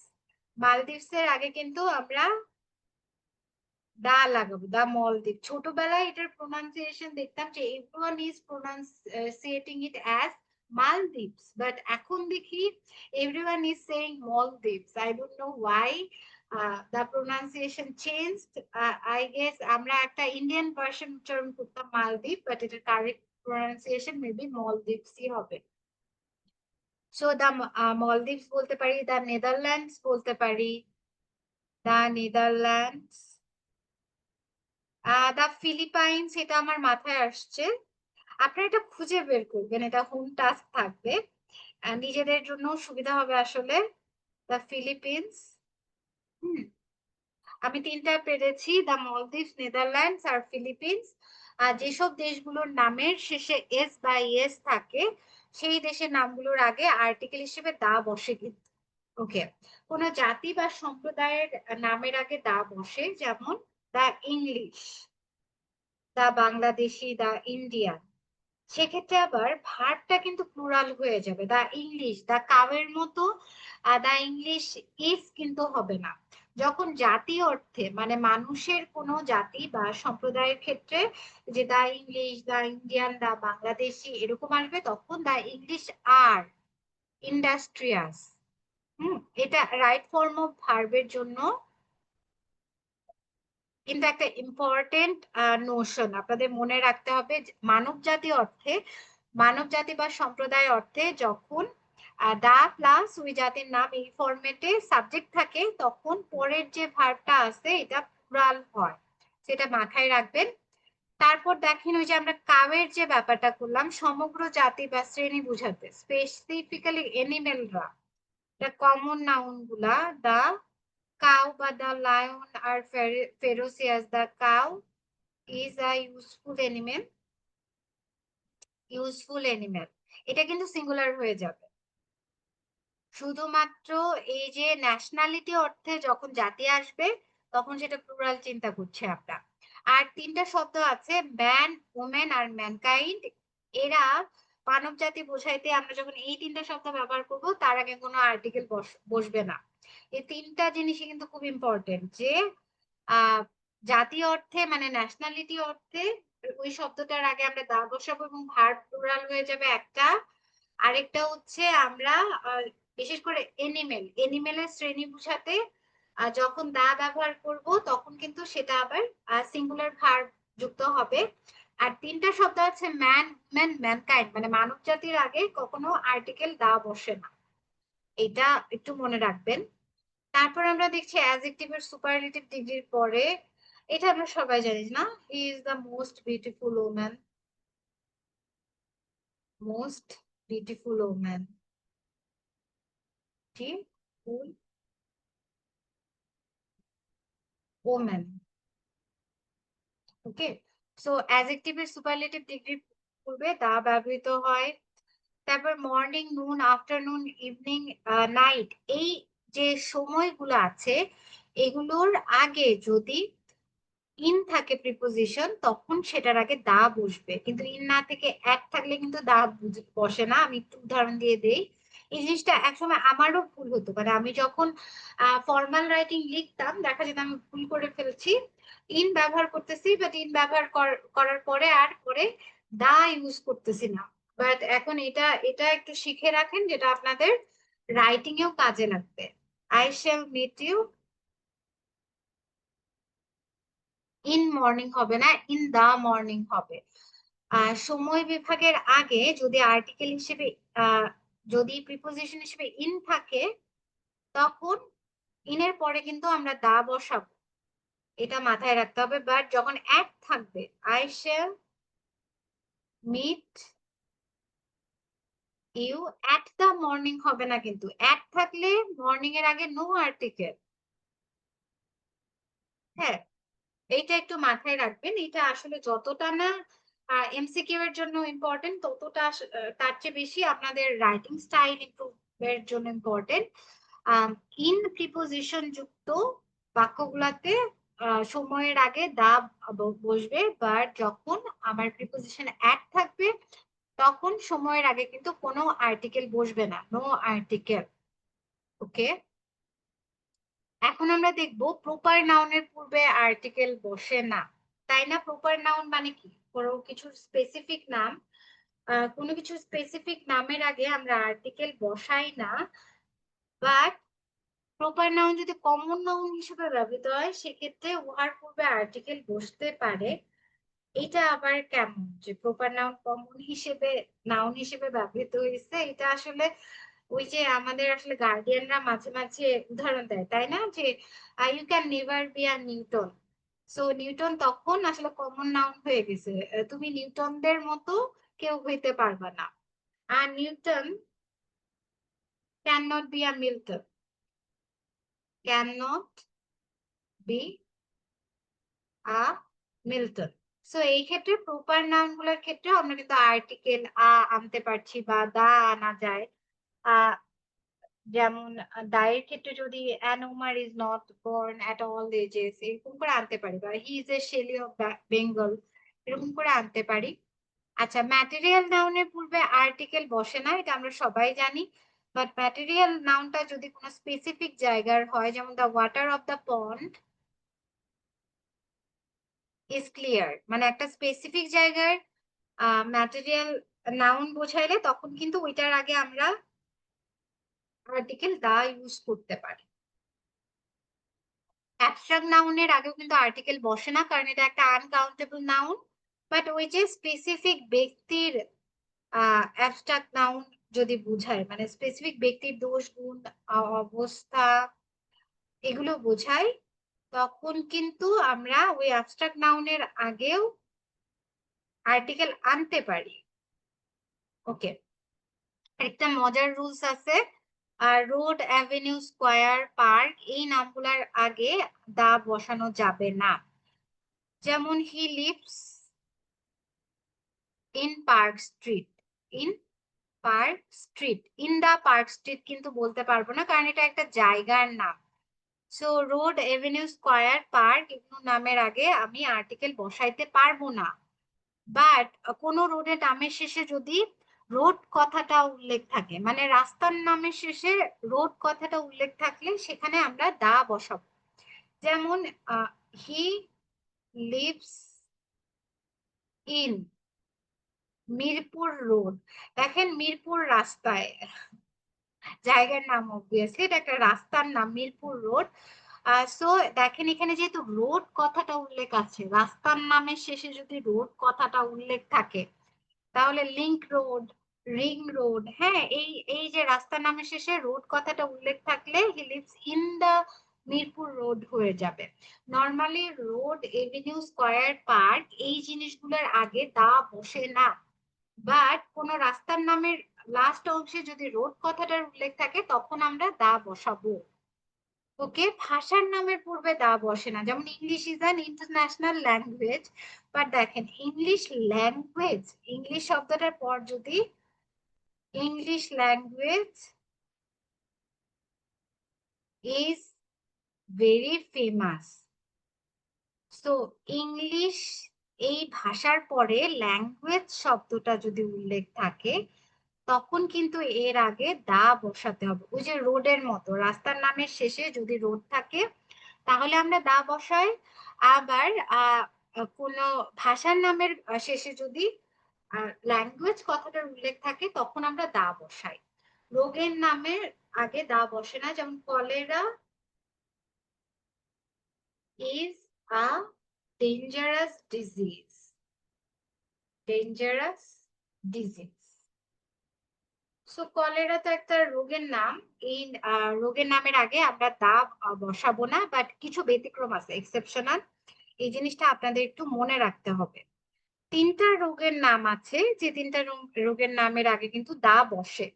মালদ্বীপস এর আগে কিন্তু আমরা দা লাগাবো, দা মলদ্বীপ। ছোটবেলায় এটার প্রোনাউন্সিয়েশন দেখতাম যে everyone is pronunciating it as Maldives, but এখন দেখি everyone is saying Maldives. I don't know why the pronunciation changed. I guess আমরা একটা ইন্ডিয়ান ভার্সন উচ্চারণ করতাম মালদ্বীপ, বাট এটার কারেক্ট প্রোনাউন্সিয়েশন মেবি মলদ্বীপসই হবে। সো দা মলদ্বীপস বলতে পারি, দা নেদারল্যান্ডস বলতে পারি, দা নেদারল্যান্ডস, দা ফিলিপাইন্স, এটা আমার মাথায় আসছে। আপনারা এটা খুঁজে বের করবেন, এটা হোম টাস্ক থাকবে, নিজেদের জন্য সুবিধা হবে আসলে। দা ফিলিপিন্স, হুম, আমি তিনটা পেরেছি, দা মলদ্বীপস, নেদারল্যান্ডস আর ফিলিপিন্স। আর যেসব দেশগুলোর নামের শেষে এস বা ইএস থাকে, সেই দেশের নামগুলোর আগে আর্টিকেল হিসেবে দা বসে কিন্তু। ওকে, কোন জাতি বা সম্প্রদায়ের নামের আগে দা বসে, যেমন the English, the Bangladeshi, the Indian. সেক্ষেত্রে আবার ভার্বটা কিন্তু প্লুরাল হয়ে যাবে, দা ইংলিশ, দা কাউয়ের মতো দা ইংলিশ ইজ কিন্তু হবে না। যখন জাতি অর্থে মানে মানুষের কোনো জাতি বা সম্প্রদায়ের ক্ষেত্রে যে দা ইংলিশ, দা ইন্ডিয়ান, দা বাংলাদেশি এরকম আসবে, তখন দা ইংলিশ আর ইন্ডাস্ট্রিয়াস। এটা রাইট ফর্ম অফ ভার্বের জন্য কিন্তু একটা ইম্পর্টেন্ট নোশন আপনাদের মনে রাখতে হবে। মানব জাতি অর্থে, মানব জাতি বা সম্প্রদায় অর্থে যখন দা প্লাস ওই জাতির নাম এই ফরম্যাটে সাবজেক্ট থাকে, তখন পরের যে ভার্বটা আছে এটা প্লুরাল হয়, সেটা মাথায় রাখবেন। তারপর দেখেন ওই যে আমরা কাউয়ের যে ব্যাপারটা করলাম, সমগ্র জাতি বা শ্রেণী বুঝাতে, স্পেসিফিক্যালি এনিমেলরা, এটা কমন নাউন গুলা, দা cow but the lion are ferocious. The cow is a useful animal. এটা কিন্তু সিঙ্গুলার হয়ে যাবে। শুধুমাত্র এই যে ন্যাশনালিটি অর্থে যখন জাতি আসবে, তখন সেটা প্লুরাল চিন্তা করছে আমরা। আর তিনটা শব্দ আছে, ম্যান, ওমেন আর ম্যানকাইন্ড। এরা মানব জাতি বোঝাইতে আমরা যখন এই তিনটা শব্দ ব্যবহার করব, তার আগে কোনো আর্টিকেল বসবে না। এই তিনটা জিনিসই কিন্তু খুব ইম্পর্টেন্ট, যে জাতি অর্থে মানে ন্যাশনালিটি অর্থে ওই শব্দটার আগে আমরা দা বসাবো এবং ভার্ব প্লুরাল হয়ে যাবে একটা। আরেকটা হচ্ছে আমরা বিশেষ করে এনিমেলের শ্রেণী বোঝাতে যখন দা ব্যবহার করব তখন কিন্তু সেটা আবার সিঙ্গুলার ভার্ব যুক্ত হবে। আর তিনটা শব্দ আছে ম্যান, উম্যান, ম্যানকাইন্ড, মানে মানব জাতির আগে কখনো আর্টিকেল দা বসে না, এটা একটু মনে রাখবেন। তারপর আমরা দেখছি অ্যাডজেক্টিভের সুপারলেটিভ ডিগ্রির পরে, এটা আমরা সবাই জানি না, he is the most beautiful woman, most beautiful woman, ঠিক, ওম্যান। ওকে, সো অ্যাডজেক্টিভের সুপারলেটিভ ডিগ্রি পূর্বে দা ব্যবহৃত হয়। তারপর মর্নিং, নুন, আফটারনুন, ইভিনিং, নাইট, এই যে সময়গুলো আছে এগুলোর আগে যদি ইন থাকে প্রিপোজিশন তখন সেটার আগে দা বসবে, কিন্তু ইন না থেকে এক থাকলে কিন্তু দা বসে না। আমি একটু উদাহরণ দিয়ে দেই। এই জিনিসটা একসময় আমারও ভুল হতো, মানে আমি যখন ফর্মাল রাইটিং লিখতাম দেখা যেত আমি ভুল করে ফেলছি, ইন ব্যবহার করতেছি বাট ইন ব্যবহার করার পরে আর পরে দা ইউজ করতেছি না। বাট এখন এটা এটা একটু শিখে রাখেন, যেটা আপনাদের রাইটিং এও কাজে লাগবে। I shall meet you, in morning হবে না, ইন দা মর্নিং হবে। সময় বিভাগের আগে যদি আর্টিকেল হিসেবে যদি প্রিপোজিশন হিসেবে ইন থাকে তখন ইনের পরে কিন্তু আমরা দা বসাবো, এটা মাথায় রাখতে হবে। বাট যখন অ্যাট থাকবে, I shall meet you at the morning হবে না, কিন্তু অ্যাট থাকলে মর্নিং এর আগে নো আর্টিকেল। হ্যাঁ, এইটা একটু মাথায় রাখবেন। এটা আসলে যতটা না এমসিকিউ এর জন্য ইম্পর্টেন্ট, ততটা তার চেয়ে বেশি আপনাদের রাইটিং স্টাইল ইমপ্রুভের জন্য ইম্পর্টেন্ট। ইন প্রিপোজিশন যুক্ত বাক্যগুলাতে সময়ের আগে দা বসবে, বাট যখন আমার প্রিপোজিশন অ্যাড থাকবে তখন সময়ের আগে কিন্তু কোনো আর্টিকেল বসবে না, নো আর্টিকেল। ওকে, এখন আমরা দেখব প্রপার নাউনের পূর্বে আর্টিকেল বসে না, তাই না? প্রপার নাউন মানে কি? কোনো কিছু স্পেসিফিক নাম, কোনো কিছু স্পেসিফিক নামের আগে আমরা আর্টিকেল বসাই না। বাট প্রপার নাউন যদি কমন নাউন হিসেবে ব্যবহৃত হয় সেক্ষেত্রে উহার পূর্বে আর্টিকেল বসতে পারে। এটা আবার কেমন যে প্রপার নাউন কমন হিসেবে নাউন হিসেবে ব্যবহৃত হয়েছে? এটা আসলে ওই যে আমাদের আসলে গার্ডিয়ানরা মাঝে মাঝে উদাহরণ দেয়, তাই না, যে you can never be a Newton. So Newton তখন আসলে কমন নাউন হয়ে গেছে, তুমি নিউটনদের মতো কেউ হইতে পারবা না। আর Newton can not be a Milton, can not be a Milton. So এই ক্ষেত্রে প্রপার নাউন গুলোর ক্ষেত্রে আমরা কিন্তু আর্টিকেল আনতে পারছি বা দা আনা যায়। আহ যেমন দায়ের ক্ষেত্রে যদি an Homer is not born at all ages এরকম করে আনতে পারি, বা he is a Shelley of Bengal এরকম করে আনতে পারি। আচ্ছা, ম্যাটেরিয়াল নাউনের পূর্বে আর্টিকেল বসে না, এটা আমরা সবাই জানি। বাট ম্যাটেরিয়াল নাউনটা যদি কোনো স্পেসিফিক জায়গার হয়, যেমন the water of the pond is clear, মানে একটা স্পেসিফিক জায়গার ম্যাটেরিয়াল নাউন বোঝাইলে তখন কিন্তু ওইটার আগে আমরা আর্টিকেল দা ইউজ করতে পারি। অ্যাবস্ট্রাক্ট নাউনের আগেও কিন্তু আর্টিকেল বসে না, কারণ এটা একটা আনকাউন্টেবল নাউন। বাট ওই যে স্পেসিফিক ব্যক্তির অ্যাবস্ট্রাক্ট নাউন যদি বুঝায়, মানে স্পেসিফিক ব্যক্তির দোষ গুণ অবস্থা এগুলো বোঝায়, তখন কিন্তু আমরা ওই অ্যাবস্ট্রাক্ট নাউনের আগেও আর্টিকেল আনতে পারি। ওকে, একটা মজার রুলস আছে, আর রোড, অ্যাভিনিউ, স্কোয়ার, পার্ক এই নামগুলার আগে দা বসানো যাবে না। যেমন he lives in Park Street, in Park Street, in the Park Street কিন্তু বলতে পারবো না, কারণ এটা একটা জায়গার নাম। So road, avenue, square, park এগুলো নামের আগে আমি আর্টিকেল বসাইতে পারবো না। বাট কোন রোডের নামের শেষে যদি রোড কথাটা উল্লেখ থাকে, মানে রাস্তার নামের শেষে রোড কথাটা উল্লেখ থাকলে সেখানে আমরা দা বসাবো। যেমন he lives in Mirpur road. দেখেন মিরপুর রাস্তায়, জায়গার নাম অবভিয়াসলি, এটা একটা রাস্তার নাম মিরপুর রোড। সো দেখেন এখানে যেহেতু রোড কথাটা উল্লেখ আছে, রাস্তার নামের শেষে যদি রোড কথাটা উল্লেখ থাকে তাহলে লিংক রোড, রিং রোড, হ্যাঁ, এই এই যে রাস্তার নামের শেষে রোড কথাটা উল্লেখ থাকলে he lives in the Mirpur road হয়ে যাবে। Normally road, avenue, square, park এই জিনিসগুলোর আগে দা বসে না, বাট কোন রাস্তার নামের লাস্ট অংশে যদি রোড কথাটার উল্লেখ থাকে তখন আমরা দা বসাবো। ওকে, ভাষার নামের পূর্বে দা বসে না, যেমন English is an international language, but দেখেন ইংলিশ ল্যাঙ্গুয়েজ, ইংলিশ শব্দটার পর যদি English language is very famous, so English এই ভাষার পরে ল্যাঙ্গুয়েজ শব্দটা যদি উল্লেখ থাকে তখন কিন্তু এর আগে দা বসাতে হবে। ওই যে রোডের মতো, রাস্তার নামের শেষে যদি রোড থাকে তাহলে আমরা দা বসাই, আবার কোন ভাষার নামের শেষে যদি ল্যাঙ্গুয়েজ কথাটার উল্লেখ থাকে তখন আমরা দা বসাই। রোগের নামের আগে দা বসে না, যেমন cholera is a dangerous disease, dangerous disease. So cholera তো একটা রোগের নাম, এই রোগের নামের আগে আমরা দা বসাবো না, বাট কিছু ব্যতিক্রম আছে, এক্সেপশনাল, এই জিনিসটা আপনাদের একটু মনে রাখতে হবে। তিনটা রোগের নাম আছে যে তিনটা রোগের নামের আগে কিন্তু দা বসে,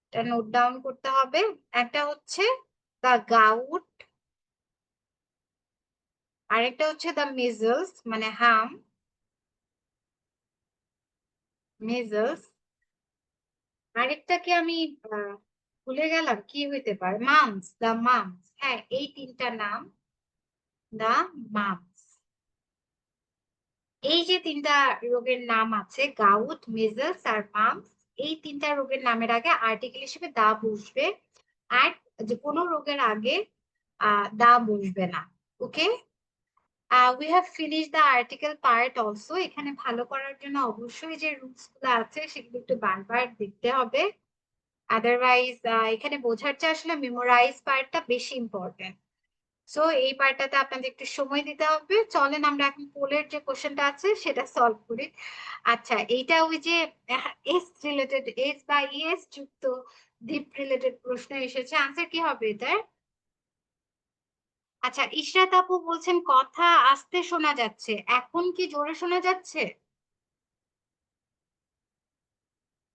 এটা নোট ডাউন করতে হবে। একটা হচ্ছে দা গাউট, আরেকটা হচ্ছে দা মিজলস মানে হাম, মিজলস, আরেকটাকে আমি ভুলে গেলাম কি হইতে পারে, মামস, দা মামস, হ্যাঁ এই তিনটা নাম, দা মামস। এই যে তিনটা রোগের নাম আছে, গাউট, মেজলস আর মামস, এই তিনটা রোগের নামের আগে আর্টিকেল হিসেবে দা বসবে, আর যে কোনো রোগের আগে দা বসবে না। Okay, we have finish the article part also. এখানে ভালো করার জন্য অবশ্যই যে রুলস গুলো আছে সেগুলো একটু বারবার দেখতে হবে, আদারওয়াইজ এখানে বোঝার চেয়ে আসলে মেমোরাইজ পার্টটা বেশি ইম্পর্টেন্ট। সো এই পার্টটাতে আপনাদের একটু সময় দিতে হবে। চলেন আমরা এখন পোলের যে কোশ্চেনটা আছে সেটা সলভ করি। আচ্ছা, এইটা ওই যে এস রিলেটেড, এস বা ইএস যুক্ত দ্বীপ রিলেটেড প্রশ্ন এসেছে, আনসার কি হবে এটার? আচ্ছা, ইশরাত আপু বলছেন কথা আস্তে শোনা যাচ্ছে, এখন কি জোরে শোনা যাচ্ছে?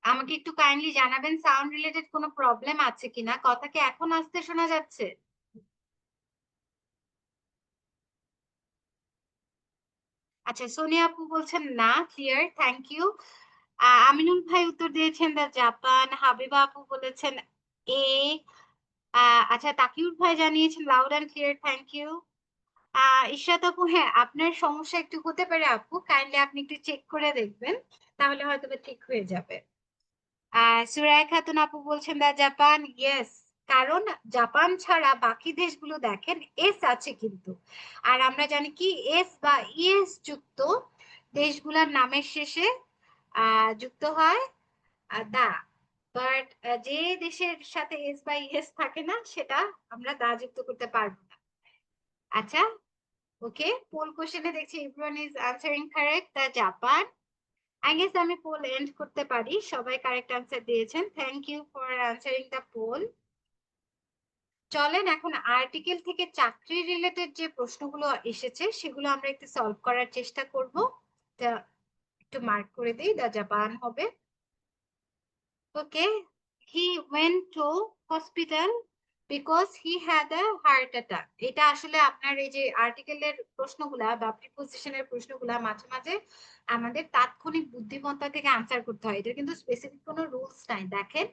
আমাকে একটু কাইন্ডলি জানাবেন সাউন্ড রিলেটেড কোনো প্রবলেম আছে কিনা, কথা কি এখন আস্তে শোনা যাচ্ছে? আচ্ছা, সোনিয়া আপু বলছেন না, ক্লিয়ার, থ্যাংক ইউ। আমিনুল ভাই উত্তর দিয়েছেন দা জাপান, হাবিবা আপু বলেছেন এ, আচ্ছা তাকিউর ভাই জানিয়েছেন loud and clear, thank you. Ishrat আপু, হ্যাঁ আপনার সমস্যা একটু হতে পারে আপু, কাইন্ডলি আপনি একটু চেক করে দেখবেন, তাহলে হয়তো ঠিক হয়ে যাবে। সুরায়া খাতুন আপু বলছেন দা জাপান, ইয়েস, কারণ জাপান ছাড়া বাকি দেশগুলো দেখেন এস আছে কিন্তু, আর আমরা জানি কি এস বা ইএস যুক্ত দেশগুলোর নামের শেষে যুক্ত হয় দা, বাট যে দেশের সাথে এস বা ইএস থাকে না সেটা আমরা দা যুক্ত করতে পারবো না। আচ্ছা, ওকে, পোল কোশ্চেনে দেখছি everyone is answering correct, the Japan. I guess আমি পোল এন্ড করতে পারি, সবাই কারেক্ট আনসার দিয়েছেন, thank you for answering the poll. চলেন এখন আর্টিকেল থেকে চাকরি রিলেটেড যে প্রশ্নগুলো এসেছে সেগুলো আমরা একটু সলভ করার চেষ্টা করব। একটু মার্ক করে দিই, দা জাপান হবে। Okay, he went to hospital because he had a heart attack. এটা আসলে আপনার এই যে আর্টিকেলের প্রশ্নগুলা বা প্রিপোজিশনের প্রশ্নগুলা মাঝে মাঝে আমাদের তাৎক্ষণিক বুদ্ধিমত্তা থেকে আনসার করতে হয়, এটা কিন্তু স্পেসিফিক কোনো রুলস নাই। দেখেন,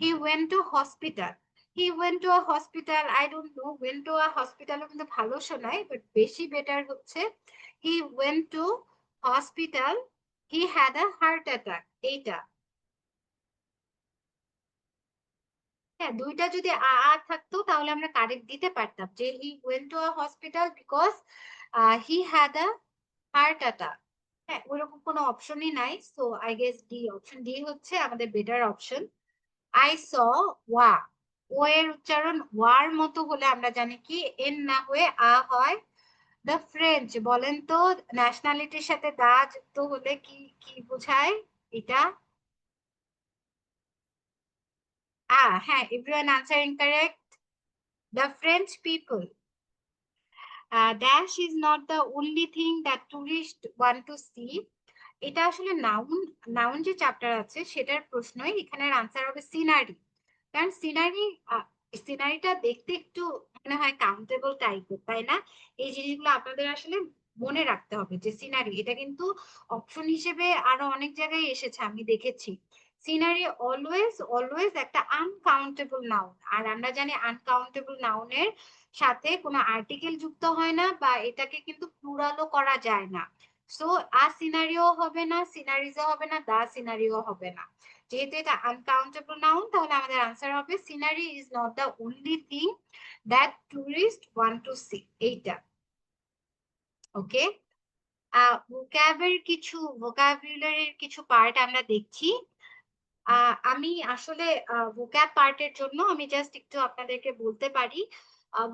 he went to hospital, he went to a hospital, I don't know, went to a হসপিটালও কিন্তু ভালো শোনায়, বাট বেশি বেটার হচ্ছে he went to hospital, he had a heart attack, এইটা। হ্যাঁ, দুইটা যদি থাকতো তাহলে আমরা কারেক্ট দিতে পারতাম যে হি went to a hospital because he had a heart attack. হ্যাঁ, ওইরকম কোনো অপশনই নাই, so I guess D, option D হচ্ছে আমাদের বেটার অপশন। আই স ওয়া, ও এর উচ্চারণ ওয়ার মতো হলে আমরা জানি কি এন না হয়ে হয়। দ্য ফ্রেঞ্চ, বলেন তো ন্যাশনালিটির সাথে দা যুক্ত হলে কি কি বোঝায় এটা? হ্যাঁ, everyone answering correct, the French people. Dash is not the only thing that tourist want to see. এটা আসলে নাউন, নাউন যে চ্যাপ্টার আছে সেটার প্রশ্নই, এখানের আনসার হবে সিনারি। কারণ সিনারি, সিনারিটা দেখতে একটু মনে হয় কাউন্টেবল টাইপের, তাই না? এই জিনিসগুলো আপনাদের আসলে মনে রাখতে হবে যে সিনারি, এটা কিন্তু অপশন হিসেবে আরো অনেক জায়গায় এসেছে, আমি দেখেছি। সিনারি অলওয়েজ অলওয়েজ একটা আনকাউন্টেবল নাউন, আর আমরা জানি আনকাউন্টেবল নাউনের সাথে কোনো আর্টিকেল যুক্ত হয় না, বা এটাকে কিন্তু প্লুরালও করা যায় না। সো আ সিনারিও হবে না, সিনারিজও হবে না, দা সিনারিও হবে না। যেহেতু এটা আনকাউন্টেবল নাউন, তাহলে আমাদের আনসার হবে scenery is not the only thing that tourist want to see, এইটা। ওকে, ভোকাবের কিছু, ভোকাবুলারির কিছু পার্ট আমরা দেখছি। আমি আসলে ভোক্যাব পার্টের জন্য আমি জাস্ট একটু আপনাদেরকে বলতে পারি,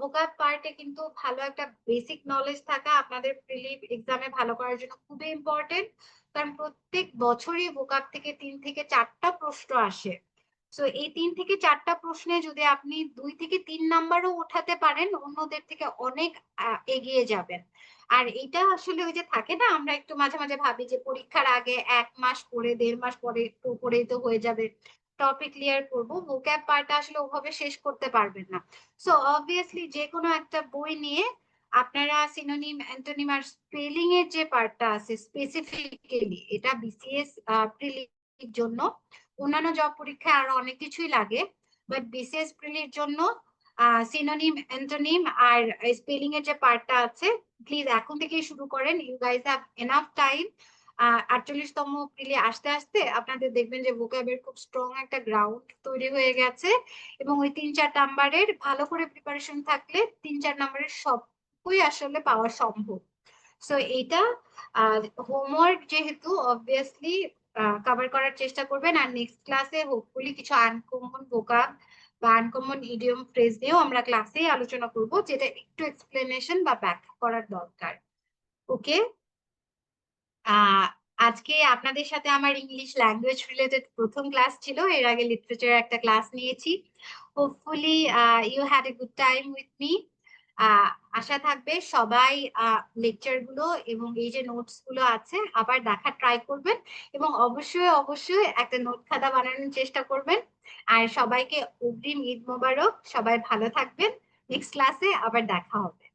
ভোক্যাব পার্টে কিন্তু ভালো একটা বেসিক নলেজ থাকা আপনাদের প্রিলি এক্সামে ভালো করার জন্য খুবই ইম্পর্টেন্ট। কারণ প্রত্যেক বছরই ভোক্যাব থেকে 3 থেকে 4টা প্রশ্ন আসে। সো এই 3 থেকে 4টা প্রশ্নে যদি আপনি 2 থেকে 3 নাম্বারও উঠাতে পারেন, অন্যদের থেকে অনেক এগিয়ে যাবেন। আর এটা আসলে ওই যে থাকে না, আমরা একটু মাঝে মাঝে ভাবি যে পরীক্ষার আগে 1 মাস পরে 1.5 মাস পরে একটু পরেই তো হয়ে যাবে, টপিক ক্লিয়ার করবো, ভোক্যাব পার্টটা আসলে ওভাবে শেষ করতে পারবেন না। সো অবভিয়াসলি যে কোনো একটা বই নিয়ে আপনারা সিনোনিম, অ্যান্টোনিম আর স্পেলিং এর যে পার্টটা আছে স্পেসিফিক্যালি, এটা বিসিএস প্রিলির জন্য, অন্যান্য জব পরীক্ষায় আরো অনেক কিছুই লাগে, বাট বিসিএস প্রিলির জন্য সিনোনিম, অ্যান্টোনিম আর স্পেলিং এর যে পার্টটা আছে, প্লিজ এখন থেকেই শুরু করেন। You guys have enough time. 48তম প্রিলি আসতে আসতে আপনাদের দেখবেন যে ভোকাবের খুব স্ট্রং একটা গ্রাউন্ড তৈরি হয়ে গেছে, এবং ওই 3-4 নাম্বারের ভালো করে প্রিপারেশন থাকলে 3-4 নাম্বারের সবই আসলে পাওয়া সম্ভব। সো এইটা হোমওয়ার্ক যেহেতু অবভিয়াসলি কভার করার চেষ্টা করবেন, আর নেক্সট ক্লাসে হোপফুলি কিছু আনকমন ভোকাব বা আনকমন ইডিয়ম ফ্রেজ নিয়েও আমরা ক্লাসে আলোচনা করব, যেটা একটু এক্সপ্লেনেশন বা ব্যাখ্যা করার দরকার। ওকে, আহ আজকে আপনাদের সাথে আমার ইংলিশ ল্যাঙ্গুয়েজ রিলেটেড প্রথম ক্লাস ছিল, এর আগে লিটারেচার একটা ক্লাস নিয়েছি। Hopefully you had a good time with me. আশা থাকবে সবাই লেকচার গুলো এবং এই যে নোটস গুলো আছে আবার দেখা ট্রাই করবেন, এবং অবশ্যই অবশ্যই একটা নোট খাতা বানানোর চেষ্টা করবেন। আর সবাইকে অগ্রিম ঈদ মোবারক, সবাই ভালো থাকবেন। নেক্সট ক্লাসে আবার দেখা হবে।